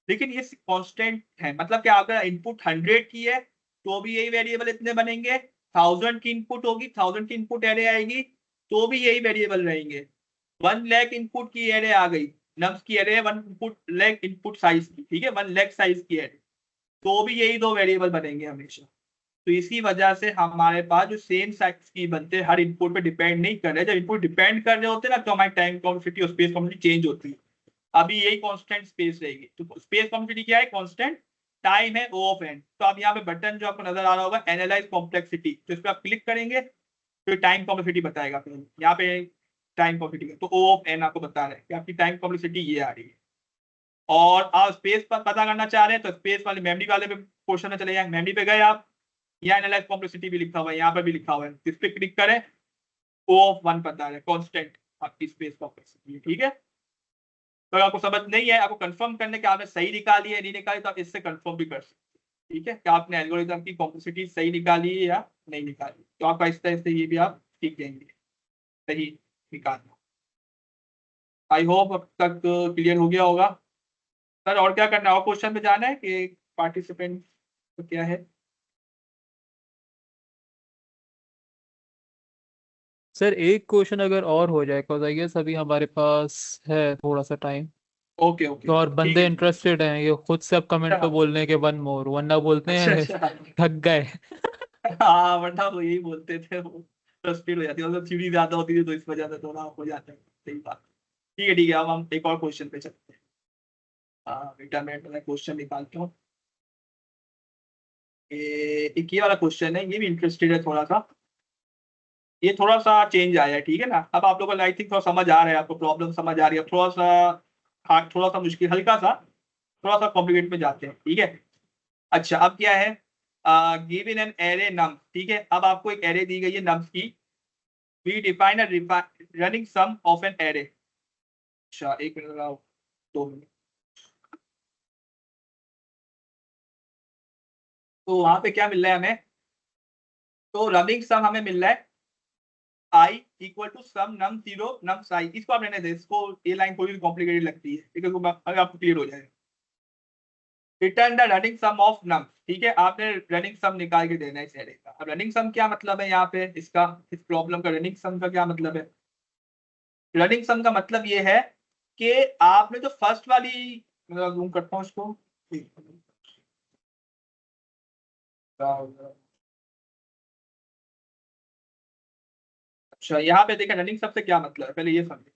लेकिन ये कांस्टेंट है, मतलब कि अगर इनपुट 100 की है तो भी यही वेरिएबल इतने बनेंगे, 1000 की इनपुट होगी, 1000 की इनपुट एरे आएगी तो भी यही वेरिएबल रहेंगे। 1 लाख इनपुट की एरे आ गई, नम्स की array 1 input lakh input size की, ठीक है, 1 लाख साइज की एरे, तो भी यही 2 वेरिएबल बनेंगे हमेशा। तो इसी वजह से हमारे पास जो सेम साइज की बनते हैं हर इनपुट पे डिपेंड नहीं कर रहे, जब इनपुट डिपेंड कर रहे होते हैं ना तो हमारी टाइम कॉम्प्लेक्सिटी और स्पेस कॉम्प्लेक्सिटी चेंज होती है। अभी यही कांस्टेंट स्पेस रहेगी, तो स्पेस कॉम्प्लेक्सिटी क्या है, कांस्टेंट, टाइम है ओ ऑफ एन। तो अब यहाँ पे बटन जो आपको नजर आ रहा होगा एनालाइज कॉम्प्लेक्सिटी, तो इस पर आप क्लिक करेंगे तो टाइम कॉम्प्लेक्सिटी बताएगा, यहाँ पे टाइम कॉम्प्लेक्सिटी, तो ओ ऑफ एन आपको बता रहा है कि आपकी टाइम कॉम्प्लेक्सिटी ये आ रही है। और आप स्पेस पर पता करना चाह रहे हैं तो स्पेस वाले मेमोरी वाले पे क्वेश्चन में चले जाए, मेमोरी पे गए आप, यहाँ एनालाइज कॉम्प्लेक्सिटी भी लिखा हुआ है, यहाँ पर भी लिखा हुआ है, इस पे क्लिक करें, O ऑफ 1 पता है, कांस्टेंट आपकी स्पेस कॉम्प्लेक्सिटी, ठीक है। तो अगर आपको समझ नहीं है, आपको कंफर्म करने के आपने सही निकाली है नहीं निकाली, तो आप इससे कंफर्म भी कर सकते हैं, ठीक है, कि आपने एल्गोरिथम की कॉम्प्लेक्सिटी सही निकाली है या नहीं निकाली। तो आपका इस तरह से ये भी आप सीख जाएंगे सही निकालना। आई होप अब तक क्लियर हो गया होगा। सर और क्या करना है, और क्वेश्चन पे जाना है कि पार्टिसिपेंट तो क्या है? सर एक क्वेश्चन अगर और हो जाए, बिकॉज आई गेस अभी हमारे पास है थोड़ा सा टाइम, ओके ओके तो और ठीक बंदे है। इंटरेस्टेड हैं, ये खुद से अब कमेंट पे अच्छा बोल रहे हैं कि वन मोर, वरना बोलते अच्छा हैं अच्छा। थक गए। हाँ वरना वो यही बोलते थे, वो फ्रस्ट्रेट हो जाती है, मतलब थ्योरी ज्यादा होती है तो इस वजह से थोड़ा हो जाता है, सही बात। ठीक है अब हम एक और क्वेश्चन पे चलते हैं। हाँ बेटा मैं क्वेश्चन निकालता हूँ। एक ये वाला क्वेश्चन है, ये भी इंटरेस्टेड है थोड़ा सा, ये थोड़ा सा चेंज आया है, ठीक है ना। अब आप लोगों को आई थिंक थोड़ा समझ आ रहा है, आपको प्रॉब्लम समझ आ रही है, अब थोड़ा सा हाँ थोड़ा सा मुश्किल, हल्का सा थोड़ा सा कॉम्प्लिकेट में जाते हैं, ठीक है। अच्छा अब क्या है, गिवन एन एरे नम, ठीक है, अब आपको एक एरे दी गई है नम्स की, we define a running sum of an array. अच्छा एक मिनट लगाओ, 2 मिनट। तो वहां पे क्या मिल रहा है हमें, तो रनिंग सम हमें मिल रहा है I equal to sum num zero num I. इसको आप रहने दें, इसको ये लाइन थोड़ी कॉम्प्लिकेटेड लगती है, ठीक है, तो अगर आपको क्लियर हो जाएगा। Return the running sum of num, ठीक है, आपने रनिंग सम निकाल के देना है इस एरे का। अब रनिंग सम क्या मतलब है यहाँ पे, इसका इस प्रॉब्लम का रनिंग सम का क्या मतलब है? रनिंग सम का मतलब ये है कि आपने जो फर्स्ट वाली, मैं जूम करता हूँ इसको, अच्छा यहाँ पे देखा रनिंग सम से क्या मतलब है, पहले ये समझे।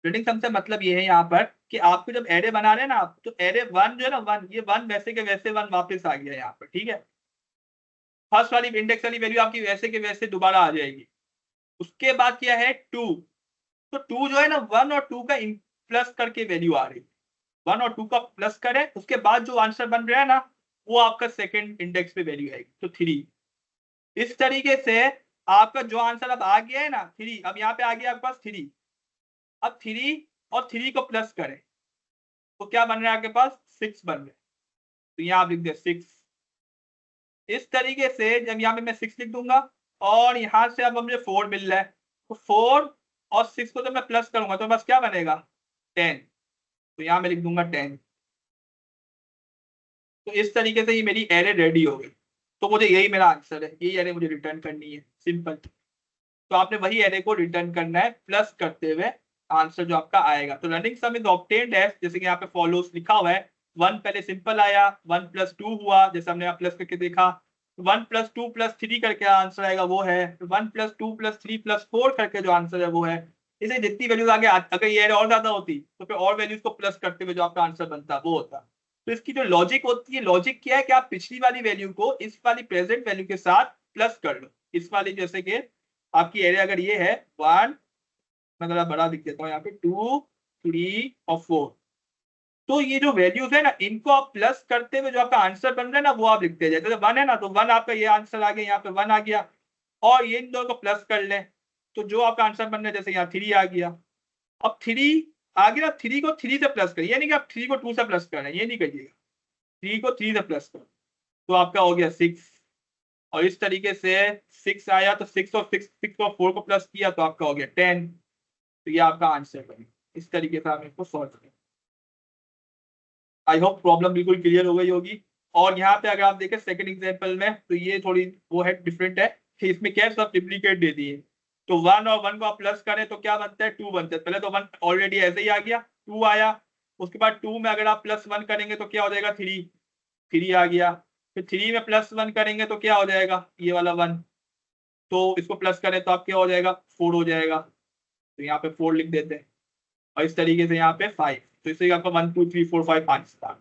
रनिंग सम से मतलब ये है यहाँ पर कि आपको जब एरे बना रहे हैं ना आप, तो एरे वन जो है ना, वन, ये वन वैसे के वैसे वन वापस आ गया यहाँ पर, ठीक है। फर्स्ट वाली इंडेक्स वाली वैल्यू आपकी वैसे के वैसे दोबारा आ जाएगी। उसके बाद क्या है, टू, तो टू जो है ना, वन और टू का प्लस करके वैल्यू आ रही है, वन और टू का प्लस करें, उसके बाद जो आंसर बन रहा है ना, वो आपका सेकंड इंडेक्स पे वैल्यू आएगी, तो 3। इस तरीके से आपका जो आंसर अब आ गया है ना 3, अब यहाँ पे आ गया आपके पास 3, अब 3 और 3 को प्लस करें तो क्या बन रहा है आपके पास, 6 बन रहा है, तो यहाँ आप लिख दे 6। इस तरीके से जब यहाँ पे मैं 6 लिख दूंगा, और यहाँ से अब मुझे 4 मिल रहा है, तो 4 और 6 को जब मैं प्लस करूंगा तो बस क्या बनेगा, 10, तो यहाँ मैं लिख दूंगा 10। तो इस तरीके से ये मेरी एरे रेडी हो गई, तो मुझे यही मेरा आंसर है, यही एरे मुझे रिटर्न करनी है, सिंपल। तो आपने वही एरे को रिटर्न करना है प्लस करते हुए, आंसर जो आपका आएगा। तो running sum is obtained as, जैसे कि यहाँ पे फॉलोस लिखा हुआ है, 1 पहले सिंपल आया, 1 + 2 हुआ, जैसे हमने यहाँ प्लस करके देखा, 1 + 2 + 3 करके आंसर आएगा वो है, 1 + 2 + 3 + 4 करके जो आंसर है वो है। इसे जितनी वैल्यूज आगे अगर ये एरे और ज्यादा होती तो फिर और वैल्यूज को प्लस करते हुए जो आपका आंसर बनता वो होता। तो इसकी जो लॉजिक होती है, लॉजिक क्या है कि आप पिछली वाली वैल्यू को इस वाली प्रेजेंट वैल्यू के साथ प्लस कर लो, इस वाली, जैसे कि आपकी एरे अगर ये है 1, मैं जरा बड़ा लिख देता हूँ यहाँ पे, 2, 3 और 4, तो ये जो वैल्यूज है ना, इनको आप प्लस करते हुए जो आपका आंसर बन रहा है ना, वो आप लिखते जाए। तो 1 है ना, तो 1 आपका ये आंसर आ गया, यहाँ पे 1 आ गया, और ये इन दोनों को प्लस कर लें तो जो आपका आंसर बन रहा है, जैसे यहाँ 3 आ गया। अब 3 आ गया, 3 को 3 से प्लस करिए, ये नहीं कि आप 3 को 2 से प्लस कर रहे हैं, ये नहीं करिएगा, 3 को 3 से प्लस करो तो आपका हो गया 6। और इस तरीके से 6 आया तो 6 और 4 को प्लस किया तो आपका हो गया 10। तो ये आपका आंसर है। इस तरीके से आप इसको सॉल्व करें। आई होप प्रॉब्लम बिल्कुल क्लियर हो गई होगी। और यहाँ पे अगर आप देखें सेकंड एग्जांपल में, तो ये थोड़ी वो है, डिफरेंट है कि इसमें क्या सब डुप्लीकेट दे दिए। तो 1 और 1 को आप प्लस करें तो क्या बनता है, 2 बनता है। पहले तो 1 ऑलरेडी ऐसे ही आ गया, 2 आया, उसके बाद 2 में अगर आप +1 करेंगे तो क्या हो जाएगा, 3 आ गया। फिर 3 में +1 करेंगे तो क्या हो जाएगा, ये वाला 1, तो इसको प्लस करें तो आप क्या हो जाएगा, 4 हो जाएगा, तो यहाँ पे 4 लिख देते हैं। और इस तरीके से यहाँ पे 5, तो इससे आपका 1 2 3 4 5 5 स्टार।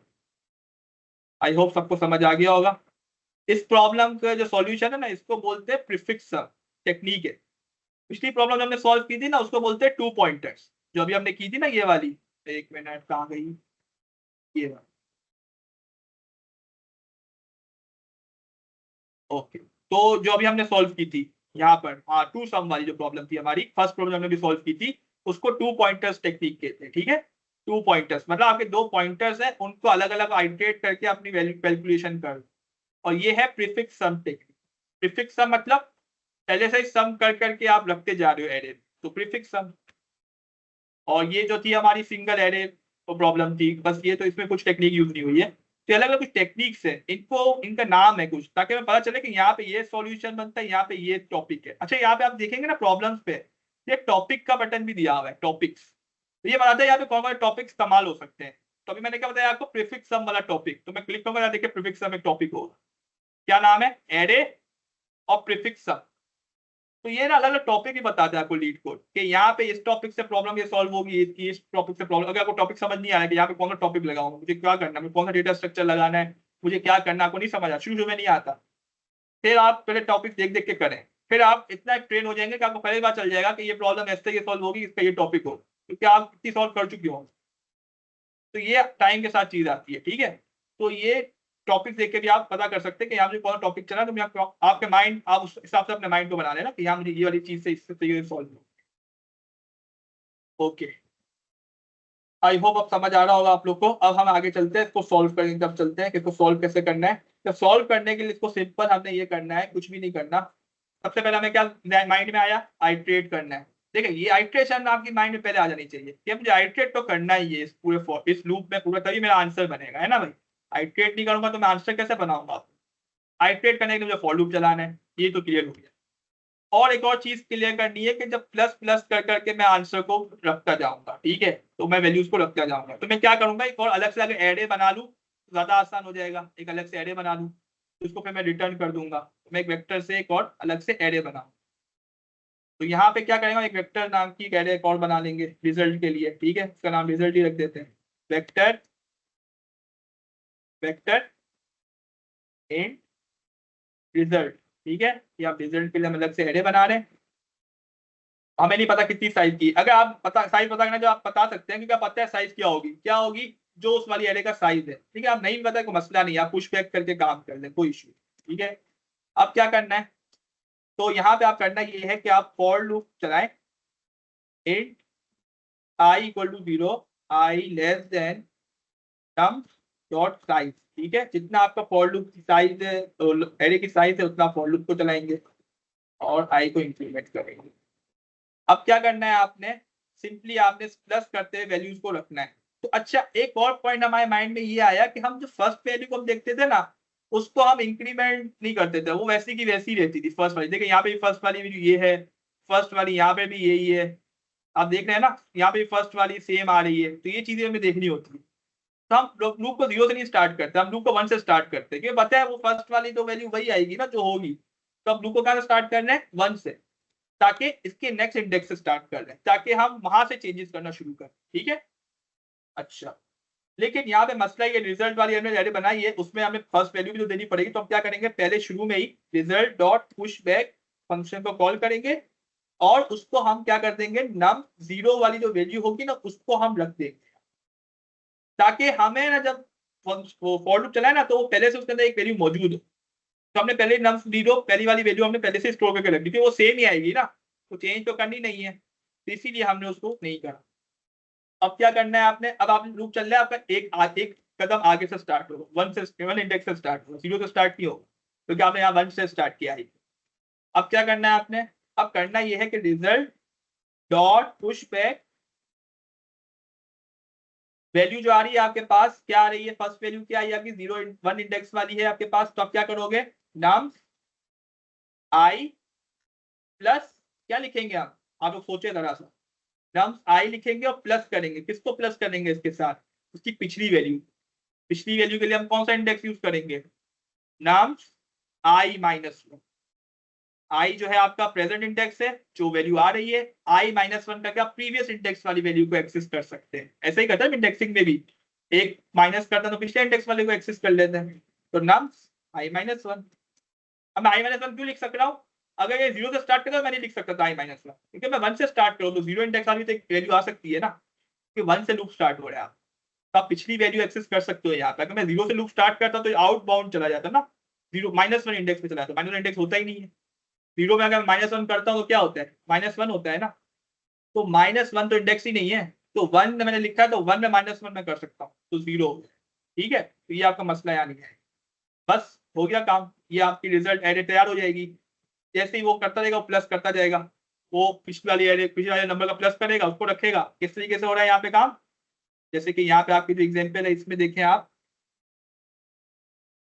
आई होप सबको समझ आ गया होगा। इस प्रॉब्लम का जो सॉल्यूशन है ना, इसको बोलते हैं प्रीफिक्स टेक्निक है। पिछली प्रॉब्लम जो हमने सॉल्व की थी ना, उसको बोलते हैं 2 पॉइंटर्स, जो अभी हमने की थी ना ये वाली, एक मिनट कहाँ गई, ये वाली। ओके, तो जो अभी हमने सॉल्व की थी यहाँ पर, हाँ, टू सम वाली जो प्रॉब्लम थी हमारी, फर्स्ट प्रॉब्लम हमने भी सॉल्व की थी, उसको टू पॉइंटर्स टेक्निक कहते हैं। ठीक है, टू पॉइंटर्स मतलब आपके दो पॉइंटर्स हैं, उनको अलग अलग आइटरेट करके अपनी वैल्यू कैलकुलेशन कर, और ये है प्रीफिक्स सम टेक्निक। प्रीफिक्स सम मतलब पहले से ही सम कर करके आप रखते जा रहे हो एरे, तो प्रीफिक्स सम। और ये जो थी हमारी सिंगल एरे प्रॉब्लम थी, बस ये तो इसमें कुछ टेक्निक यूज नहीं हुई है। तो अलग अलग कुछ टेक्निक्स है, इनको इनका नाम है कुछ, ताकि हमें पता चले कि यहाँ पे ये सॉल्यूशन बनता है, यहाँ पे ये टॉपिक है। अच्छा, यहाँ पे आप देखेंगे ना प्रॉब्लम्स पे, ये टॉपिक का बटन भी दिया हुआ है, टॉपिक्स। तो ये बताता है यहाँ पे कौन कौन टॉपिक इस्तेमाल हो सकते हैं। तो अभी मैंने क्या बताया आपको, प्रीफिक्स सम वाला टॉपिक, तो मैं क्लिक करूंगा, देखिए प्रीफिक्स सम एक टॉपिक होगा। क्या नाम है, एरे और प्रीफिक्स सम। तो ये ना अलग अलग टॉपिक ही बताते हैं आपको लीड कोड, कि यहाँ पे इस टॉपिक से प्रॉब्लम ये सॉल्व होगी, इसकी इस टॉपिक से प्रॉब्लम। अगर आपको टॉपिक समझ नहीं आ रहा है कि यहाँ पे कौन सा टॉपिक लगाऊंगा, मुझे क्या करना है, मुझे कौन सा डेटा स्ट्रक्चर लगाना है, मुझे क्या करना है, आपको नहीं समझ आ, शुरू में नहीं आता, फिर आप पहले टॉपिक देख देख के करें, फिर आप इतना ट्रेन हो जाएंगे कि आपको पहले बार चल जाएगा कि ये प्रॉब्लम ऐसे ये सॉल्व होगी, इसका ये टॉपिक हो, क्योंकि आप इतनी सॉल्व कर चुके हो। तो ये टाइम के साथ चीज आती है। ठीक है, तो ये टॉपिक देख के भी आप पता कर सकते हैं कि यहाँ मुझे कौन सा टॉपिक चला, तो मैं आपके माइंड, आप उस हिसाब से अपने माइंड को बना लेना कि यहाँ मुझे ये वाली चीज से इससे ये सॉल्व हो। ओके, आई होप अब समझ आ रहा होगा आप लोग को। अब हम आगे चलते हैं, इसको सॉल्व करेंगे, तब चलते हैं कि इसको सॉल्व कैसे करना है। तो सॉल्व करने के लिए इसको सिंपल हमने ये करना है, कुछ भी नहीं करना। सबसे पहले हमें क्या माइंड में आया, आइट्रेट करना है। देखिए, ये आइट्रेशन आपकी माइंड में पहले आ जानी चाहिए कि मुझे आइट्रेट तो करना ही है इस पूरे इस लूप में पूरा, तभी मेरा आंसर बनेगा, है ना भाई। आइट्रेट नहीं करूंगा तो मैं आंसर कैसे बनाऊंगा। आइट्रेट करने के लिए मुझे फॉर लूप चलाना है, ये तो क्लियर हो गया। और एक और चीज क्लियर करनी है कि जब प्लस प्लस कर करके मैं आंसर को रखता जाऊंगा, ठीक है, तो मैं वैल्यूज को रखता जाऊंगा, तो मैं क्या करूंगा, एक और अलग से अगर एरे बना लूं तो ज्यादा आसान हो जाएगा। एक अलग से एरे बना लूं, तो उसको फिर मैं रिटर्न कर दूंगा, तो मैं एक वेक्टर से एक और अलग से एरे बनाऊं। तो यहाँ पे क्या करेंगे, एक वेक्टर नाम की एरे एक और बना लेंगे रिजल्ट के लिए। ठीक है, इसका नाम रिजल्ट ही रख देते हैं, वेक्टर वेक्टर इन रिजल्ट। ठीक है, ये आप रिजल्ट के लिए हम अलग से एरे बना रहे हैं। हमें नहीं पता कितनी साइज की, अगर आप पता साइज पता करना, जो आप बता सकते हैं, क्योंकि आप पता है साइज क्या होगी जो उस वाली एरे का साइज है। ठीक है, आप नहीं पता कोई मसला नहीं, आप पुश बैक करके काम कर लें, कोई इशू। ठीक है, अब क्या करना है, तो यहाँ पे आप करना ये है कि आप फॉर लूप चलाएं, int I equal to 0, i less than num dot size. ठीक है, जितना आपका फॉर लूप की साइज है, तो एरे की साइज है, उतना फॉर लूप को चलाएंगे और आई को इंक्रीमेंट करेंगे। अब क्या करना है आपने, सिंपली आपने प्लस करते हुए वैल्यूज को रखना है। तो अच्छा, एक और पॉइंट हमारे माइंड में ये आया कि हम जो फर्स्ट वैल्यू को हम देखते थे ना, उसको हम इंक्रीमेंट नहीं करते थे, वो वैसी की वैसी रहती थी फर्स्ट वाली। देखिए यहाँ पे फर्स्ट वाली वैल्यू ये है, फर्स्ट वाली यहाँ पे भी यही है, आप देख रहे हैं ना, यहाँ पे फर्स्ट वाली सेम आ रही है। तो ये चीजें हमें देखनी होती है। तो हम लूप को 0 से नहीं स्टार्ट करते, हम लूप को 1 से स्टार्ट करते हैं, क्योंकि पता है वो फर्स्ट वाली तो वैल्यू वही आएगी ना जो होगी। तो हम लूप को कहाँ से स्टार्ट करना है, 1 से, ताकि इसके नेक्स्ट इंडेक्स से स्टार्ट कर लें, ताकि हम वहां से चेंजेस करना शुरू करें। ठीक है, अच्छा, लेकिन यहाँ पे मसला ये, रिजल्ट वाली हमने एरे बनाई है, उसमें हमें फर्स्ट वैल्यू भी तो देनी पड़ेगी। तो हम क्या करेंगे, पहले शुरू में ही result dot push back function को कॉल करेंगे, और उसको हम क्या कर देंगे, नम 0 वाली जो वैल्यू होगी ना, उसको हम रख देंगे, ताकि हमें ना जब फॉर लूप चलाए ना, तो पहले से उसके अंदर एक वैल्यू मौजूद हो। तो हमने पहले नम 0 पहली वाली वैल्यू हमने पहले से स्टोर करके रख दी थी, वो सेम ही आएगी ना, तो चेंज तो करनी नहीं है, तो इसीलिए हमने उसको नहीं करा। अब क्या करना है आपने, अब आप लूप चल रहा है आपका, एक कदम आगे से स्टार्ट होगा, 1 से 1 इंडेक्स से स्टार्ट होगा, 0 से स्टार्ट नहीं होगा, क्योंकि आपने यहाँ 1 से स्टार्ट किया है। अब क्या करना है आपने, अब करना यह है कि result dot push back value जो आ रही है आपके पास, क्या आ रही है, फर्स्ट वैल्यू क्या आई आपकी, 0 1 इंडेक्स वाली है आपके पास। तो आप क्या करोगे, नाम आई प्लस क्या लिखेंगे आप लोग सोचे जरा सा, नम्स आई लिखेंगे और प्लस करेंगे, किसको प्लस करेंगे, इसके साथ उसकी पिछली वैल्यू। पिछली वैल्यू के लिए हम कौन सा इंडेक्स यूज करेंगे, नम्स आई माइनस 1। आई जो है आपका प्रेजेंट इंडेक्स है, जो वैल्यू आ रही है, आई माइनस 1 करके आप प्रीवियस इंडेक्स वाली वैल्यू को एक्सेस कर सकते हैं। ऐसे ही करते हैं इंडेक्सिंग में भी, एक माइनस करता है तो पिछले इंडेक्स वाले को एक्सेस कर लेते हैं। तो नम्स आई माइनस 1, अब मैं आई माइनस 1 क्यों लिख सक रहा हूँ, अगर ये 0 से स्टार्ट करता मैं नहीं लिख सकता था आई माइनस 1, क्योंकि मैं 1 से स्टार्ट करूँ तो 0 इंडेक्स वाली तो एक वैल्यू आ सकती है ना, कि 1 से लूप स्टार्ट हो रहा है। तो आप पिछली वैल्यू एक्सेस कर सकते हो यहाँ पे। अगर मैं 0 से लूप स्टार्ट करता तो आउट बाउंड चला जाता ना, 0 -1 इंडेक्स पे चला है, तो -1 इंडेक्स होता ही नहीं है। 0 में अगर -1 करता हूँ तो क्या होता है, -1 होता है ना, तो -1 तो इंडेक्स ही नहीं है, तो 1 मैंने लिखा है तो 1 में -1 मैं कर सकता हूँ, तो 0 हो गया। ठीक है, तो ये आपका मसला यहाँ नहीं है, बस हो गया काम, ये आपकी रिजल्ट एरे तैयार हो जाएगी। जैसे ही वो करता रहेगा वो प्लस करता जाएगा, वो पिछले वाले नंबर का प्लस करेगा, उसको रखेगा। किस तरीके से हो रहा है यहाँ पे काम, जैसे कि यहाँ पे आपकी जो एग्जाम्पल है इसमें देखें आप,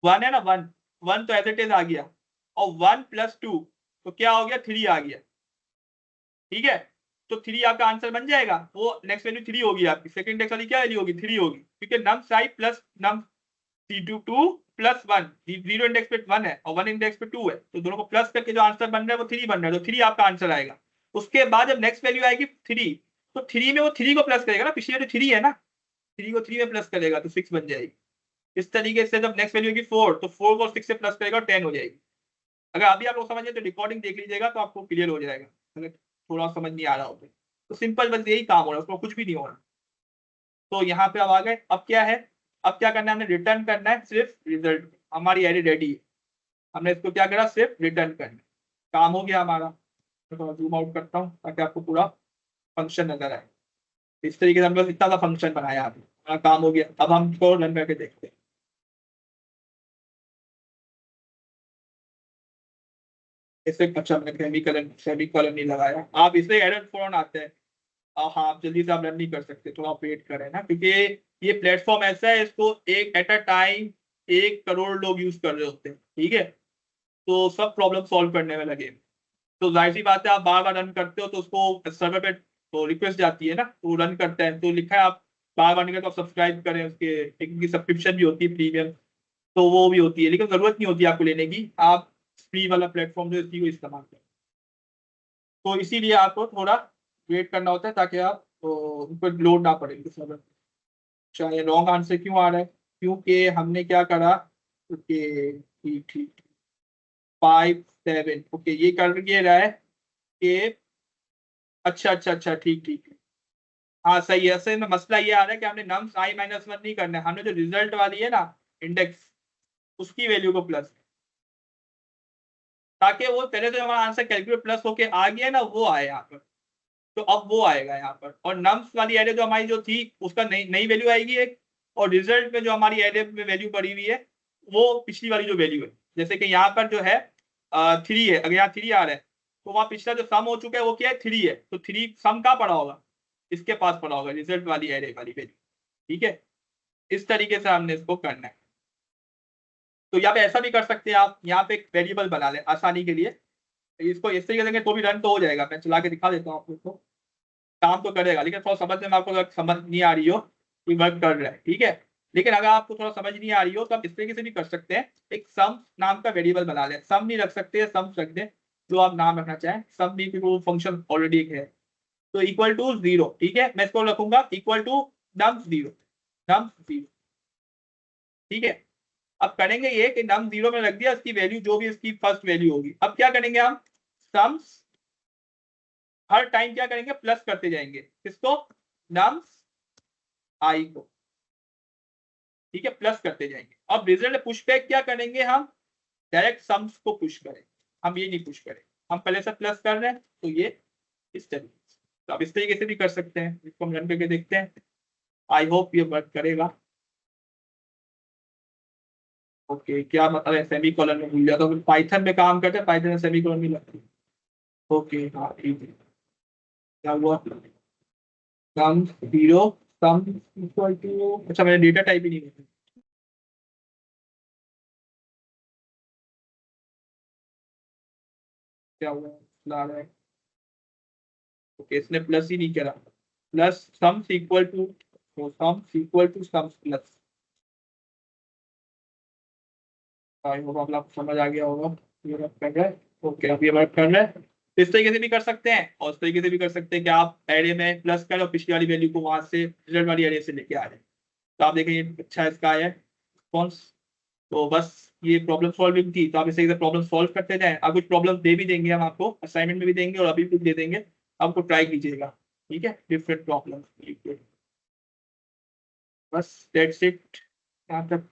1 है ना, 1 तो एज इट इज आ गया, और 1 + 2 तो क्या हो गया, 3 आ गया। ठीक है, तो 3 आपका आंसर बन जाएगा, वो नेक्स्ट वैल्यू 3 होगी आपकी, सेकंड इंडेक्स वाली क्या वैल्यू होगी, 3 होगी, क्योंकि nums i plus nums c2 plus 1, 0 index पे 1 है और 1 इंडेक्स पे 2 है, तो दोनों को प्लस करके जो आंसर बन रहा है वो 3 बन रहा है, तो 3 आपका आंसर आएगा। उसके बाद जब नेक्स्ट वैल्यू आएगी 3, तो 3 में वो 3 को प्लस करेगा ना, पिछले जो 3 है ना, 3 को 3 में प्लस करेगा तो 6 बन जाएगी। इस तरीके से जब नेक्स्ट वैल्यू होगी 4, तो 4 को 6 से प्लस करेगा और 10 हो जाएगी। अगर अभी आप लोग समझिए तो रिकॉर्डिंग देख लीजिएगा तो आपको क्लियर हो जाएगा, अगर थोड़ा समझ नहीं आ रहा हो तो सिंपल बस यही काम हो रहा है, उसमें कुछ भी नहीं हो रहा। तो यहाँ पे अब आ गए, अब क्या है, अब क्या करना है, हमने रिटर्न करना है सिर्फ रिजल्ट, हमारी एरे रेडी है, हमने इसको क्या करा, सिर्फ रिटर्न करना, काम हो गया हमारा। तो जूम आउट करता हूँ ताकि आपको पूरा फंक्शन नजर आए। इस तरीके से हमने इतना सा फंक्शन बनाया, हमारा काम हो गया। अब हम इसको रन करके देखते हैं। इसे अच्छा मैंने सेमीकोलन नहीं लगाया, आप इससे एरर फौरन आते हैं। हाँ, आप जल्दी से आप रन नहीं कर सकते, थोड़ा वेट करें ना, क्योंकि ये प्लेटफॉर्म ऐसा है, इसको एक एट अ टाइम 1 करोड़ लोग यूज कर रहे होते हैं। ठीक है, तो सब प्रॉब्लम सॉल्व करने में लगे, तो जाहिर सी बात है आप बार बार रन करते हो तो उसको सर्वर पे तो रिक्वेस्ट जाती है ना, तो रन करता है, तो लिखा है आप बार बार निकल तो आप सब्सक्राइब करें उसके, एक सब्सक्रिप्शन भी होती है प्रीमियम, तो वो भी होती है, लेकिन जरूरत नहीं होती आपको लेने की, आप फ्री वाला प्लेटफॉर्म जो है इसी को इस्तेमाल करें। तो इसीलिए आपको थोड़ा वेट करना होता है ताकि आप उनको लोड ना पड़े सर्वर। अच्छा, ये रॉन्ग आंसर क्यों आ रहा है, क्योंकि हमने क्या करा, ओके ठीक ठीक 5 7, ओके ये कर ये रहा है कि अच्छा अच्छा अच्छा ठीक ठीक, हाँ सही है। असल में मसला ये आ रहा है कि हमने nums i -1 नहीं करना है, हमने जो रिजल्ट वाली है ना इंडेक्स, उसकी वैल्यू को प्लस, ताकि वो पहले तो हमारा आंसर कैलकुलेट प्लस होके आ गया ना, वो आए यहाँ पर, तो अब वो आएगा यहाँ पर। और नम्स वाली एरे जो हमारी जो थी उसका नई वैल्यू आएगी एक, और रिजल्ट में जो हमारी एरे में वैल्यू पड़ी हुई है वो पिछली वाली जो वैल्यू है, जैसे कि यहाँ पर जो है 3 है, अगर यहाँ 3 आ रहा है तो वहाँ पिछला जो सम हो चुका है वो क्या है, 3 है, तो 3 सम कहाँ पड़ा होगा, इसके पास पड़ा होगा, रिजल्ट वाली एरे वाली वैल्यू। ठीक है, इस तरीके से हमने इसको करना है। तो यहाँ पे ऐसा भी कर सकते हैं आप, यहाँ पे एक वेरिएबल बना लें आसानी के लिए, इसको इस तरीके से तो भी रन तो हो जाएगा, मैं चला के दिखा देता हूँ आप लोग को, काम तो करेगा, लेकिन थोड़ा समझने में आपको अगर समझ नहीं आ रही हो कि वर्क कर रहा है। ठीक है, लेकिन अगर आपको थोड़ा समझ नहीं आ रही हो तो आप इस तरीके से भी कर सकते हैं, एक सम नाम का वेरिएबल बना लें, सम नहीं रख सकते, सम रख दें, जो आप नाम रखना चाहें, सम भी क्योंकि वो फंक्शन ऑलरेडी एक है, तो इक्वल टू 0। ठीक है, मैं इसको रखूंगा इक्वल टू nums 0, nums 0। ठीक है, अब करेंगे ये कि nums 0 में रख दिया, इसकी वैल्यू जो भी इसकी फर्स्ट वैल्यू होगी। अब क्या करेंगे हम, सम्स हर टाइम क्या करेंगे, प्लस करते जाएंगे, किसको, nums i को। ठीक है, प्लस करते जाएंगे। अब रिजल्ट पुश बैक क्या करेंगे हम, डायरेक्ट सम्स को पुश करें, हम ये नहीं पुश करें, हम पहले से प्लस कर रहे हैं, तो ये इस तरीके से, तो आप इस तरीके से भी कर सकते हैं। इसको हम रन करके देखते हैं, आई होप ये वर्क करेगा। ओके, क्या मतलब है, सेमी कॉलन में भूल गया, तो पाइथन में काम करते हैं, पाइथन में सेमी कॉलन नहीं लगती। ओके हाँ ठीक है, क्या हुआ, सम 0 सम इक्वल टू, अच्छा मैंने डेटा टाइप ही नहीं किया, क्या हुआ, ला रहा है, ओके इसने प्लस ही नहीं करा, प्लस सम्स इक्वल टू, तो sums equal two sums plus, I hope आप लोग समझ आ गया होगा, ये वर्क कर रहा है। ओके, अब ये वर्क कर रहा है, तो इस तरीके से भी कर सकते हैं, और इस तरीके से भी कर सकते हैं कि आप एरे में प्लस करें और पिछली वाली वैल्यू को वहां से रिजल्ट वाली एरे से लेके आ रहे हैं। तो आप देखें ये अच्छा इसका आया है रिस्पॉन्स। तो बस ये प्रॉब्लम सॉल्विंग थी, तो आप इस तरीके से प्रॉब्लम सॉल्व करते जाएं। अब कुछ प्रॉब्लम दे भी देंगे हम आपको, असाइनमेंट में भी देंगे और अभी भी दे देंगे, आपको ट्राई कीजिएगा। ठीक है, डिफरेंट प्रॉब्लम, बस दैट्स इट यहाँ तक।